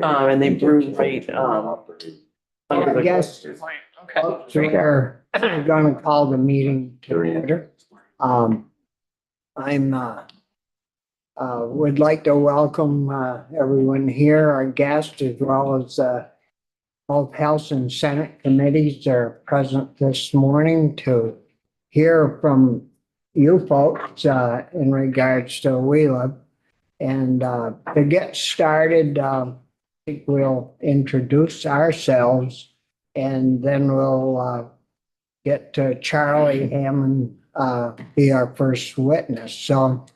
And they brew right, under I the. guess we're gonna call the meeting to order. Would like to welcome, everyone here, our guests, as well as, both House and Senate committees are present this morning to hear from you folks, in regards to WELA. And, to get started, I think we'll introduce ourselves and then we'll get to Charlie Hammond, be our first witness. So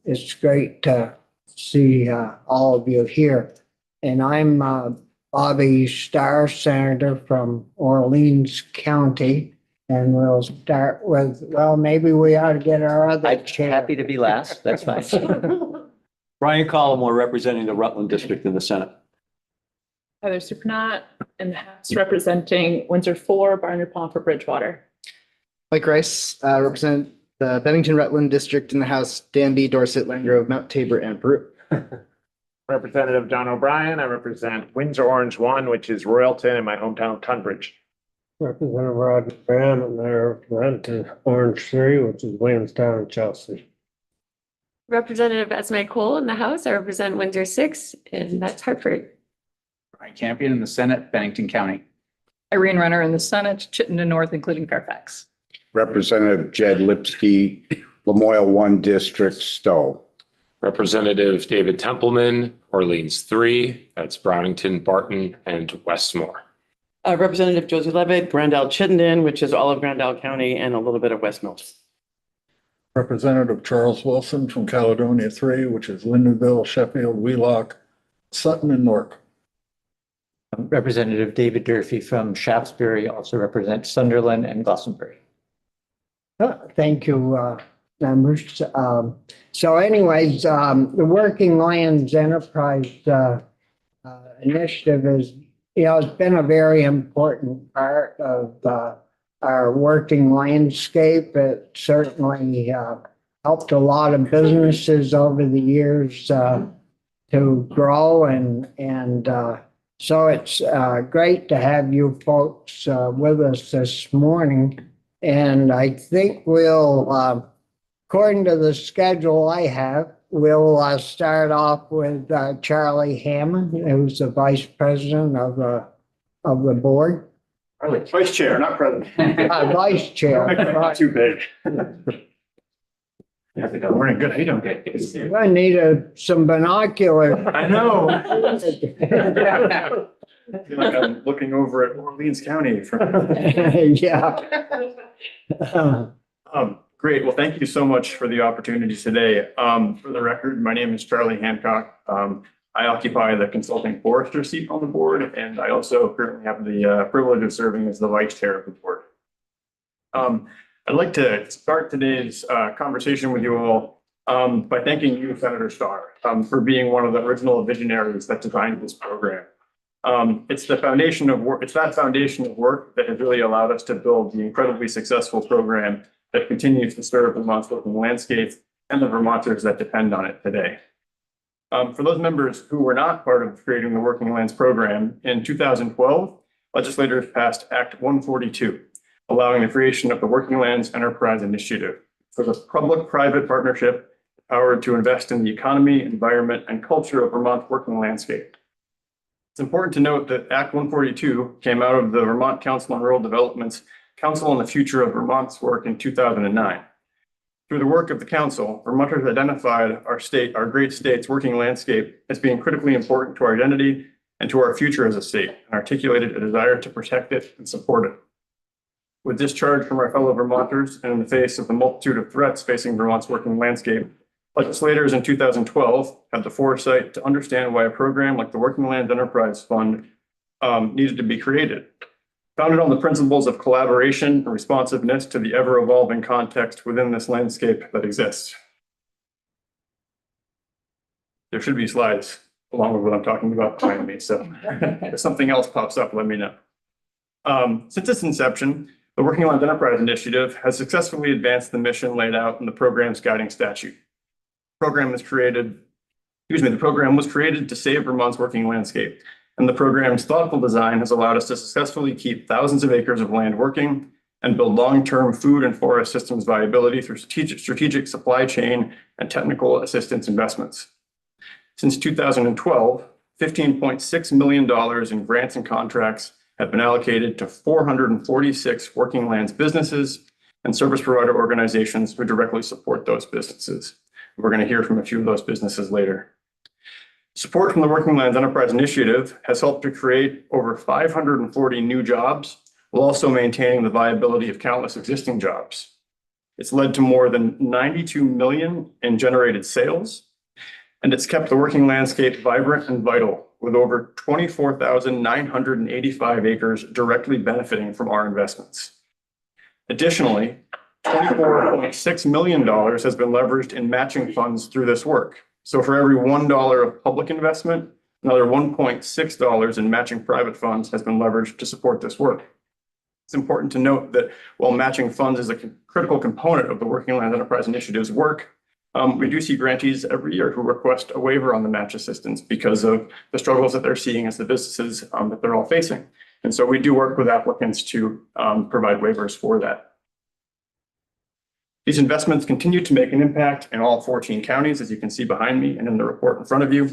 it's great to see all of you here. And I'm Bobby Starr, Senator from Orleans County. And we'll start with, well, maybe we ought to get our other I'm chair. happy to be last. That's fine. Brian Collmore, representing the Rutland District in the Senate. Heather Supranat in the House representing Windsor 4, Barnard Pomfret, Bridgewater. Mike Rice, represent the Bennington Rutland District in the House, Danby, Dorset, Landgrove, Mount Tabor, and Peru. Representative John O'Brien. I represent Windsor Orange 1, which is Royalton, in my hometown, Tunbridge. Representative Roger Graham, and I represent Orange 3, which is Williamstown and Chelsea. Representative Esme Cole in the House. I represent Windsor 6, and that's Hartford. Brian Campion in the Senate, Bennington County. Irene Renner in the Senate, Chittenden North, including Fairfax. Representative Jed Lipsky, Lamoille 1 District, Stowe. Representative David Templeman, Orleans 3, that's Brownington, Barton, and Westmore. Representative Josie Levitt, Grandal Chittenden, which is all of Grandal County and a little bit of West Mills. Representative Charles Wilson from Caledonia 3, which is Lindenville, Sheffield, Wheelock, Sutton, and Newark. Representative David Durfee from Shaftesbury, also represents Sunderland and Glastonbury. Thank you, members. So anyways, the Working Lands Enterprise Initiative is, it's been a very important part of our working landscape. It certainly helped a lot of businesses over the years to grow and so it's great to have you folks with us this morning. And I think we'll, according to the schedule I have, we'll start off with Charlie Hammond, who's the Vice President of the board. Vice Chair, not President. Vice Chair. Not too big. Good morning. Good. How you doing? I need some binoculars. I know. I feel like I'm looking over at Orleans County from. Yeah. Great. Well, thank you so much for the opportunity today. For the record, my name is Charlie Hancock. I occupy the consulting forester seat on the board, and I also currently have the privilege of serving as the vice chair of the board. I'd like to start today's conversation with you all by thanking you, Senator Starr, for being one of the original visionaries that designed this program. It's the foundation of work. It's that foundation of work that has really allowed us to build the incredibly successful program that continues to serve Vermont's working landscape and the Vermonters that depend on it today. For those members who were not part of creating the Working Lands program, in 2012, legislators passed Act 142, allowing the creation of the Working Lands Enterprise Initiative for the public-private partnership powered to invest in the economy, environment, and culture of Vermont's working landscape. It's important to note that Act 142 came out of the Vermont Council on Rural Development's Council on the Future of Vermont's work in 2009. Through the work of the council, Vermonters identified our great state's working landscape as being critically important to our identity and to our future as a state, and articulated a desire to protect it and support it. With discharge from our fellow Vermonters and in the face of the multitude of threats facing Vermont's working landscape, legislators in 2012 had the foresight to understand why a program like the Working Lands Enterprise Fund needed to be created. Founded on the principles of collaboration and responsiveness to the ever-evolving context within this landscape that exists. There should be slides along with what I'm talking about behind me, so if something else pops up, let me know. Since its inception, the Working Lands Enterprise Initiative has successfully advanced the mission laid out in the program's guiding statute. The program has created The program was created to save Vermont's working landscape. And the program's thoughtful design has allowed us to successfully keep thousands of acres of land working and build long-term food and forest systems viability through strategic supply chain and technical assistance investments. Since 2012, $15.6 million in grants and contracts have been allocated to 446 working lands businesses and service provider organizations who directly support those businesses. We're going to hear from a few of those businesses later. Support from the Working Lands Enterprise Initiative has helped to create over 540 new jobs, while also maintaining the viability of countless existing jobs. It's led to more than 92 million in generated sales, and it's kept the working landscape vibrant and vital, with over 24,985 acres directly benefiting from our investments. Additionally, $24.6 million has been leveraged in matching funds through this work. So for every $1 of public investment, another $1.6 in matching private funds has been leveraged to support this work. It's important to note that while matching funds is a critical component of the Working Lands Enterprise Initiative's work, we do see grantees every year who request a waiver on the match assistance because of the struggles that they're seeing as the businesses that they're all facing. And so we do work with applicants to provide waivers for that. These investments continue to make an impact in all 14 counties, as you can see behind me and in the report in front of you.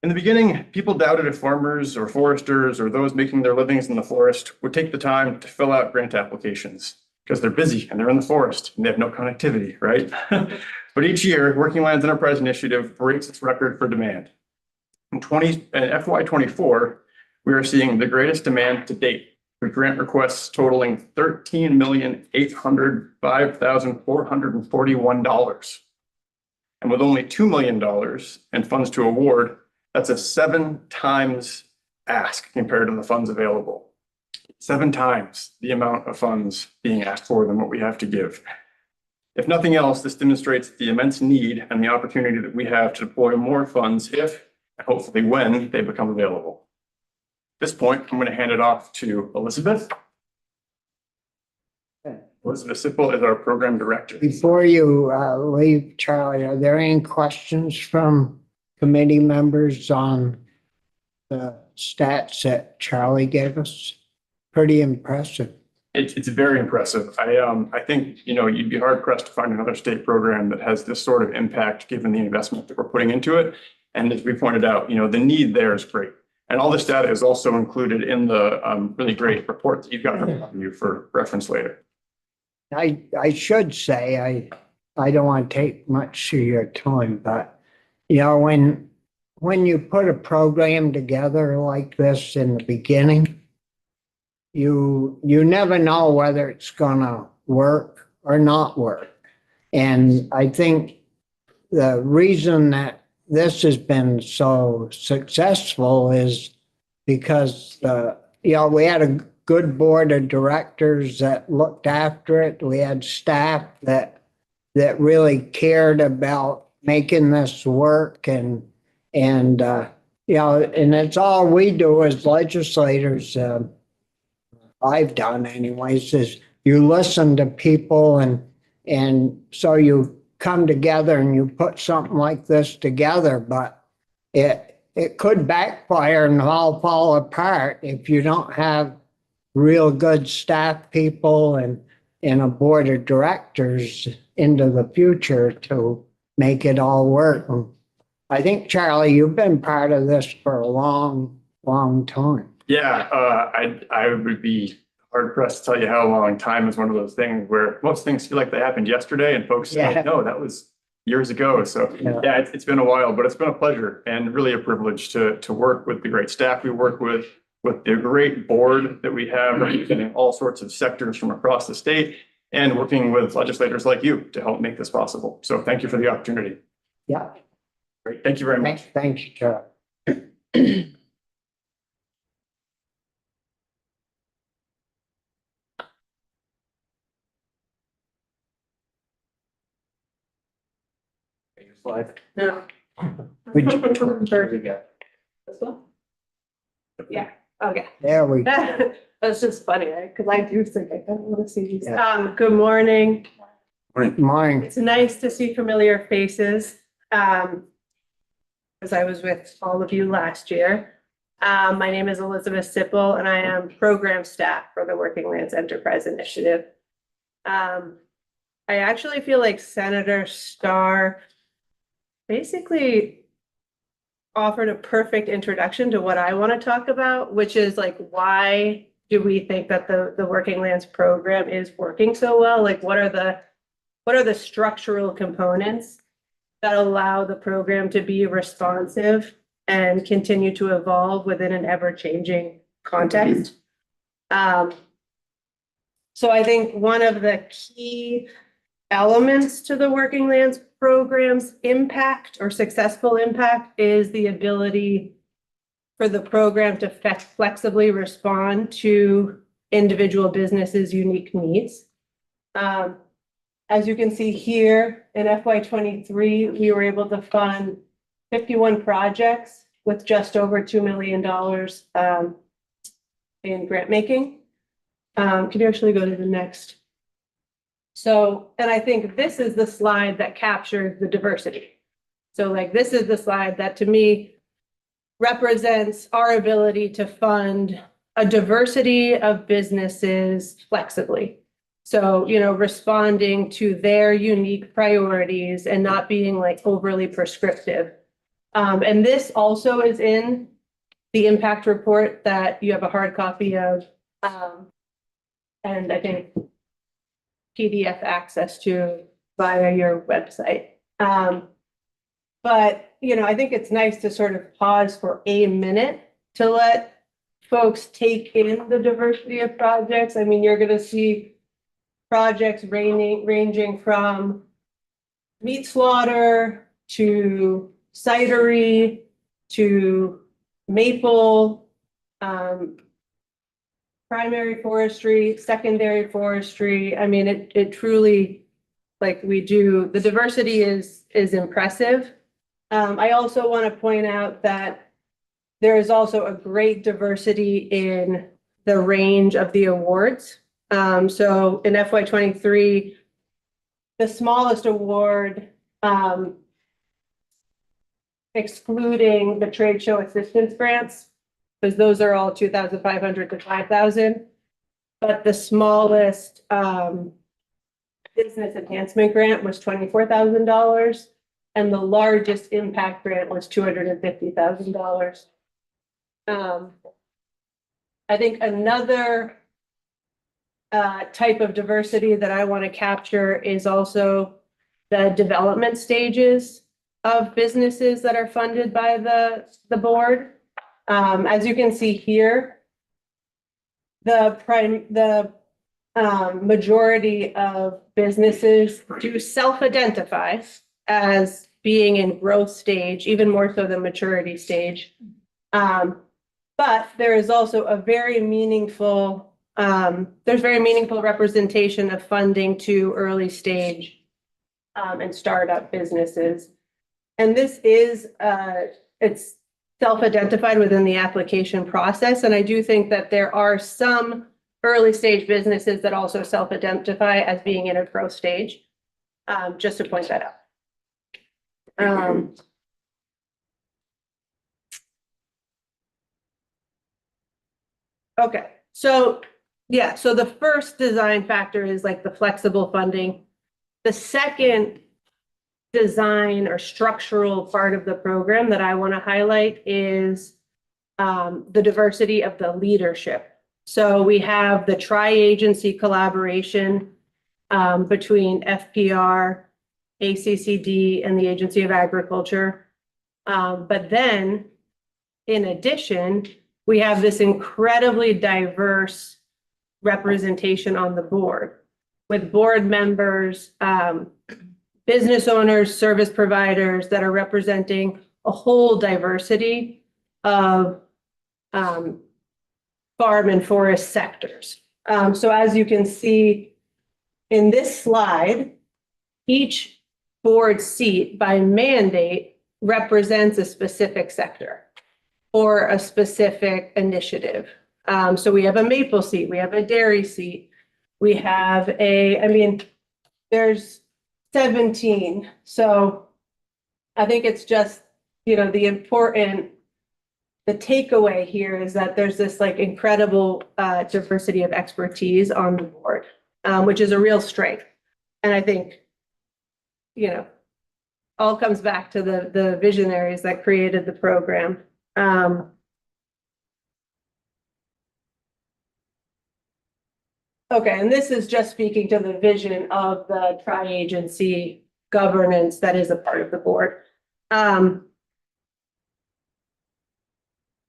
In the beginning, people doubted if farmers or foresters or those making their livings in the forest would take the time to fill out grant applications because they're busy and they're in the forest and they have no connectivity, right? But each year, Working Lands Enterprise Initiative breaks its record for demand. In FY24, we are seeing the greatest demand to date, with grant requests totaling $13,805,441. And with only $2 million in funds to award, that's a 7 times ask compared to the funds available. 7 times the amount of funds being asked for than what we have to give. If nothing else, this demonstrates the immense need and the opportunity that we have to deploy more funds if, and hopefully when, they become available. At this point, I'm going to hand it off to Elizabeth. Elizabeth Sipple is our program director. Before you leave, Charlie, are there any questions from committee members on the stats that Charlie gave us? Pretty impressive. It's very impressive. I think, you'd be hard pressed to find another state program that has this sort of impact given the investment that we're putting into it. And as we pointed out, the need there is great. And all this data is also included in the really great report that you've got from you for reference later. I should say, I don't want to take much of your time, but when you put a program together like this in the beginning, you never know whether it's gonna work or not work. And I think the reason that this has been so successful is because we had a good board of directors that looked after it. We had staff that really cared about making this work, and it's all we do as legislators. I've done anyways, is you listen to people, and so you come together and you put something like this together, but it could backfire and all fall apart if you don't have real good staff people and a board of directors into the future to make it all work. And I think, Charlie, you've been part of this for a long, long time. Yeah, I would be hard pressed to tell you how long. Time is one of those things where most things feel like they happened yesterday and folks say, no, that was years ago. So yeah, it's been a while, but it's been a pleasure and really a privilege to work with the great staff we work with the great board that we have representing all sorts of sectors from across the state, and working with legislators like you to help make this possible. So thank you for the opportunity. Yeah. Great. Thank you very much. Thank you, Charlie. No. Would you- This one? Yeah, okay. There we go. That's just funny, because I do think I kind of want to see these. Good morning. Morning. It's nice to see familiar faces. because I was with all of you last year. My name is Elizabeth Sipple, and I am program staff for the Working Lands Enterprise Initiative. I actually feel like Senator Starr basically offered a perfect introduction to what I want to talk about, which is like, why do we think that the Working Lands program is working so well? Like, what are the structural components that allow the program to be responsive and continue to evolve within an ever-changing context? So I think one of the key elements to the Working Lands program's impact or successful impact is the ability for the program to flexibly respond to individual businesses' unique needs. As you can see here in FY23, we were able to fund 51 projects with just over $2 million in grant making. Could you actually go to the next? So, and I think this is the slide that captures the diversity. So like, this is the slide that to me represents our ability to fund a diversity of businesses flexibly. So, you know, responding to their unique priorities and not being like overly prescriptive. And this also is in the impact report that you have a hard copy of. And I think PDF access to via your website. But, you know, I think it's nice to sort of pause for a minute to let folks take in the diversity of projects. I mean, you're going to see projects ranging from meat slaughter to cidery to maple, primary forestry, secondary forestry. I mean, it truly, like, we do, the diversity is impressive. I also want to point out that there is also a great diversity in the range of the awards. So in FY23, the smallest award, excluding the trade show assistance grants, because those are all 2,500 to 5,000. But the smallest business enhancement grant was $24,000, and the largest impact grant was $250,000. I think another type of diversity that I want to capture is also the development stages of businesses that are funded by the board. As you can see here, the majority of businesses do self-identify as being in growth stage, even more so than maturity stage. But there is also a very meaningful, there's very meaningful representation of funding to early stage and startup businesses. And this is, it's self-identified within the application process. And I do think that there are some early stage businesses that also self-identify as being in a growth stage, just to point that out. Okay, so yeah, so the first design factor is like the flexible funding. The second design or structural part of the program that I want to highlight is the diversity of the leadership. So we have the tri-agency collaboration between FPR, ACCD, and the Agency of Agriculture. But then, in addition, we have this incredibly diverse representation on the board, with board members, business owners, service providers that are representing a whole diversity of farm and forest sectors. So as you can see in this slide, each board seat by mandate represents a specific sector or a specific initiative. So we have a maple seat, we have a dairy seat, we have I mean, there's 17. So I think it's just the takeaway here is that there's this like incredible diversity of expertise on the board, which is a real strength. And I think, all comes back to the visionaries that created the program. Okay, and this is just speaking to the vision of the tri-agency governance that is a part of the board.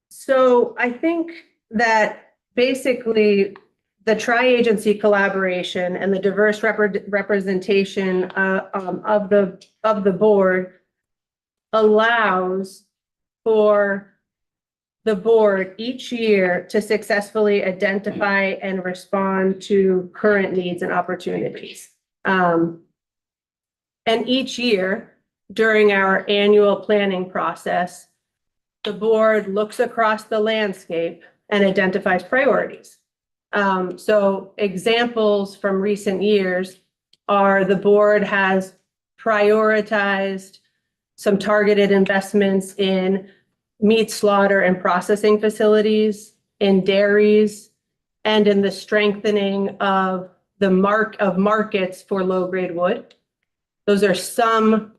So I think that basically the tri-agency collaboration and the diverse representation of the board allows for the board each year to successfully identify and respond to current needs and opportunities. And each year during our annual planning process, the board looks across the landscape and identifies priorities. So examples from recent years are the board has prioritized some targeted investments in meat slaughter and processing facilities, in dairies, and in the strengthening of markets for low-grade wood. Those are some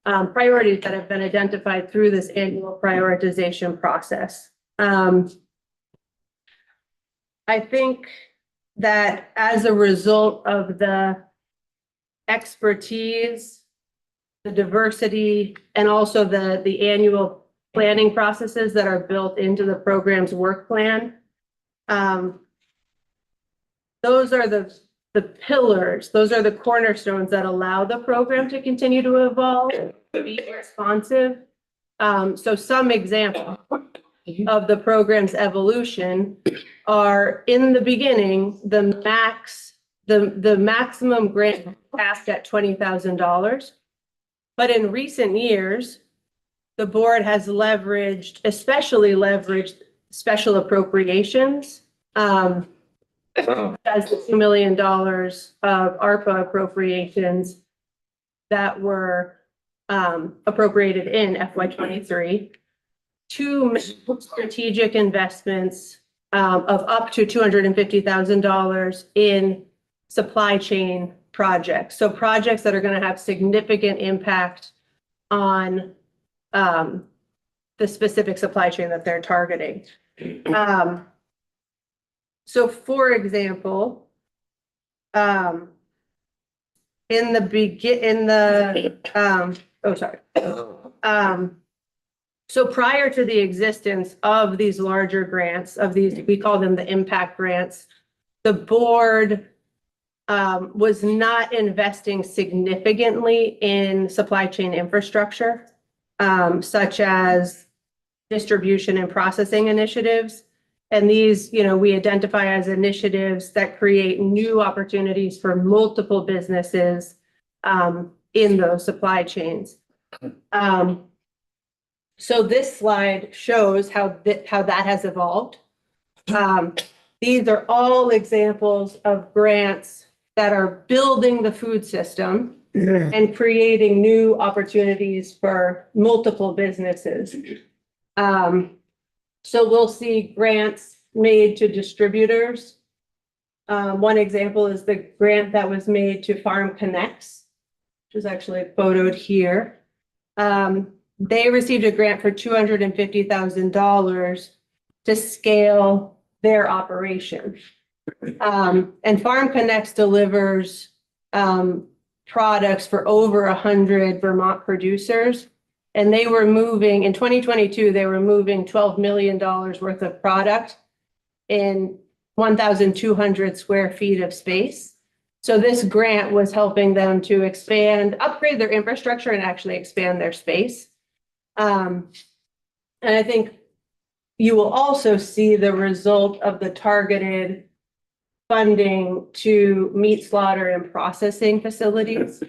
priorities that have been identified through this annual prioritization process. I think that as a result of the expertise, the diversity, and also the annual planning processes that are built into the program's work plan, those are the pillars, those are the cornerstones that allow the program to continue to evolve, to be responsive. So some examples of the program's evolution are, in the beginning, the maximum grant capped at $20,000. But in recent years, the board has especially leveraged special appropriations, as the $2 million of ARPA appropriations that were appropriated in FY23 to strategic investments of up to $250,000 in supply chain projects. So projects that are going to have significant impact on the specific supply chain that they're targeting. So for example, so prior to the existence of these larger grants, we call them the impact grants, the board was not investing significantly in supply chain infrastructure, such as distribution and processing initiatives. And these, we identify as initiatives that create new opportunities for multiple businesses in those supply chains. So this slide shows how that has evolved. These are all examples of grants that are building the food system and creating new opportunities for multiple businesses. So we'll see grants made to distributors. One example is the grant that was made to Farm Connects, which is actually photoed here. They received a grant for $250,000 to scale their operation. And Farm Connects delivers products for over 100 Vermont producers. And they were moving, in 2022, they were moving $12 million worth of product in 1,200 square feet of space. So this grant was helping them to upgrade their infrastructure and actually expand their space. And I think you will also see the result of the targeted funding to meat slaughter and processing facilities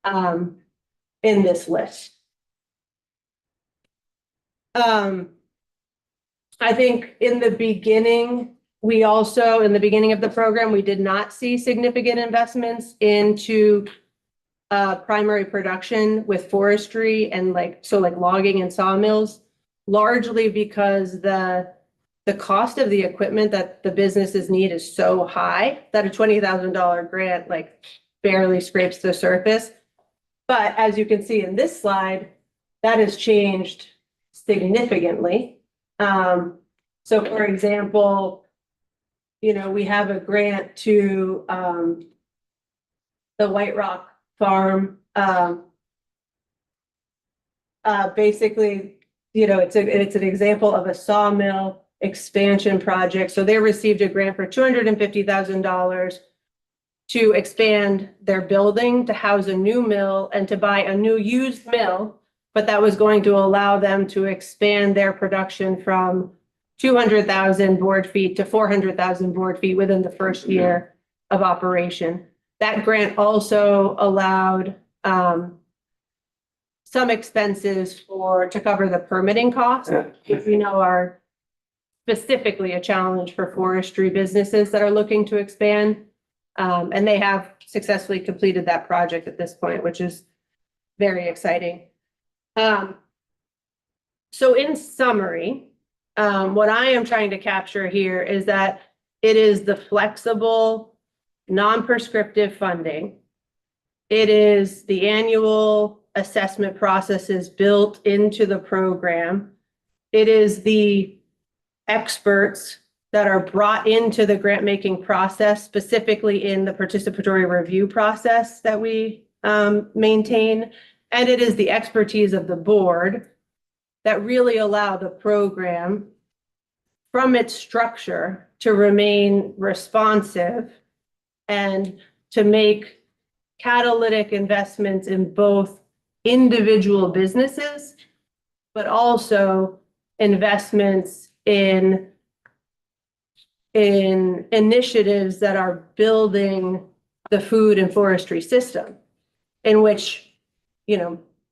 in this list. I think in the beginning of the program, we did not see significant investments into primary production with forestry and like logging and sawmills, largely because the cost of the equipment that the businesses need is so high that a $20,000 grant like barely scrapes the surface. But as you can see in this slide, that has changed significantly. So for example, we have a grant to the White Rock Farm. Basically, it's an example of a sawmill expansion project. So they received a grant for $250,000 to expand their building, to house a new mill and to buy a new used mill, but that was going to allow them to expand their production from 200,000 board feet to 400,000 board feet within the first year of operation. That grant also allowed some expenses to cover the permitting costs, which we know are specifically a challenge for forestry businesses that are looking to expand. And they have successfully completed that project at this point, which is very exciting. So in summary, what I am trying to capture here is that it is the flexible, non-prescriptive funding. It is the annual assessment processes built into the program. It is the experts that are brought into the grant-making process, specifically in the participatory review process that we maintain. And it is the expertise of the board that really allow the program from its structure to remain responsive and to make catalytic investments in both individual businesses, but also investments in initiatives that are building the food and forestry system, in which,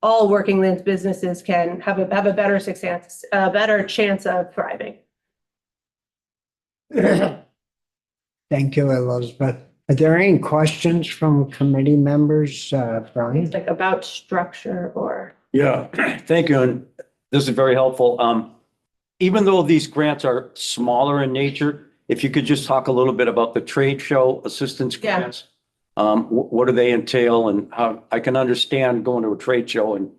all working lands businesses can have a better success, a better chance of thriving. Thank you, Elizabeth. Are there any questions from committee members, Brian? Like about structure or. Yeah, thank you. And this is very helpful. Even though these grants are smaller in nature, if you could just talk a little bit about the trade show assistance grants. What do they entail and how I can understand going to a trade show and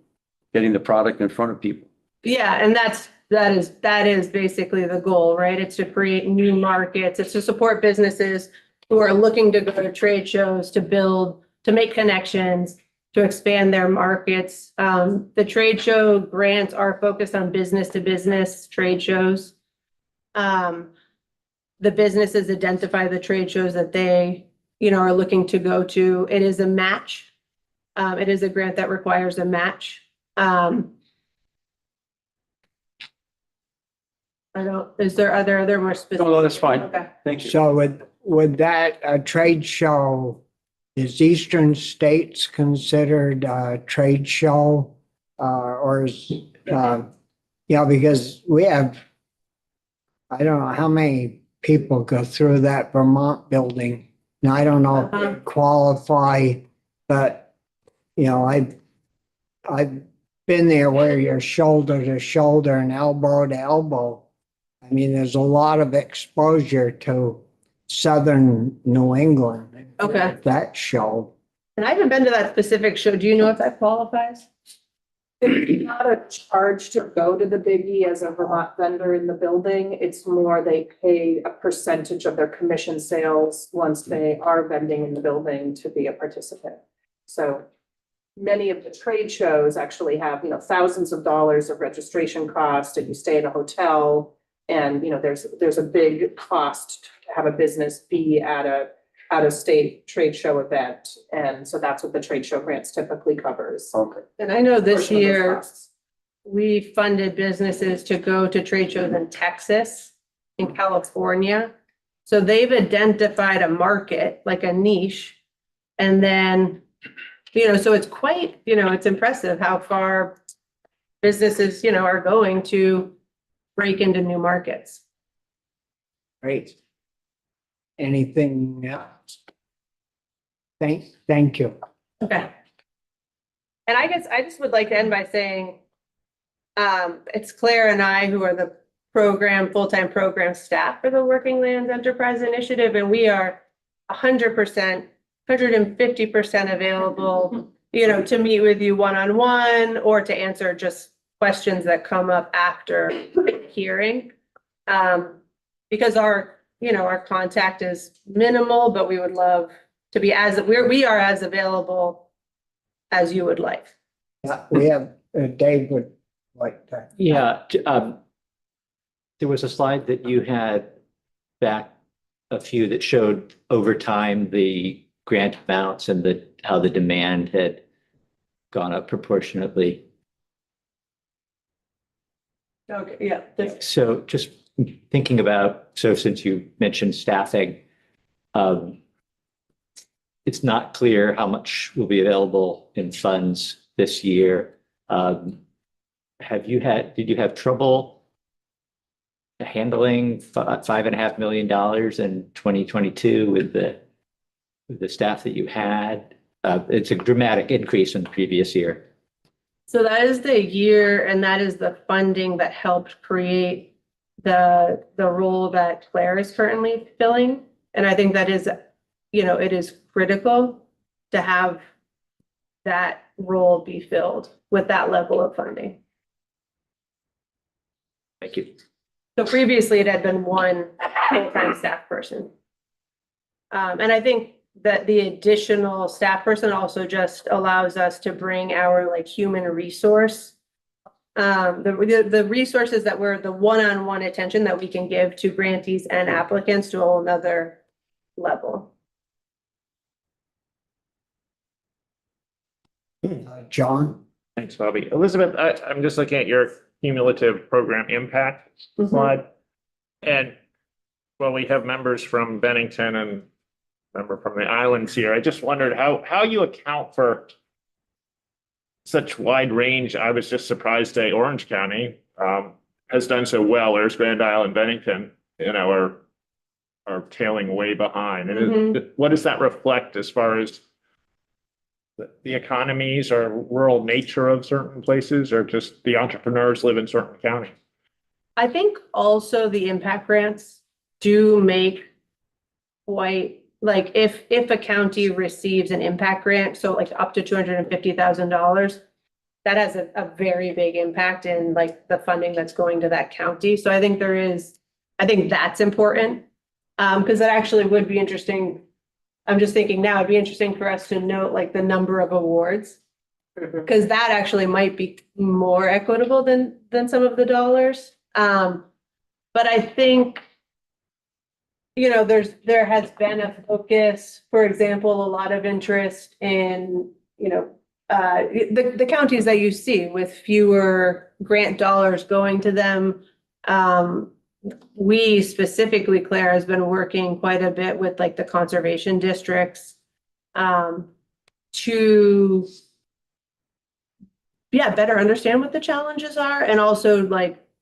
getting the product in front of people? Yeah, and that is basically the goal, right? It's to create new markets. It's to support businesses who are looking to go to trade shows, to make connections, to expand their markets. The trade show grants are focused on business to business trade shows. The businesses identify the trade shows that they, are looking to go to. It is a match. It is a grant that requires a match. Are there more specific? No, that's fine. Okay. Thank you. So would that trade show, is Eastern States considered a trade show? Or is, because we have, I don't know how many people go through that Vermont building. And I don't know if they qualify, but, I've been there where you're shoulder to shoulder and elbow to elbow. I mean, there's a lot of exposure to southern New England. Okay. That show. And I haven't been to that specific show. Do you know if that qualifies? It's not a charge to go to the Biggie as a Vermont vendor in the building. It's more they pay a percentage of their commission sales once they are vending in the building to be a participant. So many of the trade shows actually have, thousands of dollars of registration cost, and you stay in a hotel, and there's a big cost to have a business be at a out-of-state trade show event. And so that's what the trade show grants typically covers. Okay. And I know this Portion of those year, costs. we funded businesses to go to trade shows in Texas, in California. So they've identified a market, like a niche. And then, so it's quite, it's impressive how far businesses, are going to break into new markets. Great. Anything else? Thank you. Okay. And I guess I just would like to end by saying, it's Claire and I who are the full-time program staff for the Working Lands Enterprise Initiative, and we are 100%, 150% available, to meet with you one-on-one or to answer just questions that come up after the hearing. Because our contact is minimal, but we would love to be we are as available as you would like. Yeah, we have, Dave would like that. Yeah, there was a slide that you had back a few that showed over time the grant amounts and how the demand had gone up proportionately. Okay, yeah. So just thinking about, since you mentioned staffing, it's not clear how much will be available in funds this year. Did you have trouble handling $5.5 million in 2022 with the staff that you had? It's a dramatic increase from the previous year. So that is the year, and that is the funding that helped create the role that Claire is currently filling. And I think that is, it is critical to have that role be filled with that level of funding. Thank you. So previously it had been one full-time staff person. And I think that the additional staff person also just allows us to bring our human resource, the resources that were the one-on-one attention that we can give to grantees and applicants to a whole nother level. John? Thanks, Bobby. Elizabeth, I'm just looking at your cumulative program impact slide. And well, we have members from Bennington and member from the islands here. I just wondered how you account for such wide range. I was just surprised that Orange County has done so well, whereas Grand Isle and Bennington, are tailing way behind. And what does that reflect as far as the economies or rural nature of certain places, or just the entrepreneurs live in certain counties? I think also the impact grants do make quite, if a county receives an impact grant, so up to $250,000, that has a very big impact in the funding that's going to that county. So I think that's important, because that actually would be interesting. I'm just thinking now it'd be interesting for us to note the number of awards, because that actually might be more equitable than some of the dollars. But I think, there has been a focus, for example, a lot of interest in, the counties that you see with fewer grant dollars going to them. We specifically, Claire, has been working quite a bit with the conservation districts to better understand what the challenges are, and also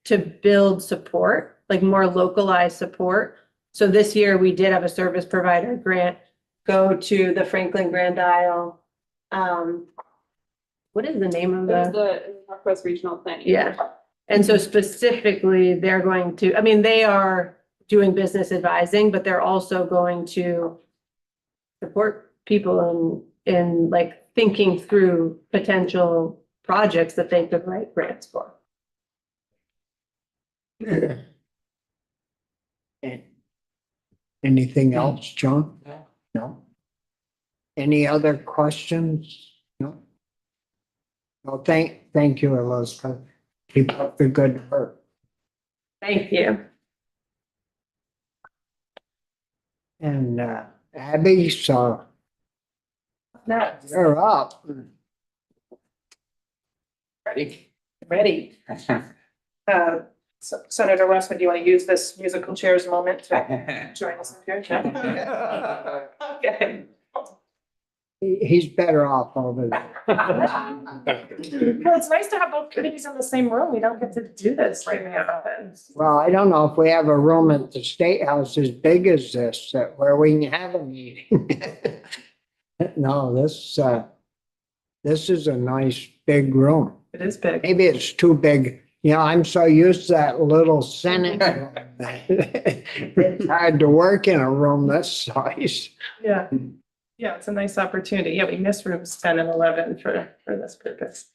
to build support, more localized support. So this year we did have a service provider grant go to the Franklin Grand Isle. What is the name of The Northwest Regional Planning. Yeah. And so specifically they are doing business advising, but they're also going to support people in thinking through potential projects that they could write grants for. Anything else, John? No. Any other questions? No. Well, thank you, Elizabeth. Keep up the good work. Thank you. And Abby, so you're up. Ready. Senator Westman, do you want to use this musical chairs moment to join us in here? Okay. He's better off over there. Well, it's nice to have both committees in the same room. We don't get to do this right now. Well, I don't know if we have a room at the State House as big as this, where we can have a meeting. No, this, This is a nice big room. It is big. Maybe it's too big. You know, I'm so used to that little Senate room. It's hard to work in a room this size. Yeah. Yeah, it's a nice opportunity. Yeah, we missed rooms 10 and 11 for this purpose.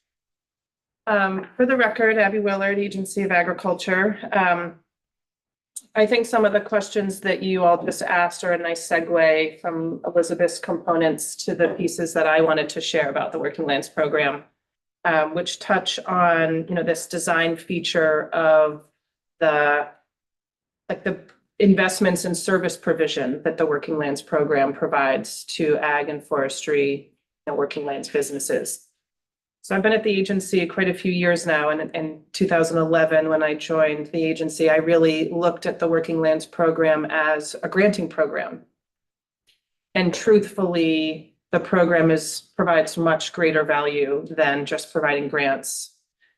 For the record, Abby Willard, Agency of Agriculture. I think some of the questions that you all just asked are a nice segue from Elizabeth's components to the pieces that I wanted to share about the Working Lands Program, which touch on, this design feature of the investments and service provision that the Working Lands Program provides to ag and forestry and working lands businesses. So I've been at the agency quite a few years now, and in 2011, when I joined the agency, I really looked at the Working Lands Program as a granting program. And truthfully, the program provides much greater value than just providing grants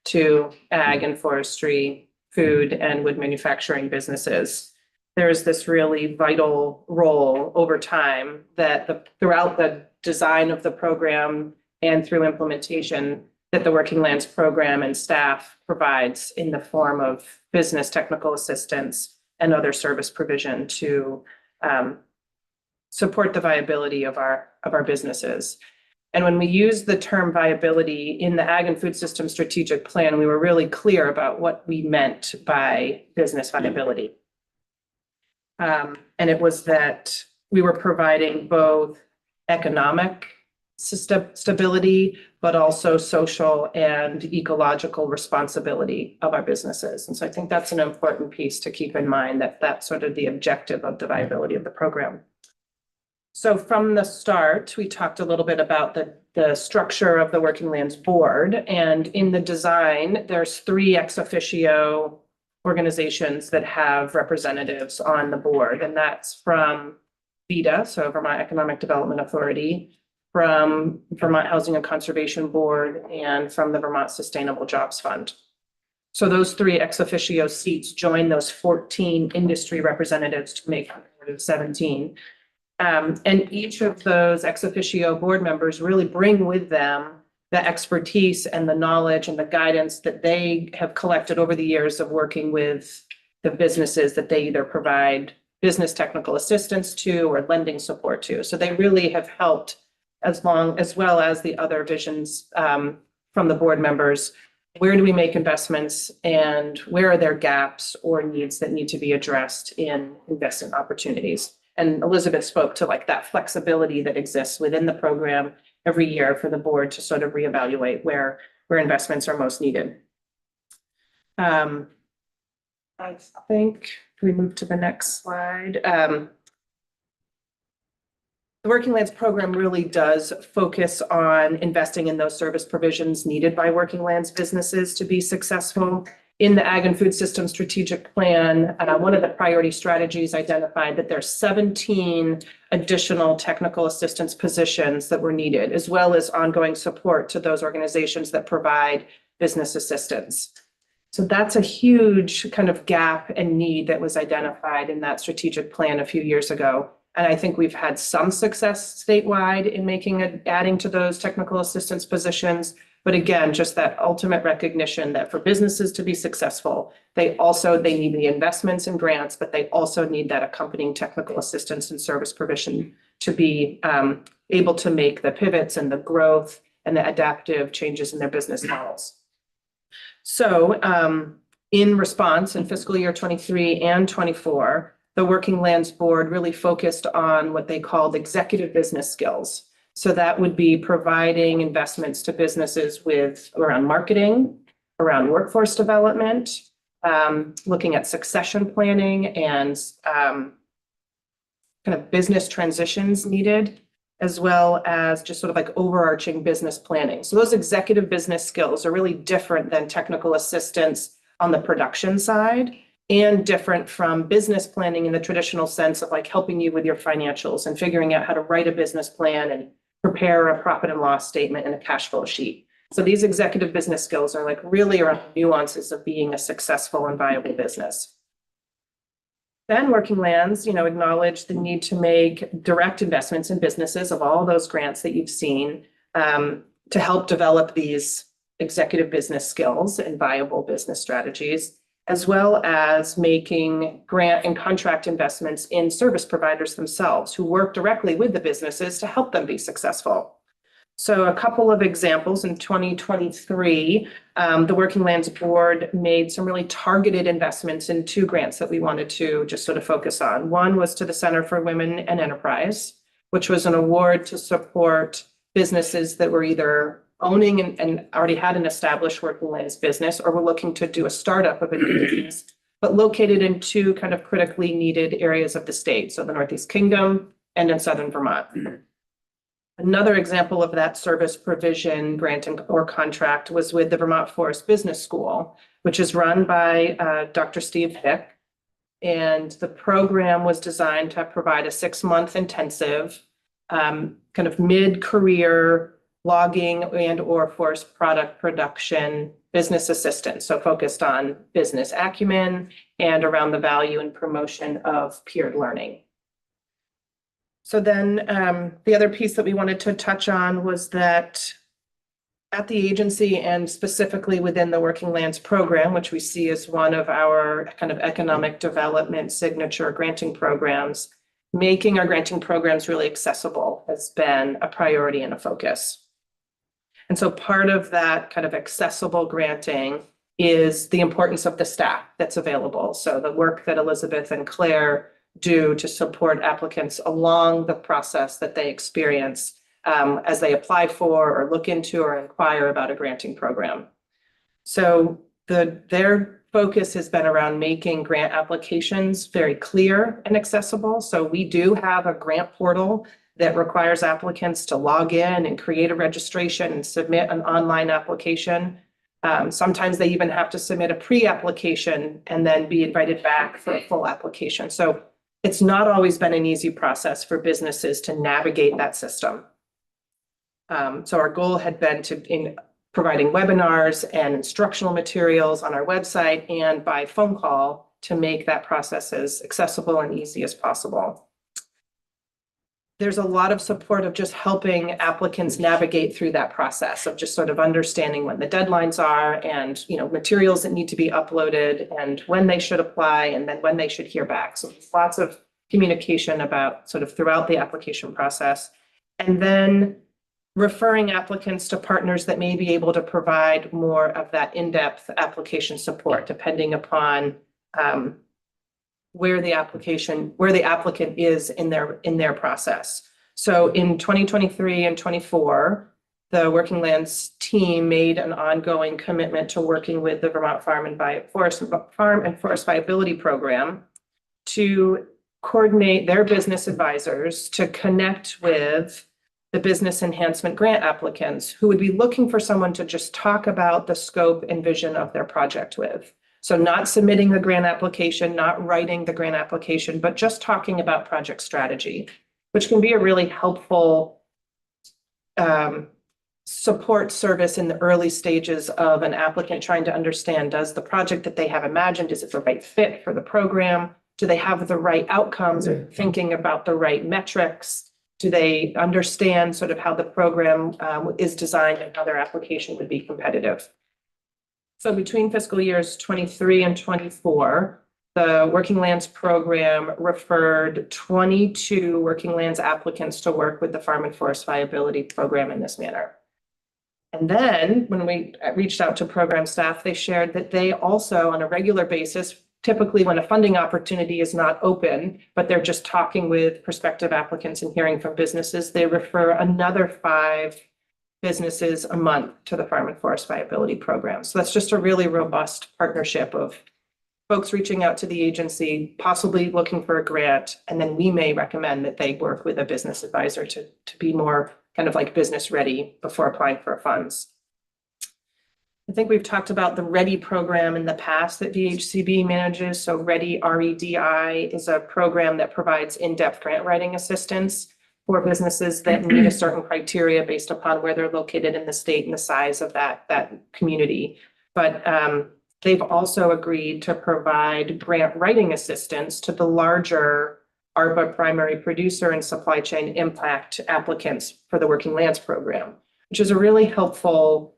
to ag and forestry, food and wood manufacturing businesses. There's this really vital role over time that throughout the design of the program and through implementation that the Working Lands Program and staff provides in the form of business technical assistance and other service provision to support the viability of our businesses. And when we use the term viability in the Ag and Food System Strategic Plan, we were really clear about what we meant by business viability. And it was that we were providing both economic stability, but also social and ecological responsibility of our businesses. And so I think that's an important piece to keep in mind, that that's sort of the objective of the viability of the program. So from the start, we talked a little bit about the structure of the Working Lands Board. And in the design, there's 3 ex officio organizations that have representatives on the board. And that's from VEDA, so Vermont Economic Development Authority, from Vermont Housing and Conservation Board, and from the Vermont Sustainable Jobs Fund. So those 3 ex officio seats join those 14 industry representatives to make a board of 17. And each of those ex officio board members really bring with them the expertise and the knowledge and the guidance that they have collected over the years of working with the businesses that they either provide business technical assistance to or lending support to. So they really have helped, as well as the other visions from the board members. Where do we make investments, and where are there gaps or needs that need to be addressed in investment opportunities? And Elizabeth spoke to that flexibility that exists within the program every year for the board to sort of reevaluate where investments are most needed. I think, can we move to the next slide? The Working Lands Program really does focus on investing in those service provisions needed by working lands businesses to be successful. In the Ag and Food System Strategic Plan, one of the priority strategies identified that there's 17 additional technical assistance positions that were needed, as well as ongoing support to those organizations that provide business assistance. So that's a huge kind of gap and need that was identified in that strategic plan a few years ago. And I think we've had some success statewide in adding to those technical assistance positions. But again, just that ultimate recognition that for businesses to be successful, they need the investments and grants, but they also need that accompanying technical assistance and service provision to be able to make the pivots and the growth and the adaptive changes in their business models. So in response, in fiscal year 23 and 24, the Working Lands Board really focused on what they called executive business skills. So that would be providing investments to businesses around marketing, around workforce development, looking at succession planning and kind of business transitions needed, as well as just sort of overarching business planning. So those executive business skills are really different than technical assistance on the production side, and different from business planning in the traditional sense of helping you with your financials and figuring out how to write a business plan and prepare a profit and loss statement and a cash flow sheet. So these executive business skills are really around the nuances of being a successful and viable business. Then Working Lands, acknowledge the need to make direct investments in businesses of all those grants that you've seen, to help develop these executive business skills and viable business strategies, as well as making grant and contract investments in service providers themselves who work directly with the businesses to help them be successful. So a couple of examples in 2023, the Working Lands Board made some really targeted investments in 2 grants that we wanted to just sort of focus on. One was to the Center for Women and Enterprise, which was an award to support businesses that were either owning and already had an established working lands business, or were looking to do a startup of a new business, but located in 2 kind of critically needed areas of the state, so the Northeast Kingdom and in Southern Vermont. Another example of that service provision grant or contract was with the Vermont Forest Business School, which is run by Dr. Steve Hick. And the program was designed to provide a 6-month intensive kind of mid-career logging and or forest product production business assistance. So focused on business acumen and around the value and promotion of peer learning. So then the other piece that we wanted to touch on was that at the agency and specifically within the Working Lands program, which we see as one of our kind of economic development signature granting programs, making our granting programs really accessible has been a priority and a focus. And so part of that kind of accessible granting is the importance of the staff that's available. So the work that Elizabeth and Claire do to support applicants along the process that they experience as they apply for or look into or inquire about a granting program. So their focus has been around making grant applications very clear and accessible. So we do have a grant portal that requires applicants to log in and create a registration and submit an online application. Sometimes they even have to submit a pre-application and then be invited back for a full application. So it's not always been an easy process for businesses to navigate that system. So our goal had been in providing webinars and instructional materials on our website and by phone call to make that process as accessible and easy as possible. There's a lot of support of just helping applicants navigate through that process of just sort of understanding when the deadlines are and, you know, materials that need to be uploaded and when they should apply and then when they should hear back. So there's lots of communication about sort of throughout the application process. And then referring applicants to partners that may be able to provide more of that in-depth application support, depending upon where the applicant is in their process. So in 2023 and 24, the Working Lands team made an ongoing commitment to working with the Vermont Farm and Forest Viability Program to coordinate their business advisors to connect with the business enhancement grant applicants who would be looking for someone to just talk about the scope and vision of their project with. So not submitting the grant application, not writing the grant application, but just talking about project strategy, which can be a really helpful support service in the early stages of an applicant trying to understand, does the project that they have imagined, is it the right fit for the program? Do they have the right outcomes or thinking about the right metrics? Do they understand sort of how the program is designed and how their application would be competitive? So between fiscal years 23 and 24, the Working Lands program referred 22 Working Lands applicants to work with the Farm and Forest Viability Program in this manner. And then when we reached out to program staff, they shared that they also, on a regular basis, typically when a funding opportunity is not open, but they're just talking with prospective applicants and hearing from businesses, they refer another 5 businesses a month to the Farm and Forest Viability Program. So that's just a really robust partnership of folks reaching out to the agency, possibly looking for a grant, and then we may recommend that they work with a business advisor to be more kind of like business ready before applying for funds. I think we've talked about the READY program in the past that VHCB manages. So READY, REDI, is a program that provides in-depth grant writing assistance for businesses that meet a certain criteria based upon where they're located in the state and the size of that community. But they've also agreed to provide grant writing assistance to the larger ARPA primary producer and supply chain impact applicants for the Working Lands program. which is a really helpful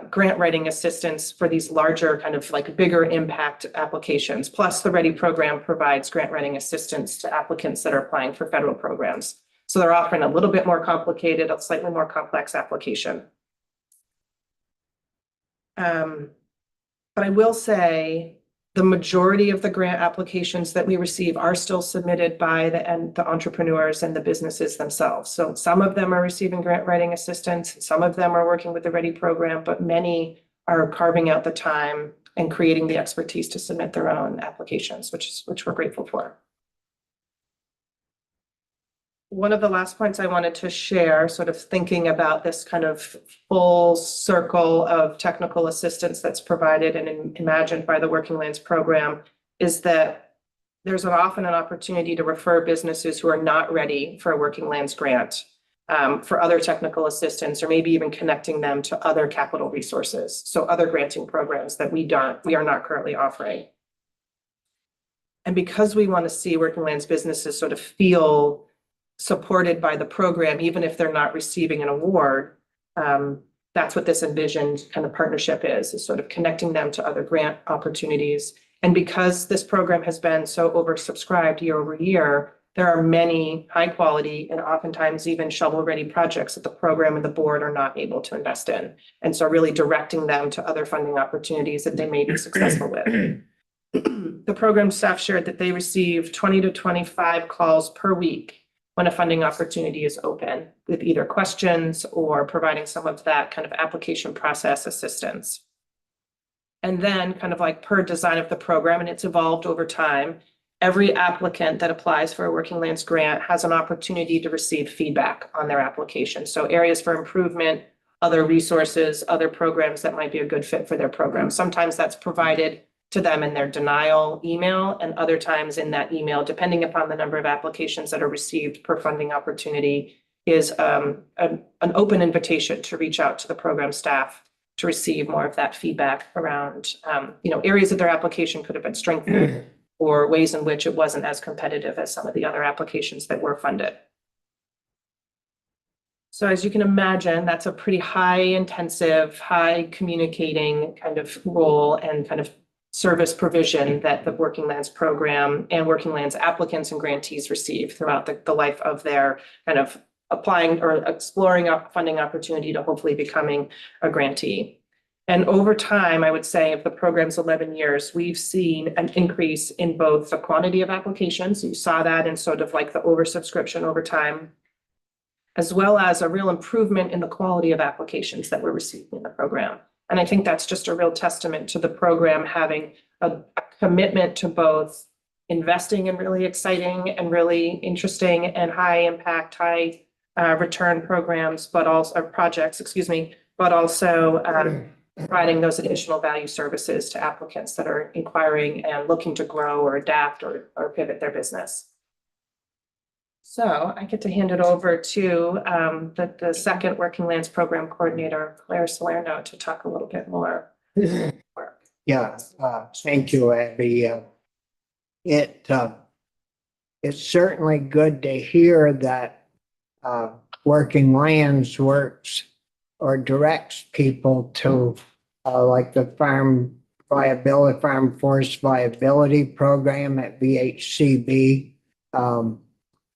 grant writing assistance for these larger kind of like bigger impact applications. Plus the READY program provides grant writing assistance to applicants that are applying for federal programs. So they're offering a little bit more complicated, a slightly more complex application. But I will say the majority of the grant applications that we receive are still submitted by the entrepreneurs and the businesses themselves. So some of them are receiving grant writing assistance, some of them are working with the READY program, but many are carving out the time and creating the expertise to submit their own applications, which we're grateful for. One of the last points I wanted to share, sort of thinking about this kind of full circle of technical assistance that's provided and imagined by the Working Lands program, is that there's often an opportunity to refer businesses who are not ready for a Working Lands grant for other technical assistance, or maybe even connecting them to other capital resources. So other granting programs that we are not currently offering. And because we want to see Working Lands businesses sort of feel supported by the program, even if they're not receiving an award, that's what this envisioned kind of partnership is sort of connecting them to other grant opportunities. And because this program has been so oversubscribed year over year, there are many high quality and oftentimes even shovel ready projects that the program and the board are not able to invest in. And so really directing them to other funding opportunities that they may be successful with. The program staff shared that they receive 20 to 25 calls per week when a funding opportunity is open, with either questions or providing some of that kind of application process assistance. And then kind of like per design of the program, and it's evolved over time, every applicant that applies for a Working Lands grant has an opportunity to receive feedback on their application. So areas for improvement, other resources, other programs that might be a good fit for their program. Sometimes that's provided to them in their denial email, and other times in that email, depending upon the number of applications that are received per funding opportunity, is an open invitation to reach out to the program staff to receive more of that feedback around areas of their application could have been strengthened or ways in which it wasn't as competitive as some of the other applications that were funded. So as you can imagine, that's a pretty high intensive, high communicating kind of role and kind of service provision that the Working Lands program and Working Lands applicants and grantees receive throughout the life of their kind of applying or exploring a funding opportunity to hopefully becoming a grantee. And over time, I would say of the program's 11 years, we've seen an increase in both the quantity of applications. You saw that in sort of like the oversubscription over time, as well as a real improvement in the quality of applications that we're receiving in the program. And I think that's just a real testament to the program having a commitment to both investing in really exciting and really interesting and high impact, high return programs, but also projects, but also providing those additional value services to applicants that are inquiring and looking to grow or adapt or pivot their business. So I get to hand it over to the second Working Lands program coordinator, Claire Salerno, to talk a little bit more. Yeah, thank you, Abby. It's certainly good to hear that Working Lands works or directs people to like the farm forest viability program at VHCB.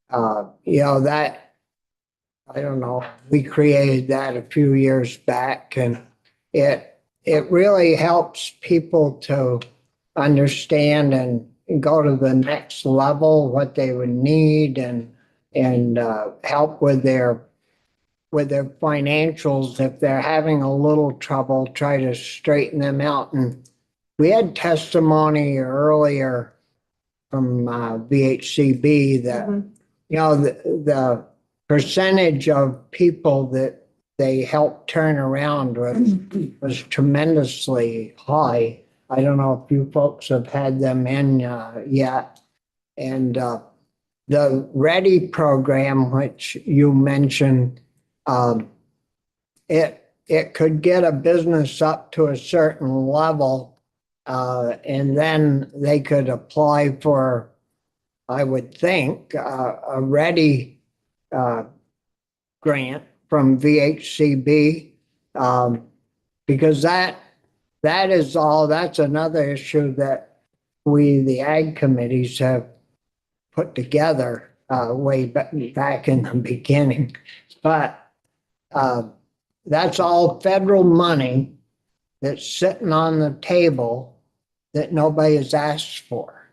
That, I don't know, we created that a few years back, and it really helps people to understand and go to the next level, what they would need, and help with their financials. If they're having a little trouble, try to straighten them out. And we had testimony earlier from VHCB that the percentage of people that they helped turn around was tremendously high. I don't know if you folks have had them in yet. And the READY program, which you mentioned, it could get a business up to a certain level, and then they could apply for, I would think, a READY grant from VHCB. Because that is all, that's another issue that we, the ag committees, have put together way back in the beginning. But that's all federal money that's sitting on the table that nobody has asked for.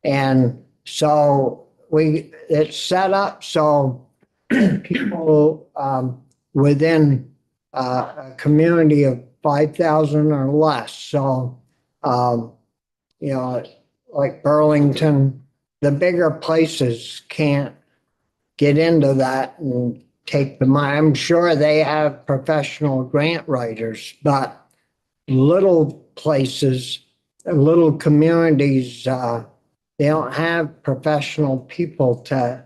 And so it's set up so people within a community of 5,000 or less. So, you know, like Burlington, the bigger places can't get into that and take the money. I'm sure they have professional grant writers, but little places, little communities, they don't have professional people to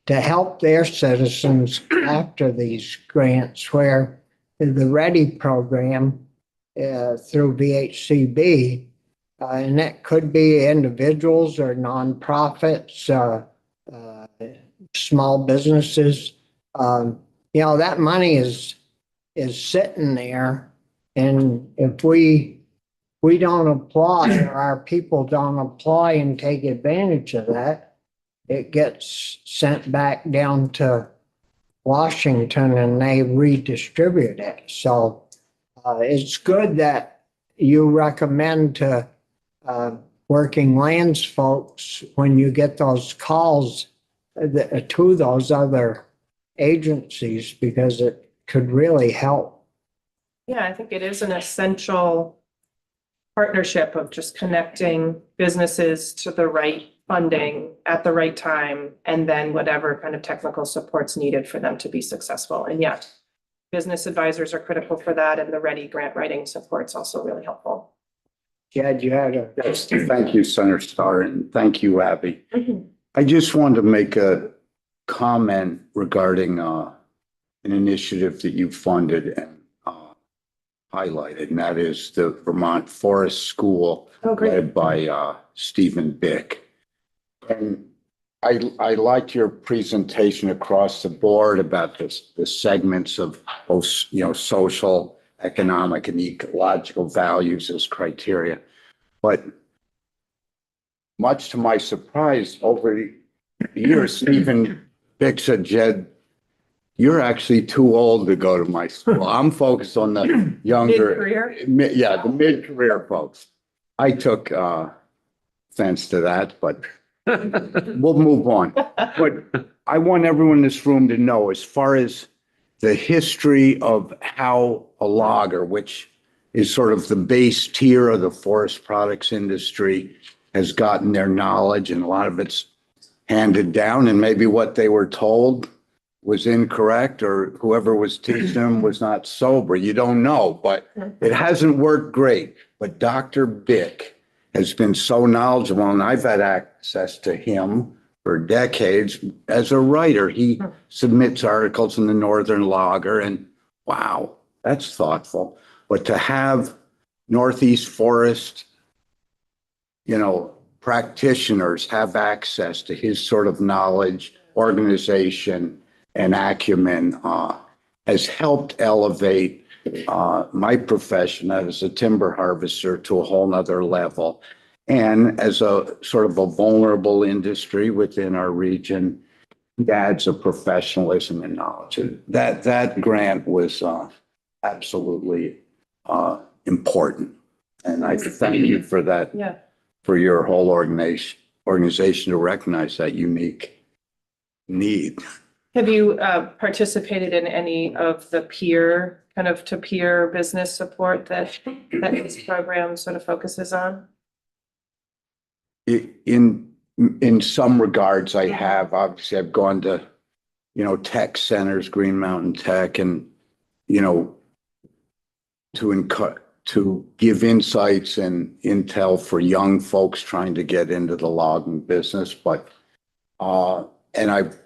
help their citizens after these grants, where the READY program through VHCB, and that could be individuals or nonprofits, small businesses. You know, that money is sitting there, and if we don't apply, or our people don't apply and take advantage of that, it gets sent back down to Washington and they redistribute it. So it's good that you recommend to working lands folks, when you get those calls to those other agencies, because it could really help. Yeah, I think it is an essential partnership of just connecting businesses to the right funding at the right time, and then whatever kind of technical support's needed for them to be successful. And yeah, business advisors are critical for that, and the READY grant writing support's also really helpful. Jed, you had a. Yes, thank you, Senator Starr, and thank you, Abby. I just wanted to make a comment regarding an initiative that you funded and highlighted, and that is the Vermont Forest School led by Stephen Bick. And I liked your presentation across the board about the segments of both, you know, social, economic, and ecological values as criteria. But much to my surprise, over the years, Stephen Bick said, "Jed, you're actually too old to go to my school. I'm focused on the younger, Mid-career? the mid-career folks." I took offense to that, but we'll move on. But I want everyone in this room to know, as far as the history of how a logger, which is sort of the base tier of the forest products industry, has gotten their knowledge, and a lot of it's handed down, and maybe what they were told was incorrect, or whoever was teaching them was not sober. You don't know, but it hasn't worked great. But Dr. Bick has been so knowledgeable, and I've had access to him for decades as a writer. He submits articles in the Northern Logger, and wow, that's thoughtful. But to have Northeast Forest, you know, practitioners have access to his sort of knowledge, organization, and acumen has helped elevate my profession as a timber harvester to a whole nother level. And as a sort of a vulnerable industry within our region, it adds a professionalism and knowledge. That grant was absolutely important. And I thank you for that, for your whole organization to recognize that unique need. Have you participated in any of the peer, kind of to peer business support that this program sort of focuses on? In some regards, I have. Obviously, I've gone to, you know, tech centers, Green Mountain Tech, and, you know, to give insights and intel for young folks trying to get into the logging business. But, and I've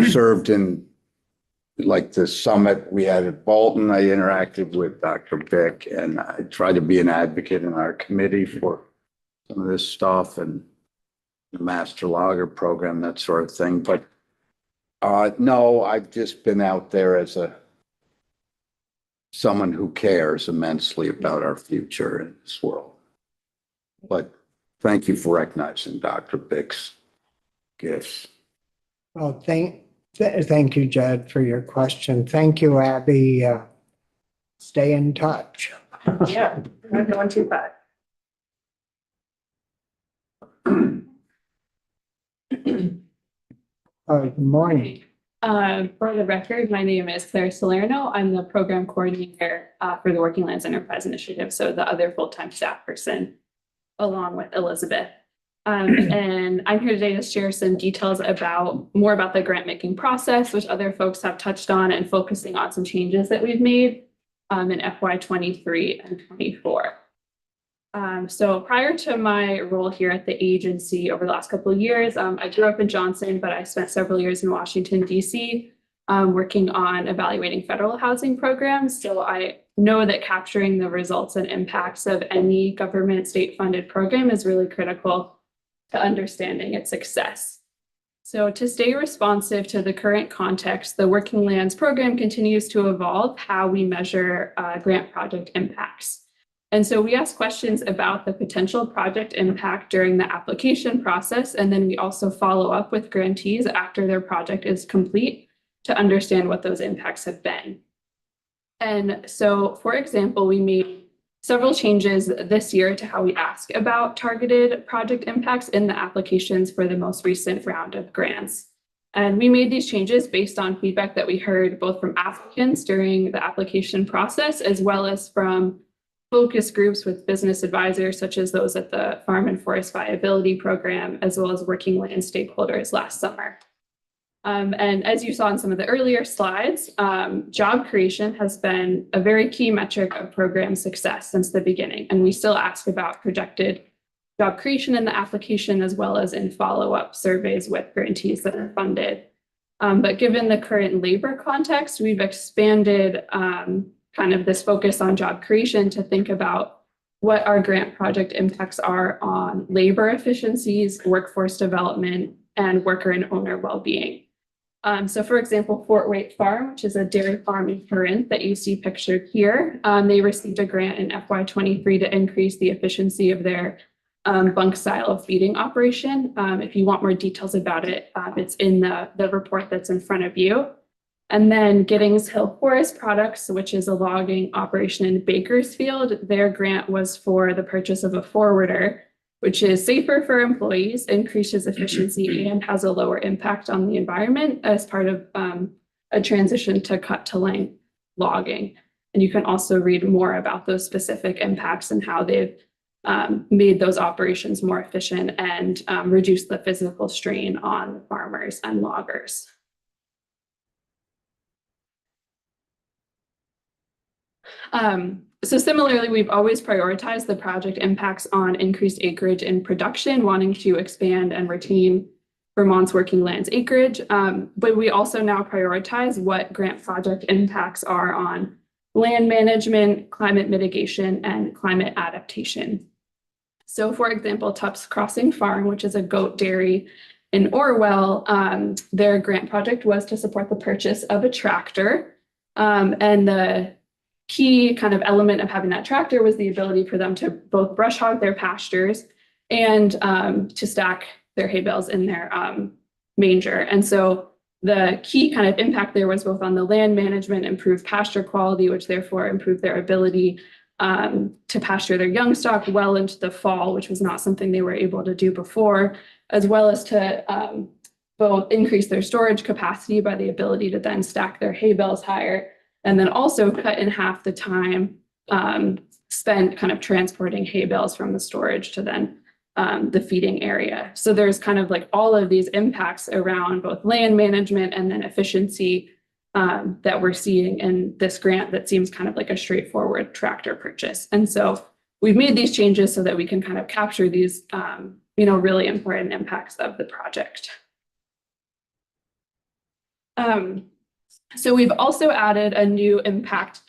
served in like the summit we had at Bolton. I interacted with Dr. Bick, and I try to be an advocate in our committee for some of this stuff and the Master Logger program, that sort of thing. But No, I've just been out there as someone who cares immensely about our future in this world. But thank you for recognizing Dr. Bick's gifts. Well, thank you, Jed, for your question. Thank you, Abby. Stay in touch. Yeah, not going too far. Good morning. For the record, my name is Claire Salerno. I'm the program coordinator for the Working Lands Enterprise Initiative, so the other full-time staff person, along with Elizabeth. And I'm here today to share some details more about the grant making process, which other folks have touched on, and focusing on some changes that we've made in FY 23 and 24. So prior to my role here at the agency over the last couple of years, I grew up in Johnson, but I spent several years in Washington, DC, working on evaluating federal housing programs. So I know that capturing the results and impacts of any government state-funded program is really critical to understanding its success. So to stay responsive to the current context, the Working Lands program continues to evolve how we measure grant project impacts. And so we ask questions about the potential project impact during the application process, and then we also follow up with grantees after their project is complete to understand what those impacts have been. And so, for example, we made several changes this year to how we ask about targeted project impacts in the applications for the most recent round of grants. And we made these changes based on feedback that we heard both from applicants during the application process, as well as from focus groups with business advisors, such as those at the Farm and Forest Viability Program, as well as Working Land stakeholders last summer. And as you saw in some of the earlier slides, job creation has been a very key metric of program success since the beginning. And we still ask about projected job creation in the application, as well as in follow-up surveys with grantees that are funded. But given the current labor context, we've expanded kind of this focus on job creation to think about what our grant project impacts are on labor efficiencies, workforce development, and worker and owner well-being. So for example, Fort Wayne Farm, which is a dairy farm in Corinth that you see pictured here, they received a grant in FY 23 to increase the efficiency of their bunk style feeding operation. If you want more details about it, it's in the report that's in front of you. And then Giddings Hill Forest Products, which is a logging operation in Bakersfield, their grant was for the purchase of a forwarder, which is safer for employees, increases efficiency, and has a lower impact on the environment as part of a transition to cut-to-length logging. And you can also read more about those specific impacts and how they've made those operations more efficient and reduced the physical strain on the farmers and loggers. So similarly, we've always prioritized the project impacts on increased acreage in production, wanting to expand and retain Vermont's working lands acreage. But we also now prioritize what grant project impacts are on land management, climate mitigation, and climate adaptation. So for example, Tubbs Crossing Farm, which is a goat dairy in Orwell, their grant project was to support the purchase of a tractor. And the key kind of element of having that tractor was the ability for them to both brush hog their pastures and to stack their hay bales in their manger. And so the key kind of impact there was both on the land management, improved pasture quality, which therefore improved their ability to pasture their young stock well into the fall, which was not something they were able to do before, as well as to both increase their storage capacity by the ability to then stack their hay bales higher, and then also cut in half the time spent kind of transporting hay bales from the storage to then the feeding area. So there's kind of like all of these impacts around both land management and then efficiency that we're seeing in this grant that seems kind of like a straightforward tractor purchase. And so we've made these changes so that we can kind of capture these really important impacts of the project. So we've also added a new impact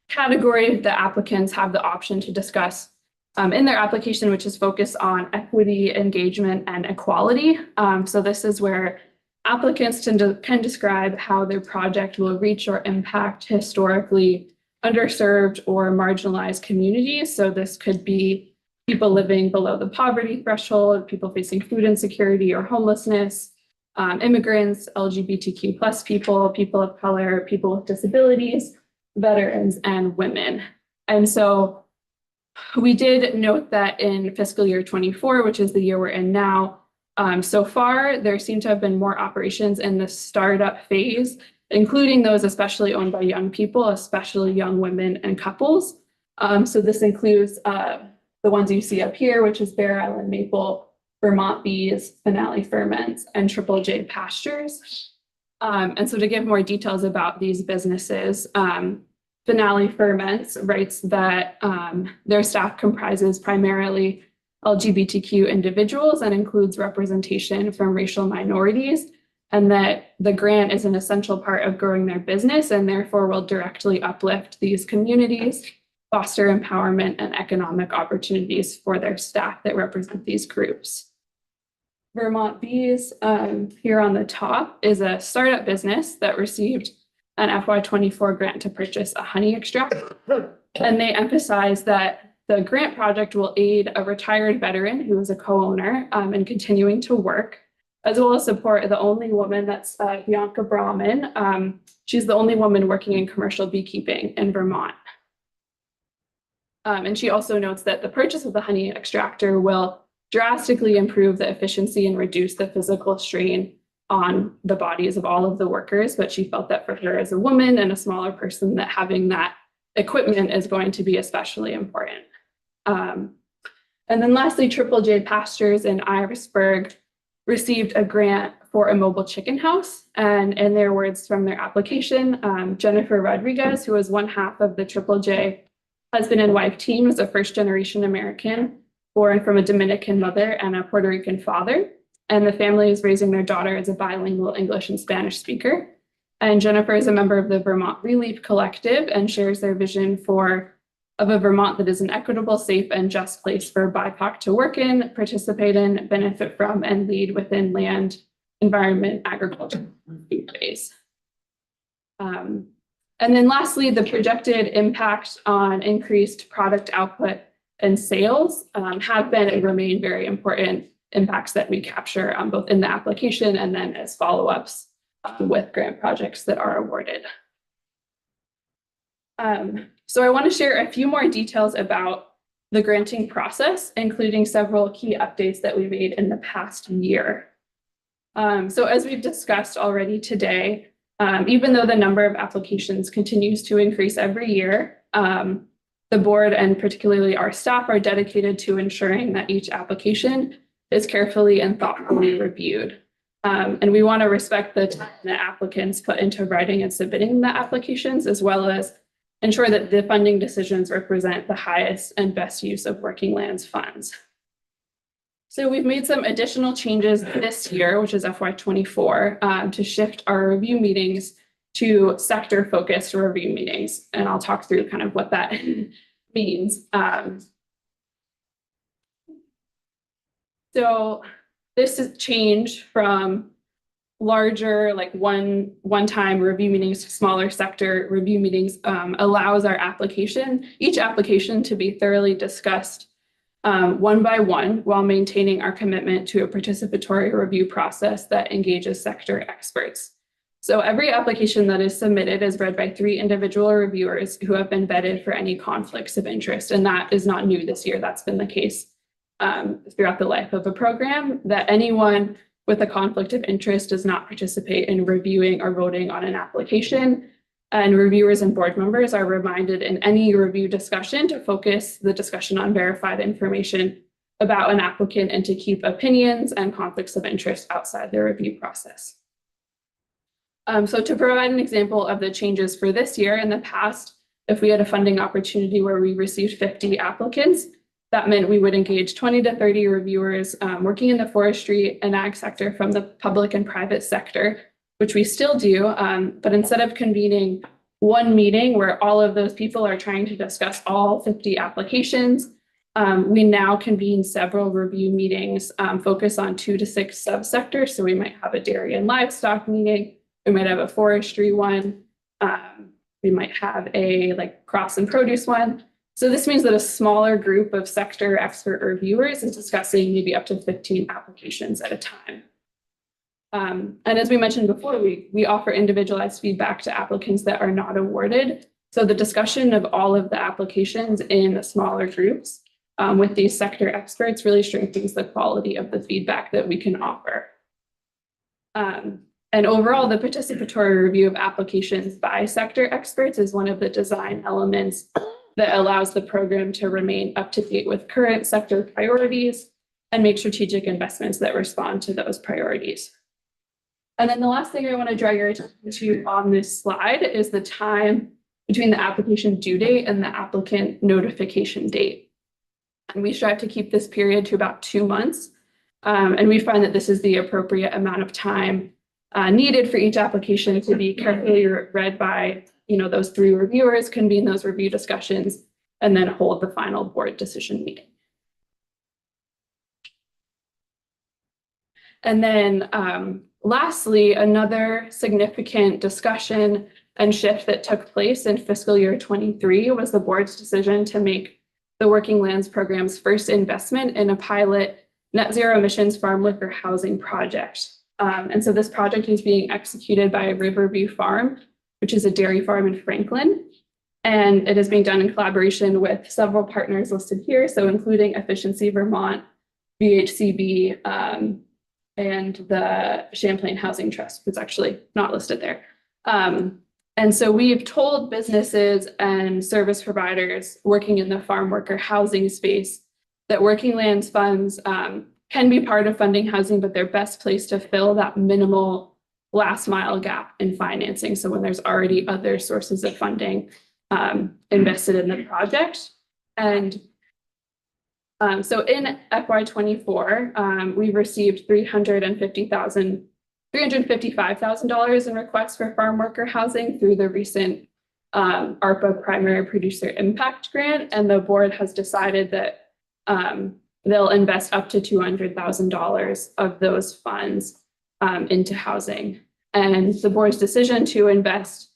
category that applicants have the option to discuss in their application, which is focused on equity, engagement, and equality. So this is where Applicants can describe how their project will reach or impact historically underserved or marginalized communities. So this could be people living below the poverty threshold, people facing food insecurity or homelessness, immigrants, LGBTQ plus people, people of color, people with disabilities, veterans, and women. And so we did note that in fiscal year 24, which is the year we're in now, so far, there seem to have been more operations in the startup phase, including those especially owned by young people, especially young women and couples. So this includes the ones you see up here, which is Bear Island Maple, Vermont Bees, Finale Ferments, and Triple J Pastures. And so to give more details about these businesses, Finale Ferments writes that their staff comprises primarily LGBTQ individuals and includes representation from racial minorities, and that the grant is an essential part of growing their business and therefore will directly uplift these communities, foster empowerment and economic opportunities for their staff that represent these groups. Vermont Bees, here on the top, is a startup business that received an FY24 grant to purchase a honey extract. And they emphasize that the grant project will aid a retired veteran who is a co-owner in continuing to work, as well as support the only woman, that's Bianca Brahman. She's the only woman working in commercial beekeeping in Vermont. And she also notes that the purchase of the honey extractor will drastically improve the efficiency and reduce the physical strain on the bodies of all of the workers. But she felt that for her as a woman and a smaller person, that having that equipment is going to be especially important. And then lastly, Triple J Pastures in Irisburg received a grant for a mobile chicken house. And in their words from their application, Jennifer Rodriguez, who was one half of the Triple J husband and wife team, is a first-generation American born from a Dominican mother and a Puerto Rican father. And the family is raising their daughter as a bilingual English and Spanish speaker. And Jennifer is a member of the Vermont Relief Collective and shares their vision of a Vermont that is an equitable, safe, and just place for BIPOC to work in, participate in, benefit from, and lead within land, environment, agriculture, and food ways. And then lastly, the projected impact on increased product output and sales have been and remain very important impacts that we capture both in the application and then as follow-ups with grant projects that are awarded. So I want to share a few more details about the granting process, including several key updates that we made in the past year. So as we've discussed already today, even though the number of applications continues to increase every year, the board and particularly our staff are dedicated to ensuring that each application is carefully and thoughtfully reviewed. And we want to respect the time that applicants put into writing and submitting the applications, as well as ensure that the funding decisions represent the highest and best use of Working Lands funds. So we've made some additional changes this year, which is FY24, to shift our review meetings to sector-focused review meetings. And I'll talk through kind of what that means. So this is change from larger, like one-time review meetings to smaller sector review meetings allows each application to be thoroughly discussed one by one while maintaining our commitment to a participatory review process that engages sector experts. So every application that is submitted is read by 3 individual reviewers who have been vetted for any conflicts of interest. And that is not new this year. That's been the case throughout the life of a program, that anyone with a conflict of interest does not participate in reviewing or voting on an application. And reviewers and board members are reminded in any review discussion to focus the discussion on verified information about an applicant and to keep opinions and conflicts of interest outside the review process. So to provide an example of the changes for this year, in the past, if we had a funding opportunity where we received 50 applicants, that meant we would engage 20 to 30 reviewers working in the forestry and ag sector from the public and private sector, which we still do. But instead of convening one meeting where all of those people are trying to discuss all 50 applications, We now convene several review meetings, focus on 2 to 6 subsectors. So we might have a dairy and livestock meeting. We might have a forestry one. We might have a like crops and produce one. So this means that a smaller group of sector expert reviewers is discussing maybe up to 15 applications at a time. And as we mentioned before, we offer individualized feedback to applicants that are not awarded. So the discussion of all of the applications in smaller groups with these sector experts really strengthens the quality of the feedback that we can offer. And overall, the participatory review of applications by sector experts is one of the design elements that allows the program to remain up to date with current sector priorities and make strategic investments that respond to those priorities. And then the last thing I want to draw your attention to on this slide is the time between the application due date and the applicant notification date. And we strive to keep this period to about 2 months. And we find that this is the appropriate amount of time needed for each application to be carefully read by, those 3 reviewers, convene those review discussions, and then hold the final board decision meeting. And then lastly, another significant discussion and shift that took place in fiscal year 23 was the board's decision to make the Working Lands Program's first investment in a pilot net zero emissions farm worker housing project. And so this project is being executed by Riverview Farm, which is a dairy farm in Franklin. And it is being done in collaboration with several partners listed here, so including Efficiency Vermont, VHCB, and the Champlain Housing Trust, was actually not listed there. And so we've told businesses and service providers working in the farm worker housing space that Working Lands funds can be part of funding housing, but they're best placed to fill that minimal last mile gap in financing. So when there's already other sources of funding invested in the project. And so in FY24, we've received $355,000 in requests for farm worker housing through the recent ARPA Primary Producer Impact Grant. And the board has decided that they'll invest up to $200,000 of those funds into housing. And the board's decision to invest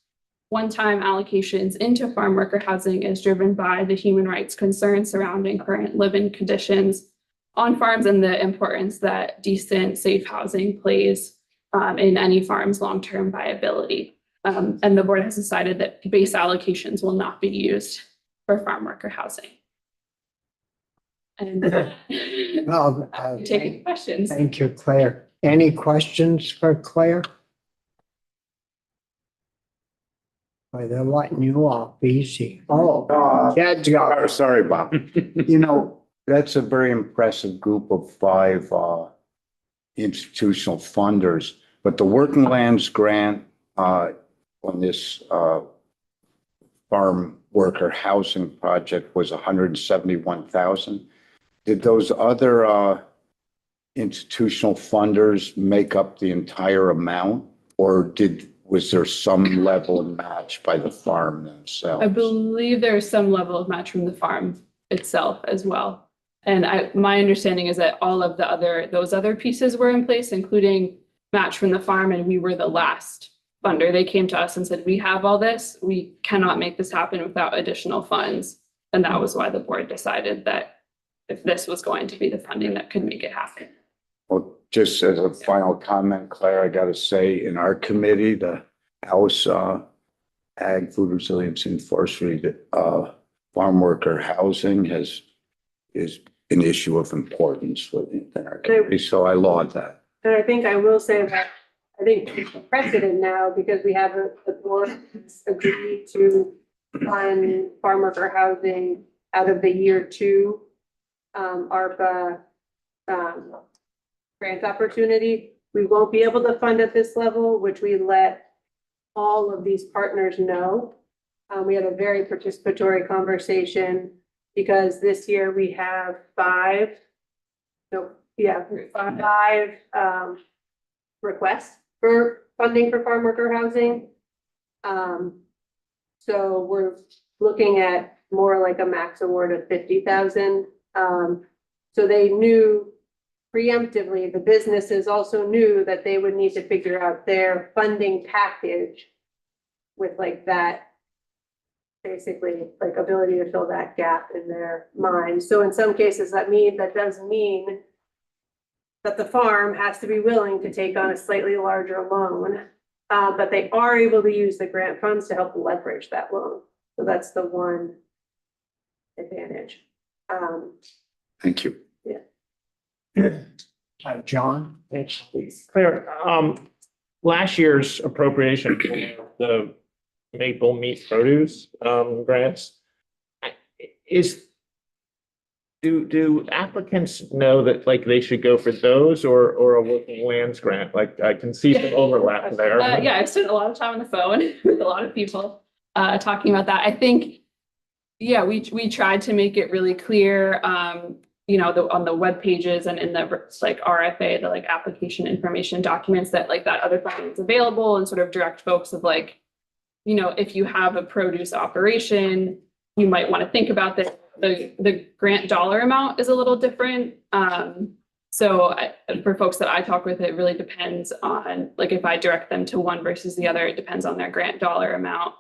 one-time allocations into farm worker housing is driven by the human rights concerns surrounding current living conditions on farms and the importance that decent, safe housing plays in any farm's long-term viability. And the board has decided that base allocations will not be used for farm worker housing. And taking questions. Thank you, Claire. Any questions for Claire? Well, they're letting you off easy. Oh, yeah, Oh, sorry, Bob. That's a very impressive group of 5 institutional funders, but the Working Lands grant on this farm worker housing project was $171,000. Did those other institutional funders make up the entire amount, or was there some level of match by the farm themselves? I believe there's some level of match from the farm itself as well. And my understanding is that all of those other pieces were in place, including match from the farm, and we were the last funder. They came to us and said, we have all this, we cannot make this happen without additional funds. And that was why the board decided that if this was going to be the funding that could make it happen. Well, just as a final comment, Claire, I got to say, in our committee, the House Ag, Food Resilience and Forestry, farm worker housing is an issue of importance within our committee. So I laud that. And I think I will say that I think it's a precedent now because we have the board has agreed to fund farm worker housing out of the year 2 ARPA grant opportunity. We won't be able to fund at this level, which we let all of these partners know. We had a very participatory conversation because this year we have 5 requests for funding for farm worker housing. So we're looking at more like a max award of 50,000 So they knew preemptively, the businesses also knew that they would need to figure out their funding package with like that, basically like ability to fill that gap in their mind. So in some cases, that does mean that the farm has to be willing to take on a slightly larger loan. But they are able to use the grant funds to help leverage that loan. So that's the one advantage. Thank you. John? It's clear. Last year's appropriation for the Maple Meat Produce grants do applicants know that like they should go for those or a working lands grant? Like I can see some overlap there. Yeah, I've spent a lot of time on the phone with a lot of people talking about that. I think, yeah, we tried to make it really clear, you know, on the web pages and in the like RFA, the like application information documents that like that other funding is available, and sort of direct folks of like, you know, if you have a produce operation, you might want to think about that. The grant dollar amount is a little different. For folks that I talk with, it really depends on, like, if I direct them to one versus the other, it depends on their grant dollar amount,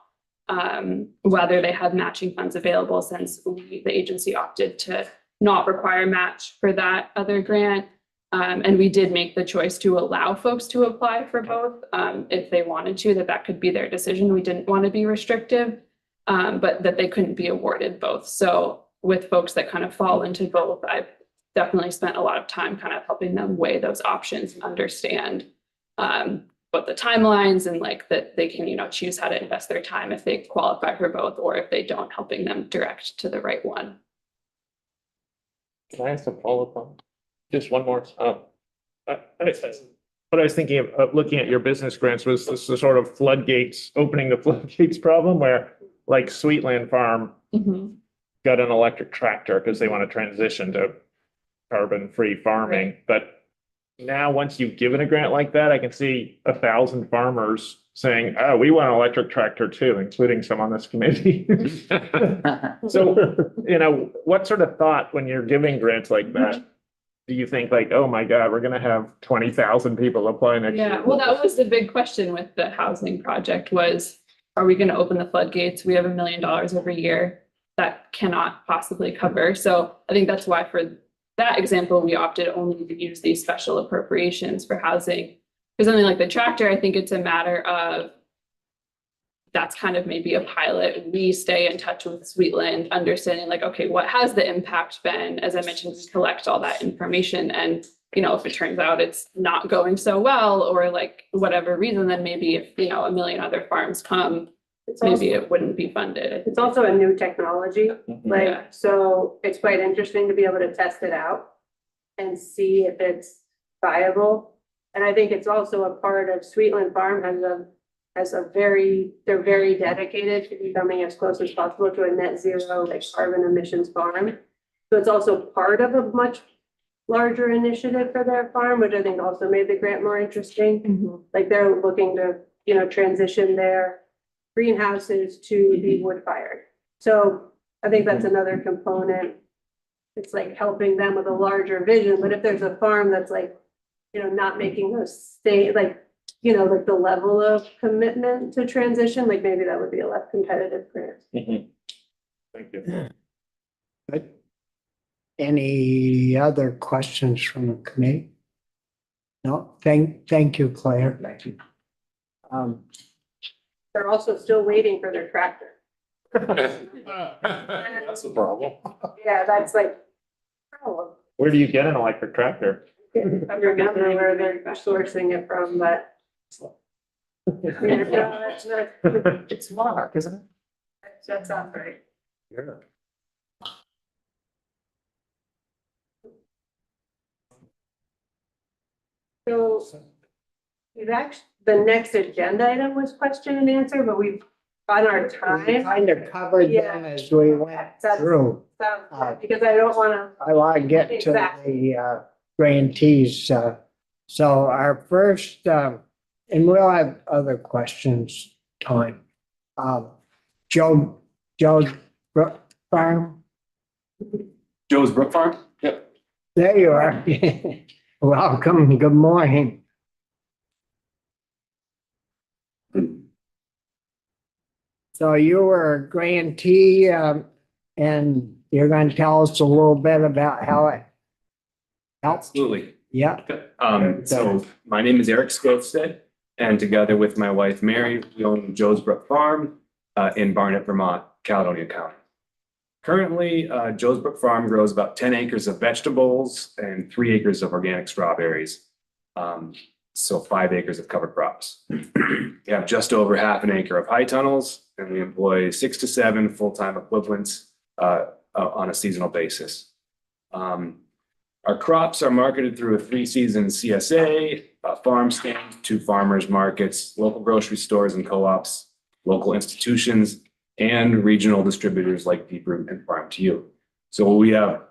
whether they have matching funds available, since the agency opted to not require match for that other grant. And we did make the choice to allow folks to apply for both if they wanted to, that could be their decision. We didn't want to be restrictive, but that they couldn't be awarded both. So with folks that kind of fall into both, I've definitely spent a lot of time kind of helping them weigh those options and understand what the timelines and like that they can, you know, choose how to invest their time if they qualify for both, or if they don't, helping them direct to the right one. Can I ask a follow-up on just one more? What I was thinking of looking at your business grants was this the sort of floodgates, opening the floodgates problem, where like Sweetland Farm got an electric tractor because they want to transition to carbon-free farming. But now, once you've given a grant like that, I can see 1,000 farmers saying, "Oh, we want an electric tractor too," including some on this committee. So, you know, what sort of thought when you're giving grants like that? Do you think like, oh my God, we're going to have 20,000 people apply next year? Yeah, well, that was the big question with the housing project was, are we going to open the floodgates? We have $1 million every year that cannot possibly cover. So I think that's why for that example, we opted only to use these special appropriations for housing. Because something like the tractor, I think it's a matter of, that's kind of maybe a pilot. We stay in touch with Sweetland, understanding like, okay, what has the impact been? As I mentioned, we collect all that information. And, you know, if it turns out it's not going so well, or like whatever reason, then maybe if, you know, 1 million other farms come, maybe it wouldn't be funded. It's also a new technology, like, Yeah. so it's quite interesting to be able to test it out and see if it's viable. And I think it's also a part of Sweetland Farm they're very dedicated to becoming as close as possible to a net zero, like carbon emissions farm. So it's also part of a much larger initiative for their farm, which I think also made the grant more interesting. Like they're looking to, you know, transition their greenhouses to be wood fired. So I think that's another component. It's like helping them with a larger vision, but if there's a farm that's like, you know, not making those like, you know, like the level of commitment to transition, like maybe that would be a less competitive grant. Thank you. Good. Any other questions from the committee? No, thank you, Claire. Thank you. They're also still waiting for their tractor. That's the problem. Yeah, that's like, oh, Where do you get an electric tractor? I remember where they're sourcing it from, but. Yeah, no, that's not, It's Monarch, isn't it? that sounds right. Yeah. So we've actually, the next agenda item was question and answer, but we've on our We time. kind of covered them as we went through. Sounds good, because I don't wanna, I want to get to Exactly. the grantees. So our first, and we'll have other questions time. Joe Brook Farm. Joe's Brook Farm? Yep. There you are. Welcome. Good morning. So you were a grantee, and you're going to tell us a little bit about how it helped. Absolutely. Yeah. So my name is Eric Skofstad, and together with my wife, Mary, we own Joe's Brook Farm in Barnet, Vermont, Caledonia County. Currently, Joe's Brook Farm grows about 10 acres of vegetables and 3 acres of organic strawberries. So 5 acres of cover crops. We have just over half an acre of high tunnels, and we employ 6 to 7 full-time equivalents on a seasonal basis. Our crops are marketed through a 3-season CSA, a farm stand, 2 farmers markets, local grocery stores and co-ops, local institutions, and regional distributors like Deep Root and Farm to You. So we have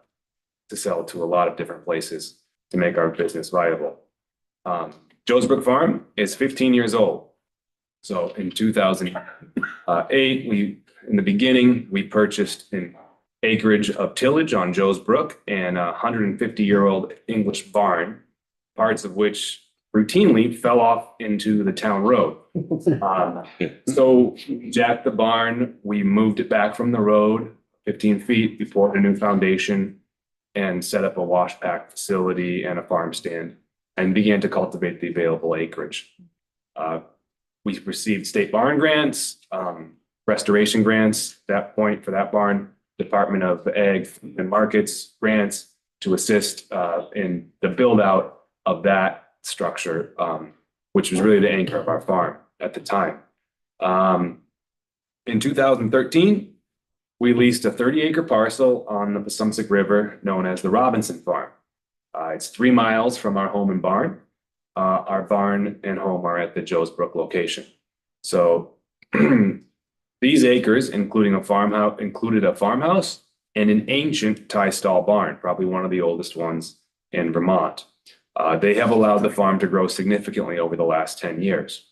to sell to a lot of different places to make our business viable. Joe's Brook Farm is 15 years old. So in 2008, in the beginning, we purchased an acreage of tillage on Joe's Brook and a 150-year-old English barn, parts of which routinely fell off into the town road. So we jacked the barn, we moved it back from the road 15 feet, we poured a new foundation and set up a wash pack facility and a farm stand and began to cultivate the available acreage. We received state barn grants, restoration grants, at that point for that barn, Department of Ag and Markets grants to assist in the build out of that structure, which was really the anchor of our farm at the time. In 2013, we leased a 30-acre parcel on the Passumpsic River known as the Robinson Farm. It's 3 miles from our home and barn. Our barn and home are at the Joe's Brook location. So these acres, included a farmhouse and an ancient tie stall barn, probably one of the oldest ones in Vermont. They have allowed the farm to grow significantly over the last 10 years.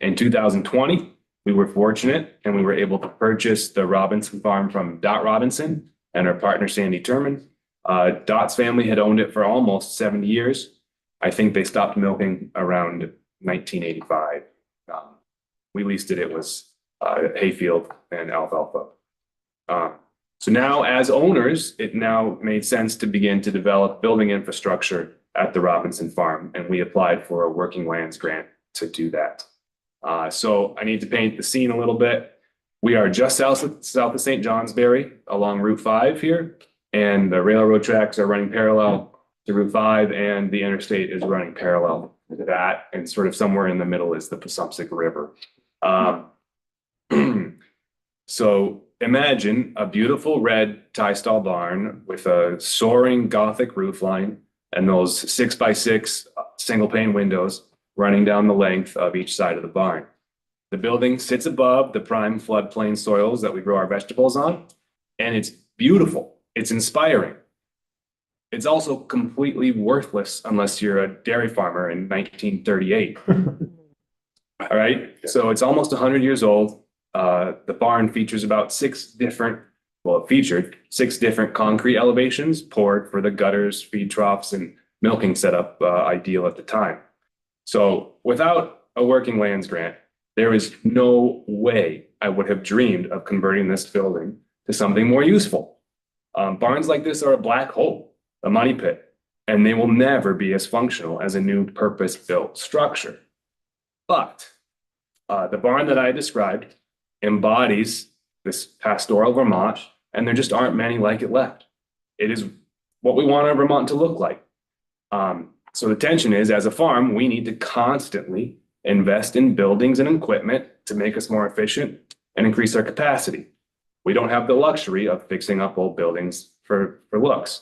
In 2020, we were fortunate and we were able to purchase the Robinson Farm from Dot Robinson and our partner, Sandy Turman. Dot's family had owned it for almost 70 years. I think they stopped milking around 1985. We leased it. It was hayfield and alfalfa. So now as owners, it now made sense to begin to develop building infrastructure at the Robinson Farm, and we applied for a working lands grant to do that. So I need to paint the scene a little bit. We are just south of St. Johnsbury along Route 5 here, and the railroad tracks are running parallel to Route 5, and the interstate is running parallel to that, and sort of somewhere in the middle is the Passumpsic River. So imagine a beautiful red tie stall barn with a soaring Gothic roof line and those 6x6 single pane windows running down the length of each side of the barn. The building sits above the prime floodplain soils that we grow our vegetables on, and it's beautiful. It's inspiring. It's also completely worthless unless you're a dairy farmer in 1938. All right, so it's almost 100 years old. The barn features about 6 different concrete elevations poured for the gutters, feed troughs, and milking setup, ideal at the time. So without a working lands grant, there is no way I would have dreamed of converting this building to something more useful. Barns like this are a black hole, a money pit, and they will never be as functional as a new purpose-built structure. But the barn that I described embodies this pastoral Vermont, and there just aren't many like it left. It is what we want our Vermont to look like. So the tension is, as a farm, we need to constantly invest in buildings and equipment to make us more efficient and increase our capacity. We don't have the luxury of fixing up old buildings for looks.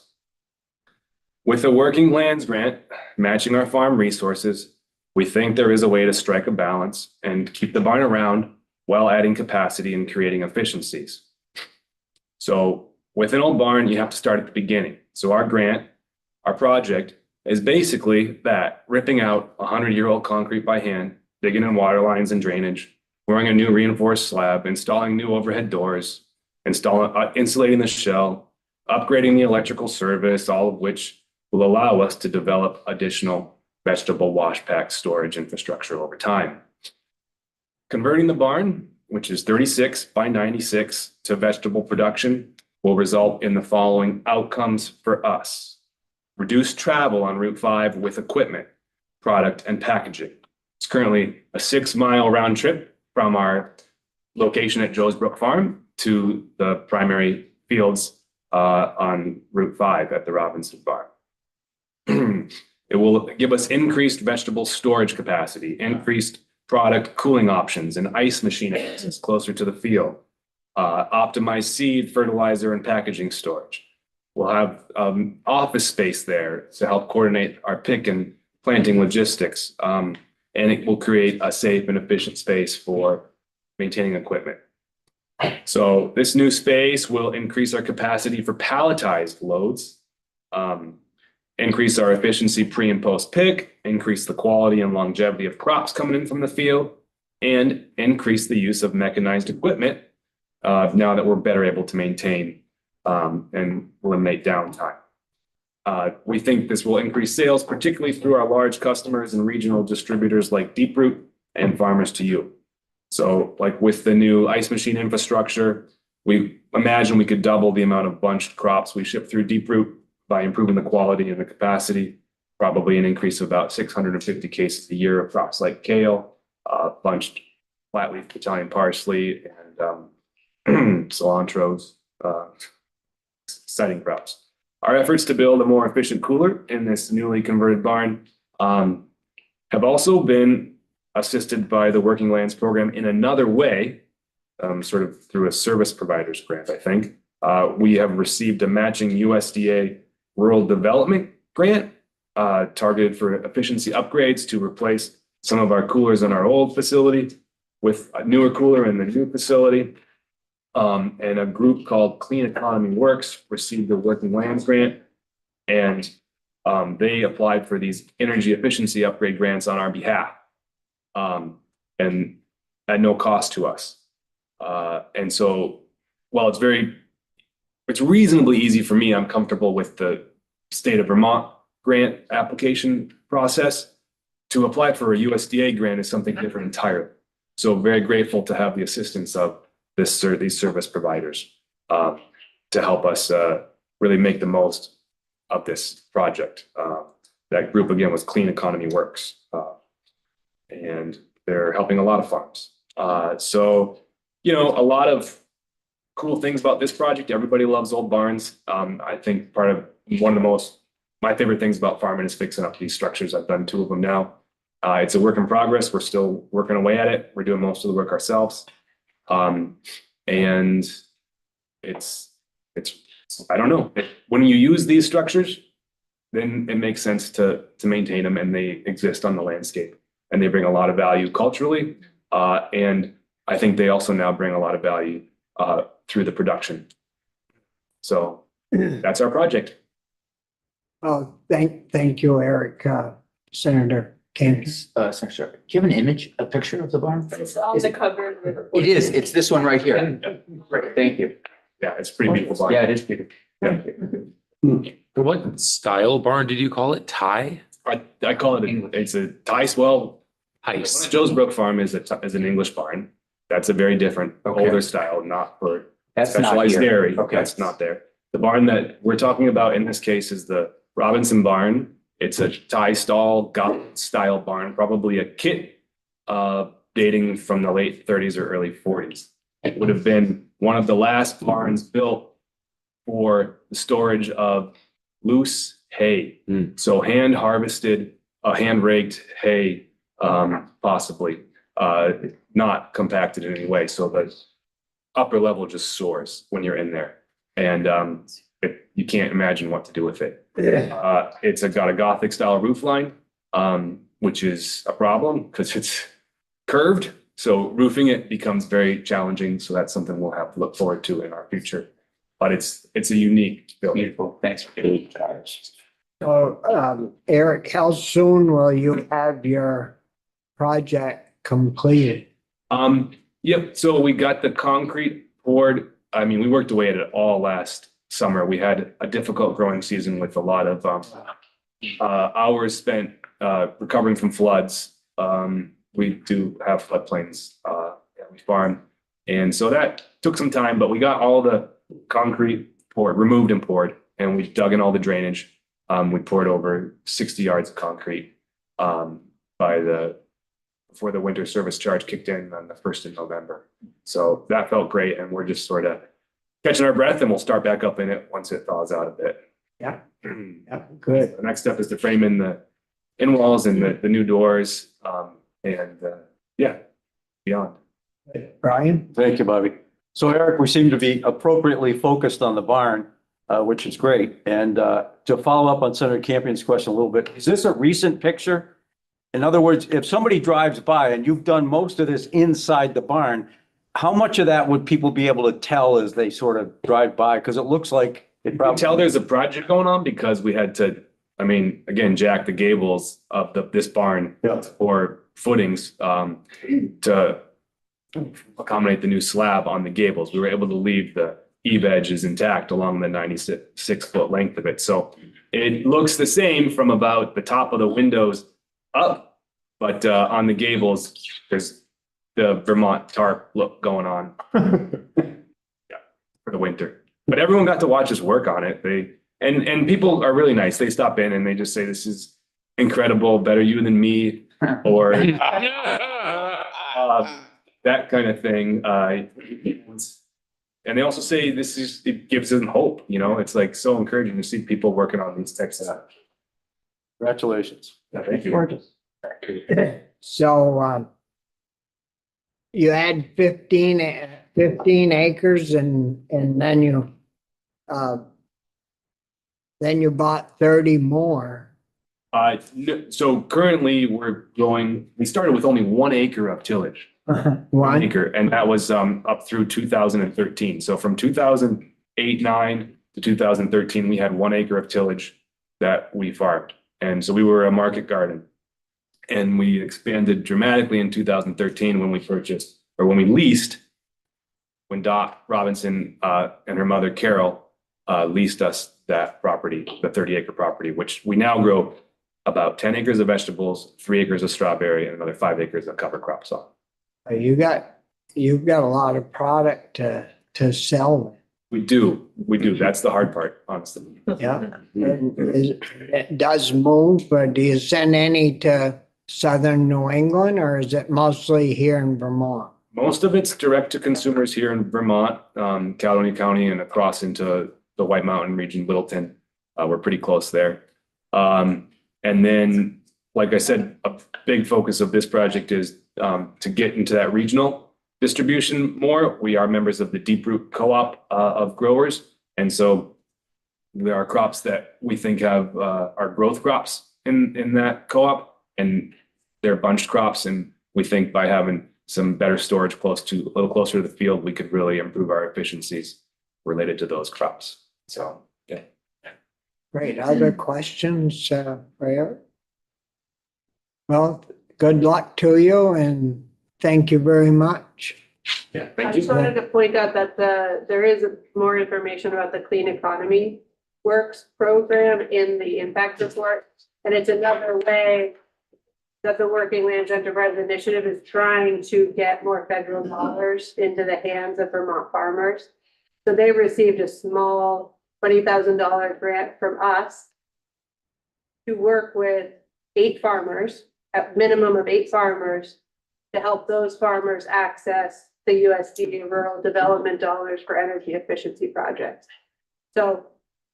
With a working lands grant matching our farm resources, we think there is a way to strike a balance and keep the barn around while adding capacity and creating efficiencies. So with an old barn, you have to start at the beginning. So our grant, our project, is basically that, ripping out 100-year-old concrete by hand, digging in water lines and drainage, pouring a new reinforced slab, installing new overhead doors, insulating the shell, upgrading the electrical service, all of which will allow us to develop additional vegetable wash pack storage infrastructure over time. Converting the barn, which is 36 by 96 to vegetable production, will result in the following outcomes for us. Reduced travel on Route 5 with equipment, product, and packaging. It's currently a 6-mile round trip from our location at Joe's Brook Farm to the primary fields on Route 5 at the Robinson Farm. It will give us increased vegetable storage capacity, increased product cooling options, and ice machine access closer to the field, optimized seed, fertilizer, and packaging storage. We'll have office space there to help coordinate our pick and planting logistics, and it will create a safe and efficient space for maintaining equipment. So this new space will increase our capacity for palletized loads, increase our efficiency pre and post pick, increase the quality and longevity of crops coming in from the field, and increase the use of mechanized equipment now that we're better able to maintain and eliminate downtime. We think this will increase sales, particularly through our large customers and regional distributors like Deep Root and Farmers to You. So like with the new ice machine infrastructure, we imagine we could double the amount of bunched crops we ship through Deep Root by improving the quality and the capacity, probably an increase of about 650 cases a year of crops like kale, bunched flatleaf Italian parsley, and cilantros, exciting crops. Our efforts to build a more efficient cooler in this newly converted barn have also been assisted by the Working Lands Program in another way, sort of through a service providers grant, I think. We have received a matching USDA Rural Development Grant targeted for efficiency upgrades to replace some of our coolers in our old facility with a newer cooler in the new facility. And a group called Clean Economy Works received the Working Lands Grant, and they applied for these energy efficiency upgrade grants on our behalf, and at no cost to us. And so while it's reasonably easy for me, I'm comfortable with the state of Vermont grant application process. To apply for a USDA grant is something different entirely. So very grateful to have the assistance of these service providers to help us really make the most of this project. That group again was Clean Economy Works, and they're helping a lot of farms. So, you know, a lot of cool things about this project. Everybody loves old barns. I think my favorite things about farming is fixing up these structures. I've done 2 of them now. It's a work in progress. We're still working away at it. We're doing most of the work ourselves. And it's I don't know. When you use these structures, then it makes sense to maintain them, and they exist on the landscape, and they bring a lot of value culturally. And I think they also now bring a lot of value through the production. So that's our project. Oh, thank you, Eric, Senator Campion. Senator, do you have an image, a picture of the barn? It's on the cover. It is. It's this one right here. Great, thank you. Yeah, it's pretty beautiful barn. Yeah, it is beautiful. Yeah. What style barn did you call it? Thai? I call it, it's a Tice. Well, Heist. Joe's Brook Farm is an English barn. That's a very different, older style, not for specialized dairy. Okay. That's not there. The barn that we're talking about in this case is the Robinson barn. It's a Thai style barn, probably a kit dating from the late 30s or early 40s. It would have been one of the last barns built for the storage of loose hay. So hand harvested, hand raked hay, possibly, not compacted in any way. So the upper level just soars when you're in there, and you can't imagine what to do with it. It's got a Gothic style roof line, which is a problem because it's curved. So roofing it becomes very challenging. So that's something we'll have to look forward to in our future. But it's a unique building. Beautiful. Thanks for giving it. So, Eric, how soon will you have your project completed? Yep. So we got the concrete poured. I mean, we worked away at it all last summer. We had a difficult growing season with a lot of hours spent recovering from floods. We do have floodplains that we farm. And so that took some time, but we got all the concrete poured, removed and poured, and we dug in all the drainage. We poured over 60 yards of concrete before the winter service charge kicked in on the 1st of November. So that felt great, and we're just sort of catching our breath, and we'll start back up in it once it thaws out a bit. Yeah. Yeah, good. The next step is to frame in the in-walls and the new doors, and beyond. Brian? Thank you, Bobby. So Eric, we seem to be appropriately focused on the barn, which is great. And to follow up on Senator Campion's question a little bit, is this a recent picture? In other words, if somebody drives by and you've done most of this inside the barn, how much of that would people be able to tell as they sort of drive by? Because it looks like it You probably. can tell there's a project going on because we had to, again, jack the gables of this barn for footings to accommodate the new slab on the gables. We were able to leave the eave edges intact along the 96-foot length of it. So it looks the same from about the top of the windows up, but on the gables, there's the Vermont tarp look going on for the winter. But everyone got to watch us work on it. And people are really nice. They stop in and they just say, "This is incredible, better you than me," or that kind of thing. And they also say it gives them hope. It's like so encouraging to see people working on these types of. Congratulations. Yeah, thank you. Gorgeous. So, you had 15 acres and then you bought 30 more. No, so currently we started with only 1 acre of tillage. 1 acre, and that was up through 2013. So from 2008-9 to 2013, we had 1 acre of tillage that we farmed. And so we were a market garden. And we expanded dramatically in 2013 when we leased, when Dot Robinson and her mother Carol leased us that property, the 30-acre property, which we now grow about 10 acres of vegetables, 3 acres of strawberry, and another 5 acres of cover crops on. You've got a lot of product to sell. We do. That's the hard part, honestly. Yeah. It does move, but do you send any to southern New England, or is it mostly here in Vermont? Most of it's direct to consumers here in Vermont, Caledonia County, and across into the White Mountain region, Littleton. We're pretty close there. And then, like I said, a big focus of this project is to get into that regional distribution more. We are members of the Deep Root Co-op of growers. And so there are crops that we think have are growth crops in that co-op, and they're bunched crops. And we think by having some better storage a little closer to the field, we could really improve our efficiencies related to those crops. So, yeah. Great. Other questions, for Eric? Well, good luck to you and thank you very much. Yeah, I just wanted to point out that there is more information about the Clean Economy Works program in the impact report. And it's another way that the Working Lands Enterprise Initiative is trying to get more federal dollars into the hands of Vermont farmers. So they received a small $20,000 grant from us to work with 8 farmers, at minimum of 8 farmers, to help those farmers access the USDA rural development dollars for energy efficiency projects. So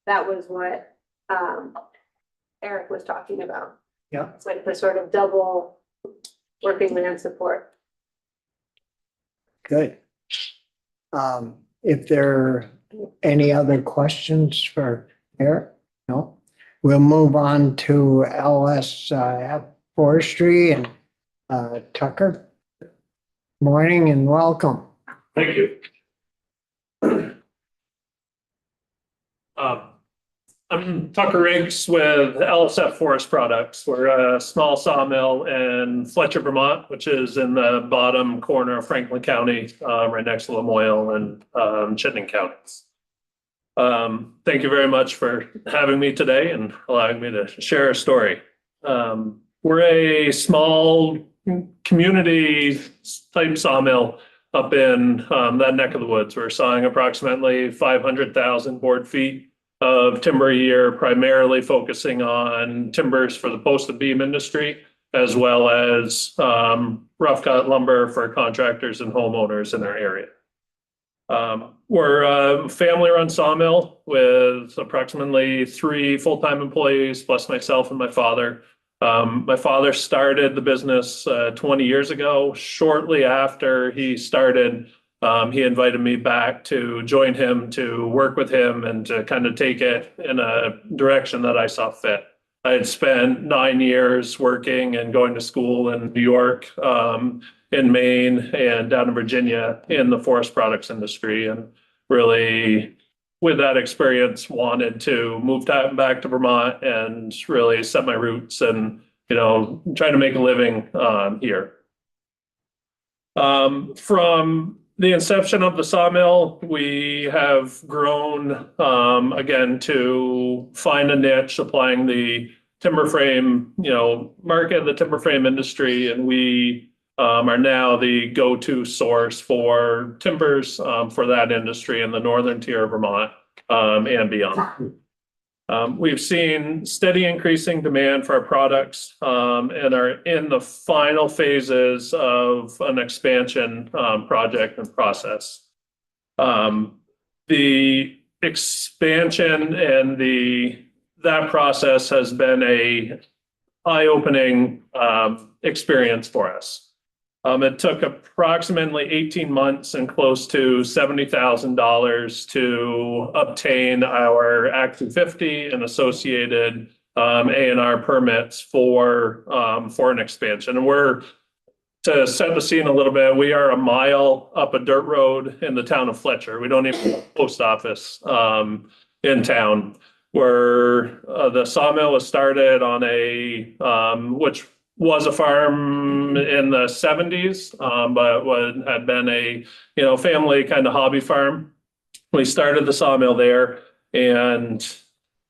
that was what Eric was talking about. Yeah. It's like the sort of double working land support. Good. If there are any other questions for Eric? No? We'll move on to LSF Forestry and Tucker. Morning and welcome. Thank you. I'm Tucker Riggs with LSF Forest Products. We're a small sawmill in Fletcher, Vermont, which is in the bottom corner of Franklin County, right next to Lamoille and Chittenden counties. Thank you very much for having me today and allowing me to share a story. We're a small community type sawmill up in that neck of the woods. We're sawing approximately 500,000 board feet of timber a year, primarily focusing on timbers for the post and beam industry, as well as rough cut lumber for contractors and homeowners in our area. We're a family-run sawmill with approximately 3 full-time employees, plus myself and my father. My father started the business 20 years ago. Shortly after he started, he invited me back to join him, to work with him, and to kind of take it in a direction that I saw fit. I had spent 9 years working and going to school in New York, in Maine, and down in Virginia in the forest products industry, and really, with that experience, wanted to move back to Vermont and really set my roots and, try to make a living here. From the inception of the sawmill, we have grown, again, to find a niche supplying the timber frame, market, the timber frame industry, and we are now the go-to source for timbers for that industry in the northern tier of Vermont and beyond. We've seen steady increasing demand for our products and are in the final phases of an expansion project and process. The expansion and that process has been a eye-opening experience for us. It took approximately 18 months and close to $70,000 to obtain our Act 250 and associated A&R permits for an expansion. And to set the scene a little bit, we are a mile up a dirt road in the town of Fletcher. We don't even have a post office in town. Where the sawmill was started on which was a farm in the 70s, but had been a, family kind of hobby farm. We started the sawmill there, and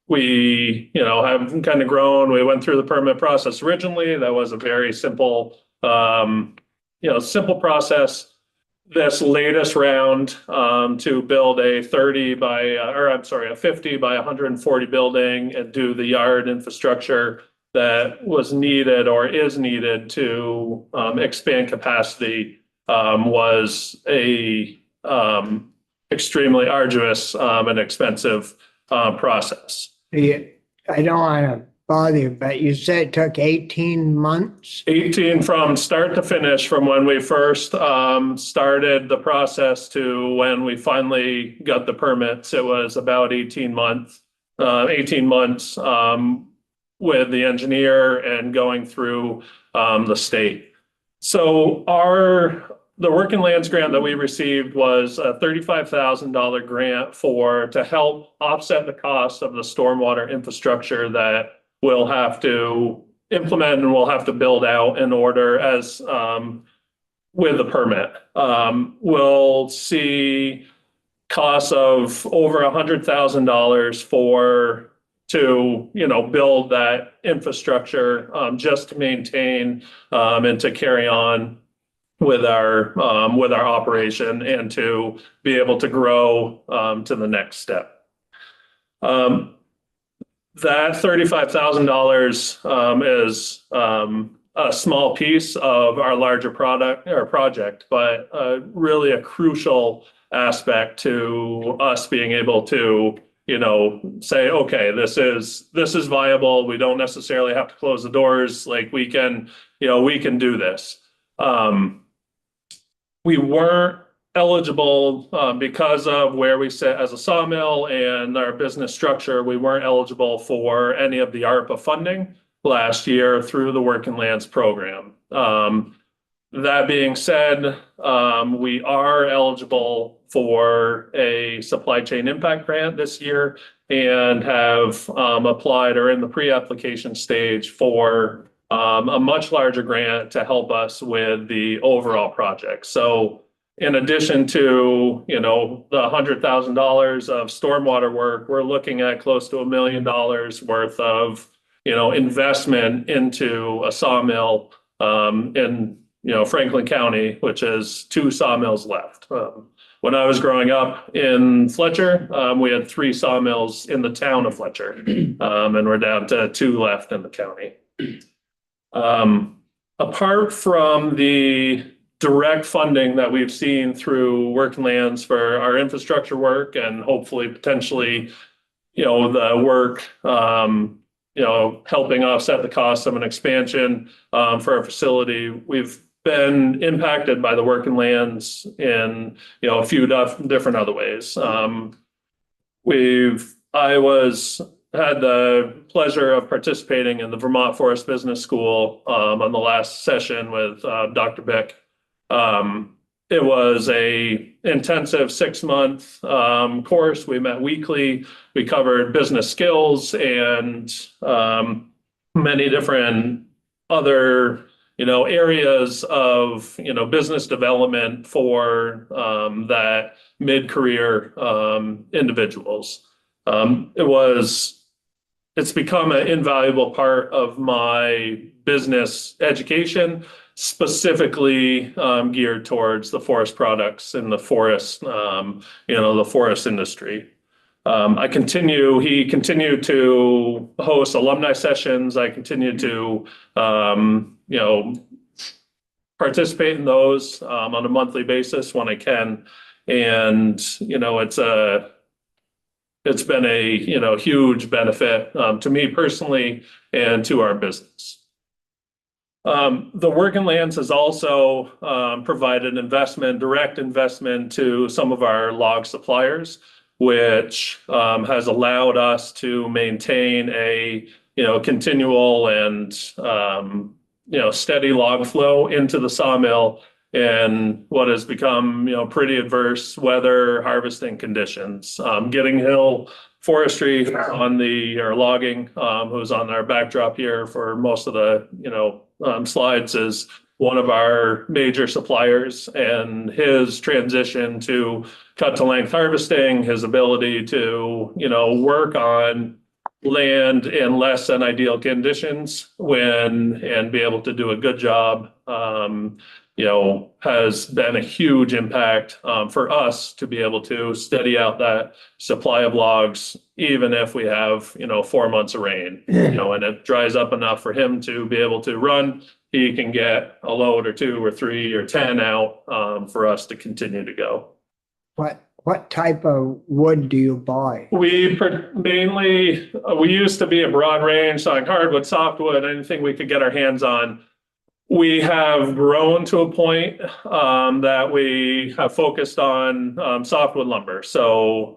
we, have kind of grown. We went through the permit process originally. That was a very simple, simple process. This latest round to build a 50 by 140 building and do the yard infrastructure that was needed or is needed to expand capacity was a extremely arduous and expensive process. I don't want to bother you, but you said it took 18 months? 18 from start to finish, from when we first started the process to when we finally got the permits. It was about 18 months with the engineer and going through the state. So the Working Lands grant that we received was a $35,000 grant to help offset the cost of the stormwater infrastructure that we'll have to implement and we'll have to build out in order with the permit. We'll see costs of over $100,000 to build that infrastructure just to maintain and to carry on with our operation and to be able to grow to the next step. That $35,000 is a small piece of our larger project, but really a crucial aspect to us being able to, say, okay, this is viable. We don't necessarily have to close the doors. Like we can do this. We weren't eligible because of where we sit as a sawmill and our business structure. We weren't eligible for any of the ARPA funding last year through the Working Lands program. That being said, we are eligible for a supply chain impact grant this year and have applied or in the pre-application stage for a much larger grant to help us with the overall project. So in addition to, the $100,000 of stormwater work, we're looking at close to $1 million worth of, investment into a sawmill in, Franklin County, which has 2 sawmills left. When I was growing up in Fletcher, we had 3 sawmills in the town of Fletcher, and we're down to 2 left in the county. Apart from the direct funding that we've seen through Working Lands for our infrastructure work and hopefully potentially, the work, helping offset the cost of an expansion for our facility, we've been impacted by the Working Lands in, a few different other ways. Had the pleasure of participating in the Vermont Forest Business School on the last session with Dr. Bick. It was a intensive 6-month course. We met weekly. We covered business skills and many different other areas of business development for that mid-career individuals. It's become an invaluable part of my business education, specifically geared towards the forest products and the forest, the forest industry. He continued to host alumni sessions. I continue to, participate in those on a monthly basis when I can. And, it's been a, huge benefit to me personally and to our business. The Working Lands has also provided direct investment to some of our log suppliers, which has allowed us to maintain a, continual and, steady log flow into the sawmill in what has become, pretty adverse weather harvesting conditions. Getting Hill Forestry logging, who's on our backdrop here for most of the, slides, is one of our major suppliers, and his transition to cut to length harvesting, his ability to, work on land in less than ideal conditions and be able to do a good job, has been a huge impact for us to be able to steady out that supply of logs, even if we have, 4 months of rain, and it dries up enough for him to be able to run. He can get a load or 2 or 3 or 10 out for us to continue to go. What type of wood do you buy? We used to be a broad range, like hardwood, softwood, anything we could get our hands on. We have grown to a point that we have focused on softwood lumber. So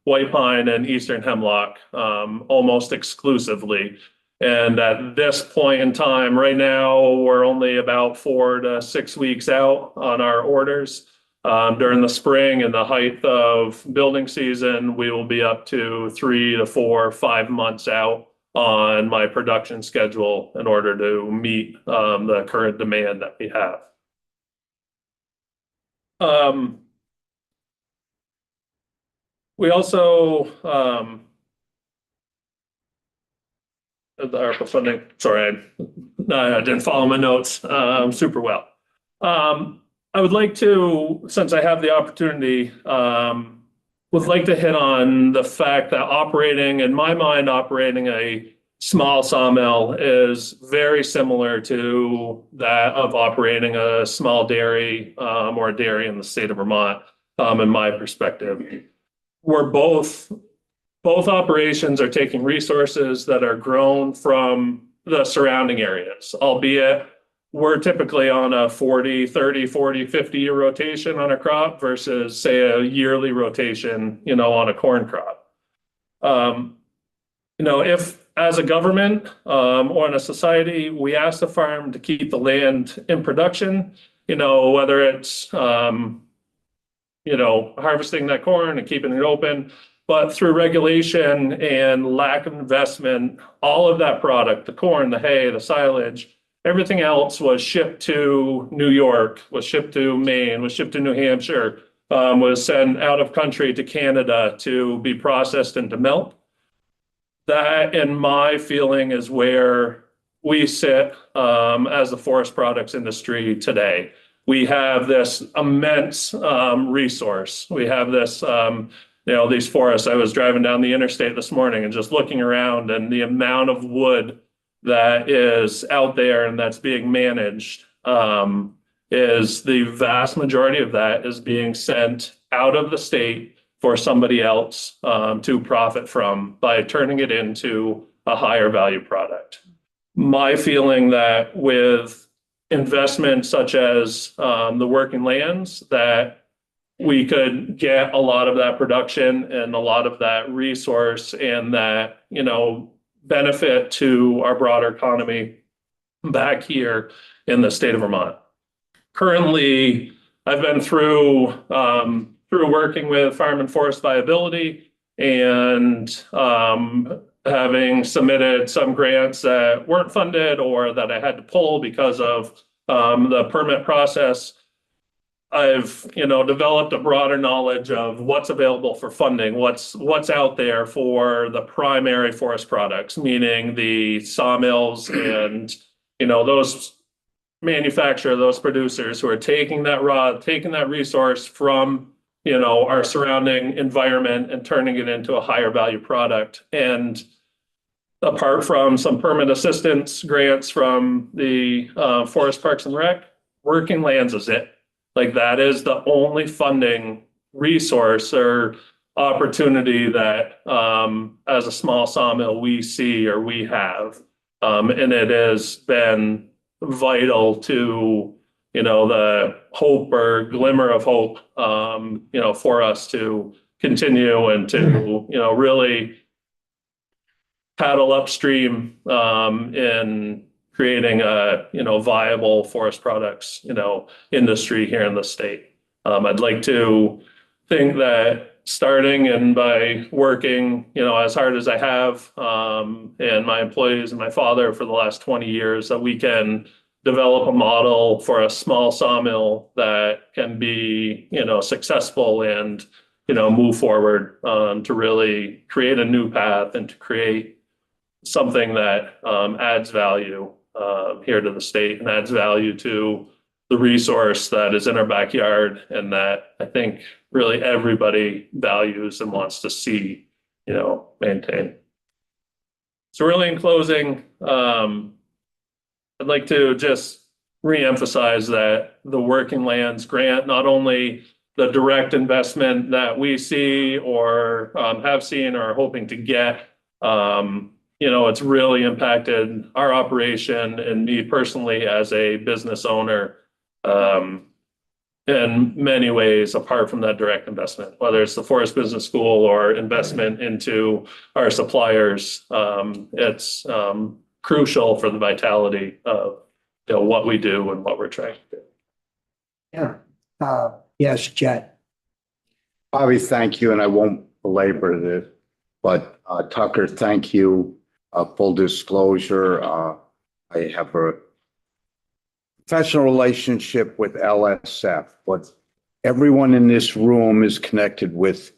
white pine and eastern hemlock almost exclusively. And at this point in time, right now, we're only about 4 to 6 weeks out on our orders. During the spring and the height of building season, we will be up to 3 to 4, 5 months out on my production schedule in order to meet the current demand that we have. We also the ARPA funding. Sorry, I didn't follow my notes super well. I would like to, since I have the opportunity, would like to hit on the fact that operating a small sawmill is very similar to that of operating a small dairy or a dairy in the state of Vermont, in my perspective. Both operations are taking resources that are grown from the surrounding areas, albeit we're typically on a 30, 40, 50-year rotation on a crop versus, say, a yearly rotation, on a corn crop. If as a government or in a society, we ask the farm to keep the land in production, whether it's, harvesting that corn and keeping it open, but through regulation and lack of investment, all of that product, the corn, the hay, the silage, Everything else was shipped to New York, was shipped to Maine, was shipped to New Hampshire, was sent out of country to Canada to be processed into milk. That, in my feeling, is where we sit as the forest products industry today. We have this immense resource. We have this, these forests. I was driving down the interstate this morning and just looking around, and the amount of wood that is out there and that's being managed is the vast majority of that is being sent out of the state for somebody else to profit from by turning it into a higher value product. My feeling that with investments such as the working lands, that we could get a lot of that production and a lot of that resource and that, benefit to our broader economy back here in the state of Vermont. Currently, I've been through working with Farm and Forest Viability and having submitted some grants that weren't funded or that I had to pull because of the permit process. I've, developed a broader knowledge of what's available for funding, what's out there for the primary forest products, meaning the sawmills and, those those producers who are taking that resource from, our surrounding environment and turning it into a higher value product. And apart from some permit assistance grants from the Forest Parks and Rec, working lands is it. Like that is the only funding resource or opportunity that as a small sawmill we see or we have. And it has been vital to, the hope or glimmer of hope, for us to continue and to, really paddle upstream in creating a, viable forest products, industry here in the state. I'd like to think that starting and by working, as hard as I have, and my employees and my father for the last 20 years, that we can develop a model for a small sawmill that can be, successful and, move forward to really create a new path and to create something that adds value here to the state and adds value to the resource that is in our backyard and that I think really everybody values and wants to see, maintained. So really in closing, I'd like to just reemphasize that the Working Lands Grant, not only the direct investment that we see or have seen or are hoping to get, it's really impacted our operation and me personally as a business owner in many ways apart from that direct investment, whether it's the Forest Business School or investment into our suppliers. It's crucial for the vitality of what we do and what we're trying to do. Yeah. Yes, Jet. Bobby, thank you, and I won't belabor this, but Tucker, thank you. Full disclosure, I have a professional relationship with LSF, but everyone in this room is connected with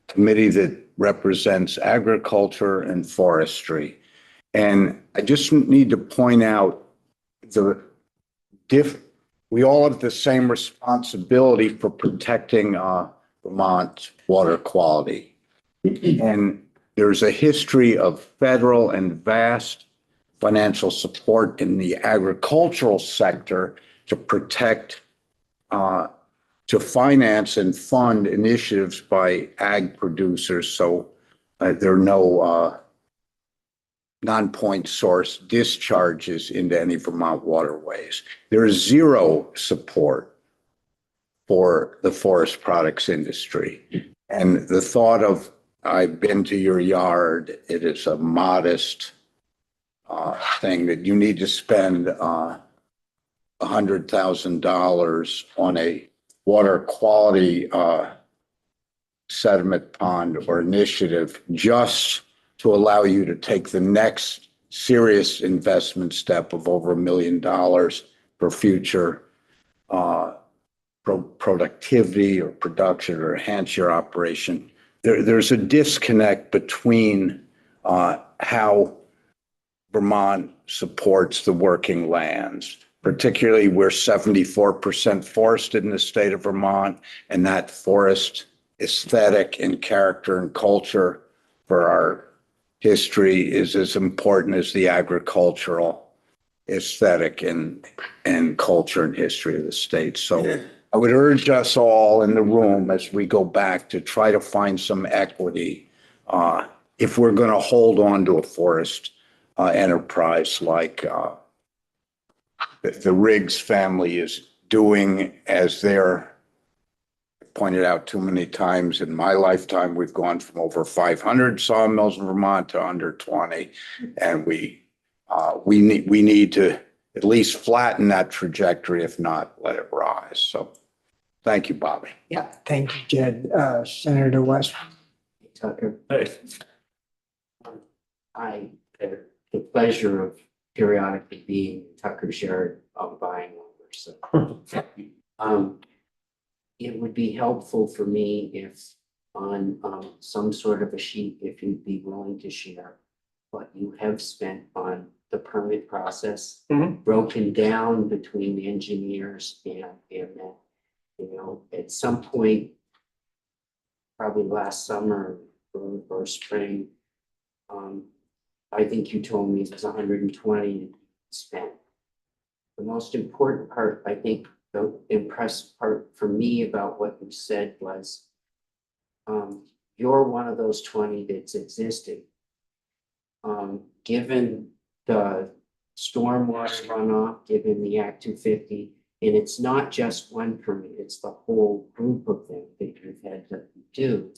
a committee that represents agriculture and forestry. And I just need to point out we all have the same responsibility for protecting Vermont water quality. And there's a history of federal and vast financial support in the agricultural sector to protect, to finance and fund initiatives by ag producers. So there are no non-point source discharges into any Vermont waterways. There is zero support for the forest products industry. And the thought of, I've been to your yard, it is a modest thing that you need to spend $100,000 on a water quality sediment pond or initiative just to allow you to take the next serious investment step of over $1 million for future productivity or production or enhance your operation. There's a disconnect between how Vermont supports the working lands, particularly we're 74% forested in the state of Vermont, and that forest aesthetic and character and culture for our history is as important as the agricultural aesthetic and culture and history of the state. So I would urge us all in the room as we go back to try to find some equity if we're going to hold on to a forest enterprise like the Riggs family is doing, as they're pointed out too many times in my lifetime. We've gone from over 500 sawmills in Vermont to under 20, and we need to at least flatten that trajectory, if not let it rise. So thank you, Bobby. Yeah, thank you, Jed. Senator West. Tucker, Hey. I had the pleasure of periodically being in Tucker's yard buying lumber. So it would be helpful for me if on some sort of a sheet, if you'd be willing to share what you have spent on the permit process, broken down between the engineers and then, you know, at some point, probably last summer or spring, I think you told me it was 120 spent. The most important part, I think, the impressive part for me about what you said was, you're one of those 20 that's existing. Given the stormwater runoff, given the Act 250, and it's not just one permit, it's the whole group of them that you've had to do.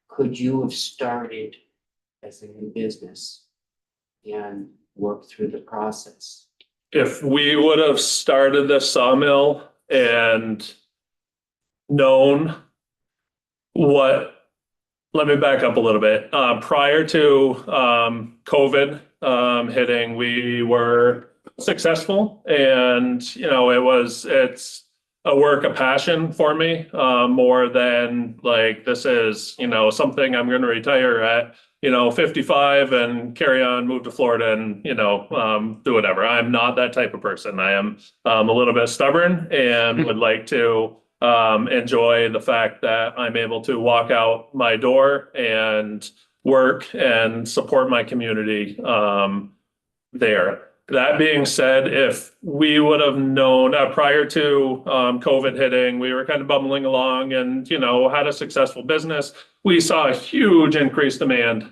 Could you have started as a new business and worked through the process? If we would have started the sawmill and known what, let me back up a little bit. Prior to COVID hitting, we were successful, and you know, it's a work of passion for me, more than like this is, you know, something I'm going to retire at, you know, 55 and carry on, move to Florida and, you know, do whatever. I'm not that type of person. I am a little bit stubborn and would like to enjoy the fact that I'm able to walk out my door and work and support my community there. That being said, if we would have known prior to COVID hitting, we were kind of bumbling along and, you know, had a successful business. We saw a huge increased demand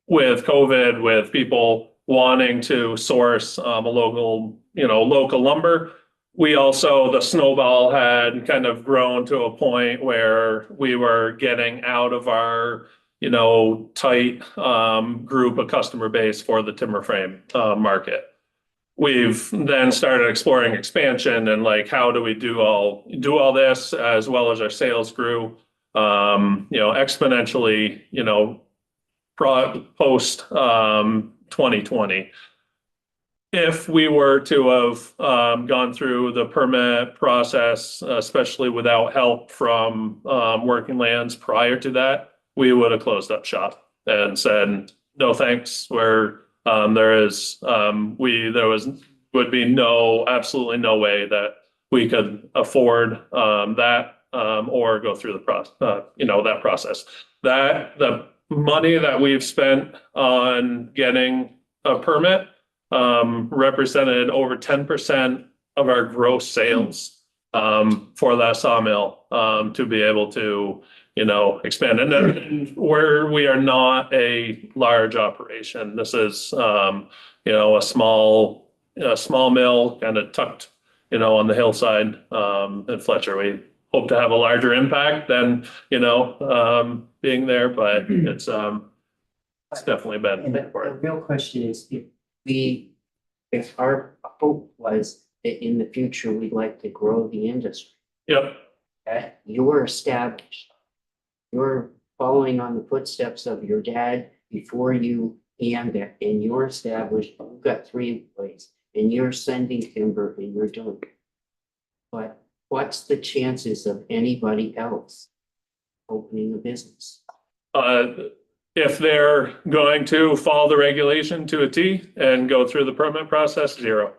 with COVID, with people wanting to source a local lumber. We also, the snowball had kind of grown to a point where we were getting out of our, you know, tight group of customer base for the timber frame market. We've then started exploring expansion and like, how do we do all this as well as our sales grew, you know, exponentially, you know, post 2020. If we were to have gone through the permit process, especially without help from Working Lands prior to that, we would have closed up shop and said, no, thanks. There would be absolutely no way that we could afford that or go through that process. That the money that we've spent on getting a permit represented over 10% of our gross sales for that sawmill to be able to, you know, expand. And then where we are not a large operation, this is, you know, a small mill kind of tucked, you know, on the hillside in Fletcher. We hope to have a larger impact than, you know, being there, but it's definitely been. The real question is, if our hope was that in the future, we'd like to grow the industry. Yep. You're established. You're following on the footsteps of your dad before you and that, and you're established, you've got 3 employees, and you're sending timber and you're doing it. But what's the chances of anybody else opening a business? If they're going to follow the regulation to a T and go through the permit process, 0.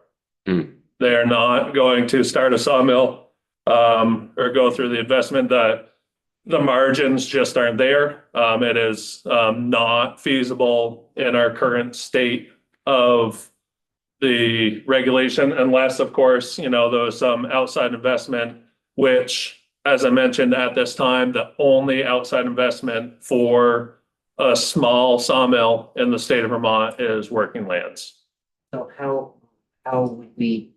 They're not going to start a sawmill, or go through the investment. The margins just aren't there. It is not feasible in our current state of the regulation, unless, of course, there was some outside investment, which, as I mentioned at this time, the only outside investment for a small sawmill in the state of Vermont is Working Lands. So how would we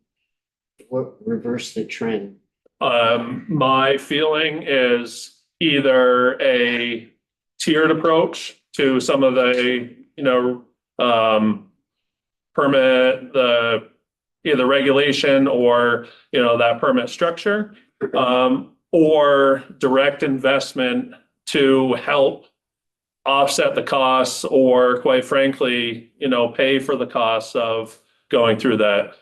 reverse the trend? My feeling is either a tiered approach to some of the, permit, the either regulation or, that permit structure, or direct investment to help offset the costs, or quite frankly, pay for the costs of going through that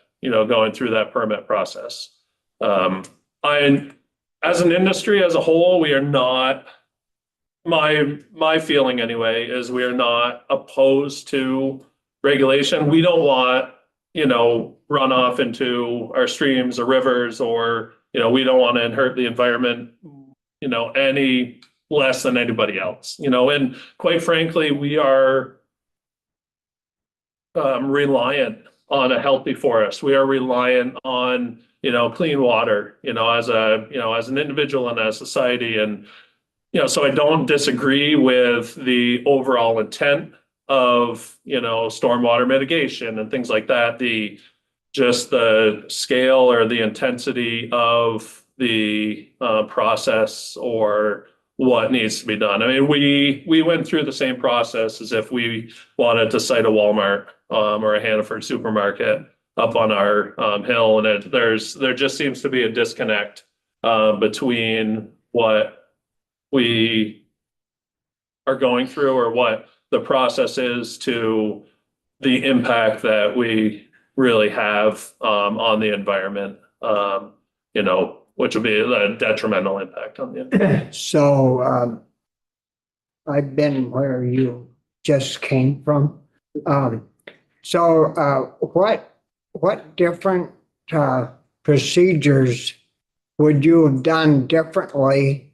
permit process. As an industry as a whole, we are not, my feeling anyway, is we are not opposed to regulation. We don't want, runoff into our streams or rivers, or, we don't want to hurt the environment, any less than anybody else, and quite frankly, we are reliant on a healthy forest. We are reliant on, clean water, as an individual and as a society. And, so I don't disagree with the overall intent of, stormwater mitigation and things like that. Just the scale or the intensity of the process or what needs to be done. I mean, we went through the same process as if we wanted to site a Walmart or a Hannaford supermarket up on our hill, and there just seems to be a disconnect between what we are going through, or what the process is, to the impact that we really have on the environment, which would be a detrimental impact on the environment. So, I've been where you just came from. So, what different procedures would you have done differently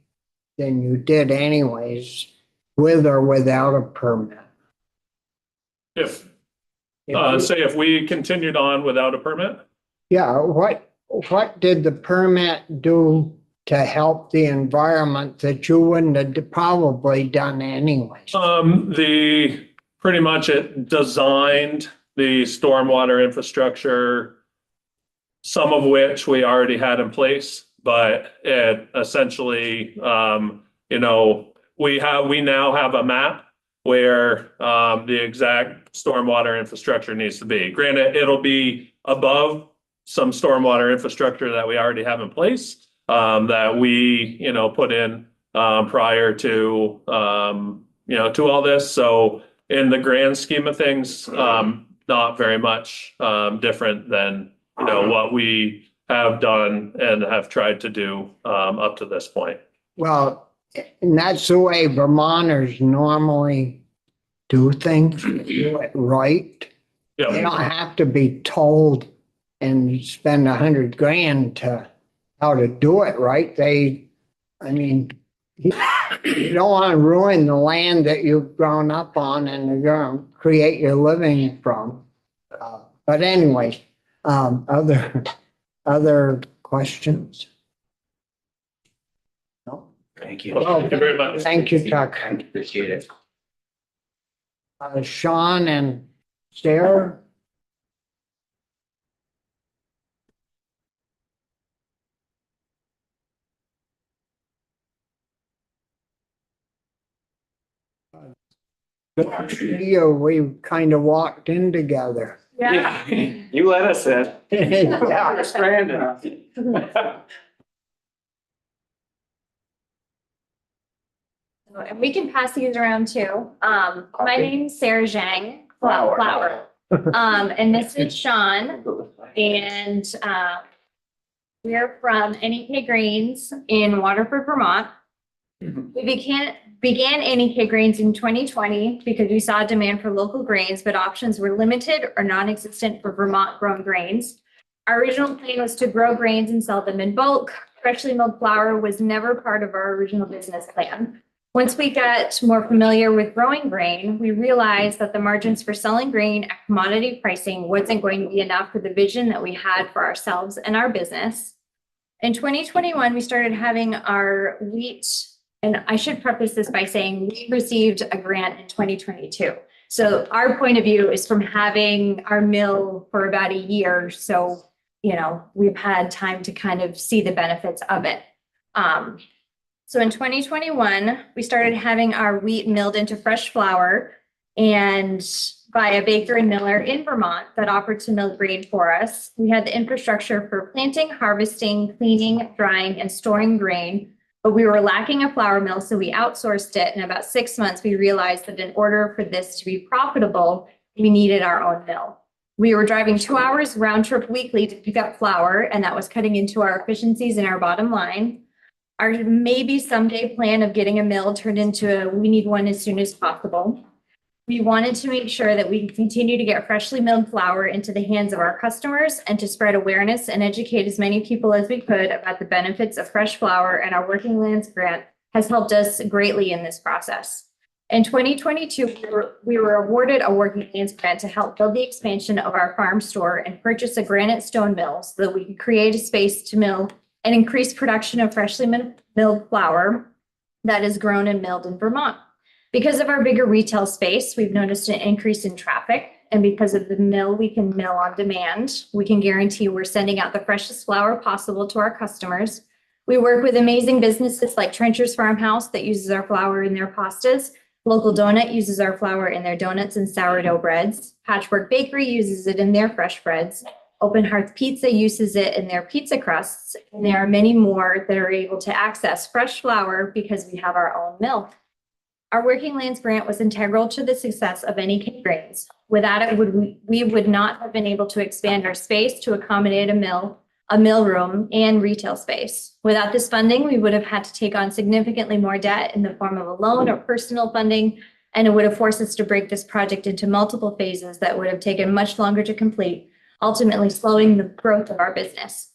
than you did anyways, with or without a permit? If we continued on without a permit? Yeah, what did the permit do to help the environment that you wouldn't have probably done anyways? Pretty much it designed the stormwater infrastructure, some of which we already had in place, but it essentially, we now have a map where the exact stormwater infrastructure needs to be. Granted, it'll be above some stormwater infrastructure that we already have in place, that we, put in prior to, to all this. So in the grand scheme of things, not very much different than, what we have done and have tried to do up to this point. Well, and that's the way Vermonters normally do things, do it right. Yeah. They don't have to be told and spend $100,000 to how to do it right. You don't want to ruin the land that you've grown up on and you're going to create your living from. But anyway, other questions? No? Thank you. Well, Thank you very much. Thank you, Chuck. Appreciate it. Sean and Sarah? Good to see you. We kind of walked in together. Yeah. You let us in. Yeah. We're stranded. And we can pass these around too. My name's Sarah Zhang. flour. And this is Sean, and, we're from NEK Grains in Waterford, Vermont. We began NEK Grains in 2020 because we saw demand for local grains, but options were limited or non-existent for Vermont grown grains. Our original plan was to grow grains and sell them in bulk. Freshly milled flour was never part of our original business plan. Once we got more familiar with growing grain, we realized that the margins for selling grain at commodity pricing wasn't going to be enough for the vision that we had for ourselves and our business. In 2021, we started having our wheat, and I should preface this by saying we received a grant in 2022. So our point of view is from having our mill for about a year. So, you know, we've had time to kind of see the benefits of it. So in 2021, we started having our wheat milled into fresh flour and by a baker and miller in Vermont that offered to mill grain for us. We had the infrastructure for planting, harvesting, cleaning, drying, and storing grain, but we were lacking a flour mill, so we outsourced it. In about 6 months, we realized that in order for this to be profitable, we needed our own mill. We were driving 2 hours round trip weekly to pick up flour, and that was cutting into our efficiencies and our bottom line. Our maybe someday plan of getting a mill turned into a we need one as soon as possible. We wanted to make sure that we continue to get freshly milled flour into the hands of our customers and to spread awareness and educate as many people as we could about the benefits of fresh flour, and our Working Lands grant has helped us greatly in this process. In 2022, we were awarded a Working Lands grant to help build the expansion of our farm store and purchase a granite stone mill so that we could create a space to mill and increase production of freshly milled flour that is grown and milled in Vermont. Because of our bigger retail space, we've noticed an increase in traffic. And because of the mill, we can mill on demand. We can guarantee we're sending out the freshest flour possible to our customers. We work with amazing businesses like Trencher's Farmhouse that uses our flour in their pastas. Local Donut uses our flour in their donuts and sourdough breads. Patchwork Bakery uses it in their fresh breads. Open Hearth Pizza uses it in their pizza crusts. And there are many more that are able to access fresh flour because we have our own mill. Our Working Lands grant was integral to the success of NEK Grains. Without it, we would not have been able to expand our space to accommodate a mill room, and retail space. Without this funding, we would have had to take on significantly more debt in the form of a loan or personal funding, and it would have forced us to break this project into multiple phases that would have taken much longer to complete, ultimately slowing the growth of our business.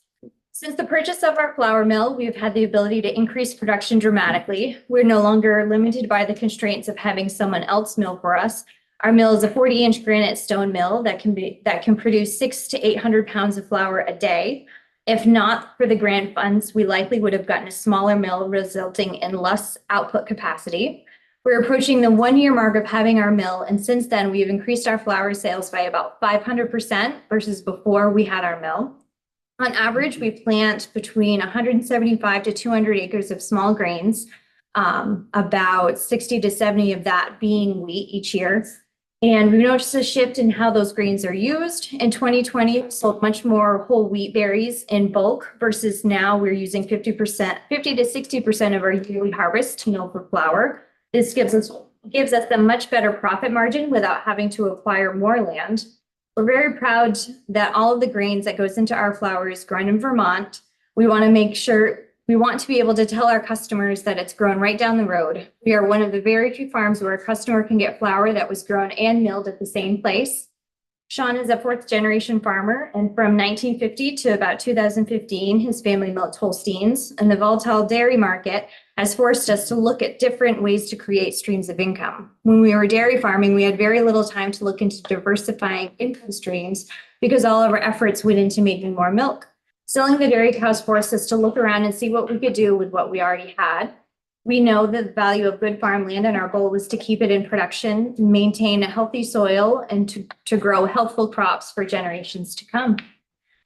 Since the purchase of our flour mill, we've had the ability to increase production dramatically. We're no longer limited by the constraints of having someone else mill for us. Our mill is a 40-inch granite stone mill that can produce 600 to 800 pounds of flour a day. If not for the grant funds, we likely would have gotten a smaller mill, resulting in less output capacity. We're approaching the 1-year mark of having our mill, and since then we've increased our flour sales by about 500% versus before we had our mill. On average, we plant between 175 to 200 acres of small grains, about 60 to 70 of that being wheat each year. And we noticed a shift in how those grains are used. In 2020, we sold much more whole wheat berries in bulk versus now we're using 50 to 60% of our yearly harvest to mill for flour. This gives us a much better profit margin without having to acquire more land. We're very proud that all of the grains that goes into our flour is grown in Vermont. We want to be able to tell our customers that it's grown right down the road. We are one of the very few farms where a customer can get flour that was grown and milled at the same place. Sean is a 4th-generation farmer, and from 1950 to about 2015, his family milked Holsteins, and the volatile dairy market has forced us to look at different ways to create streams of income. When we were dairy farming, we had very little time to look into diversifying income streams because all of our efforts went into making more milk. Selling the dairy cows forced us to look around and see what we could do with what we already had. We know the value of good farmland, and our goal was to keep it in production, maintain a healthy soil, and to grow healthful crops for generations to come.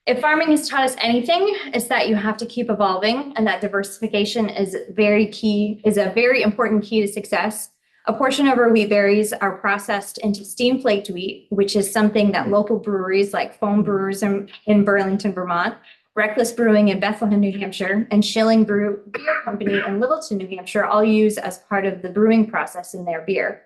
If farming has taught us anything, it's that you have to keep evolving, and that diversification is a very important key to success. A portion of our wheat berries are processed into steam flaked wheat, which is something that local breweries like Foam Brewers in Burlington, Vermont, Reckless Brewing in Bethlehem, New Hampshire, and Schilling Beer Company in Littleton, New Hampshire all use as part of the brewing process in their beer.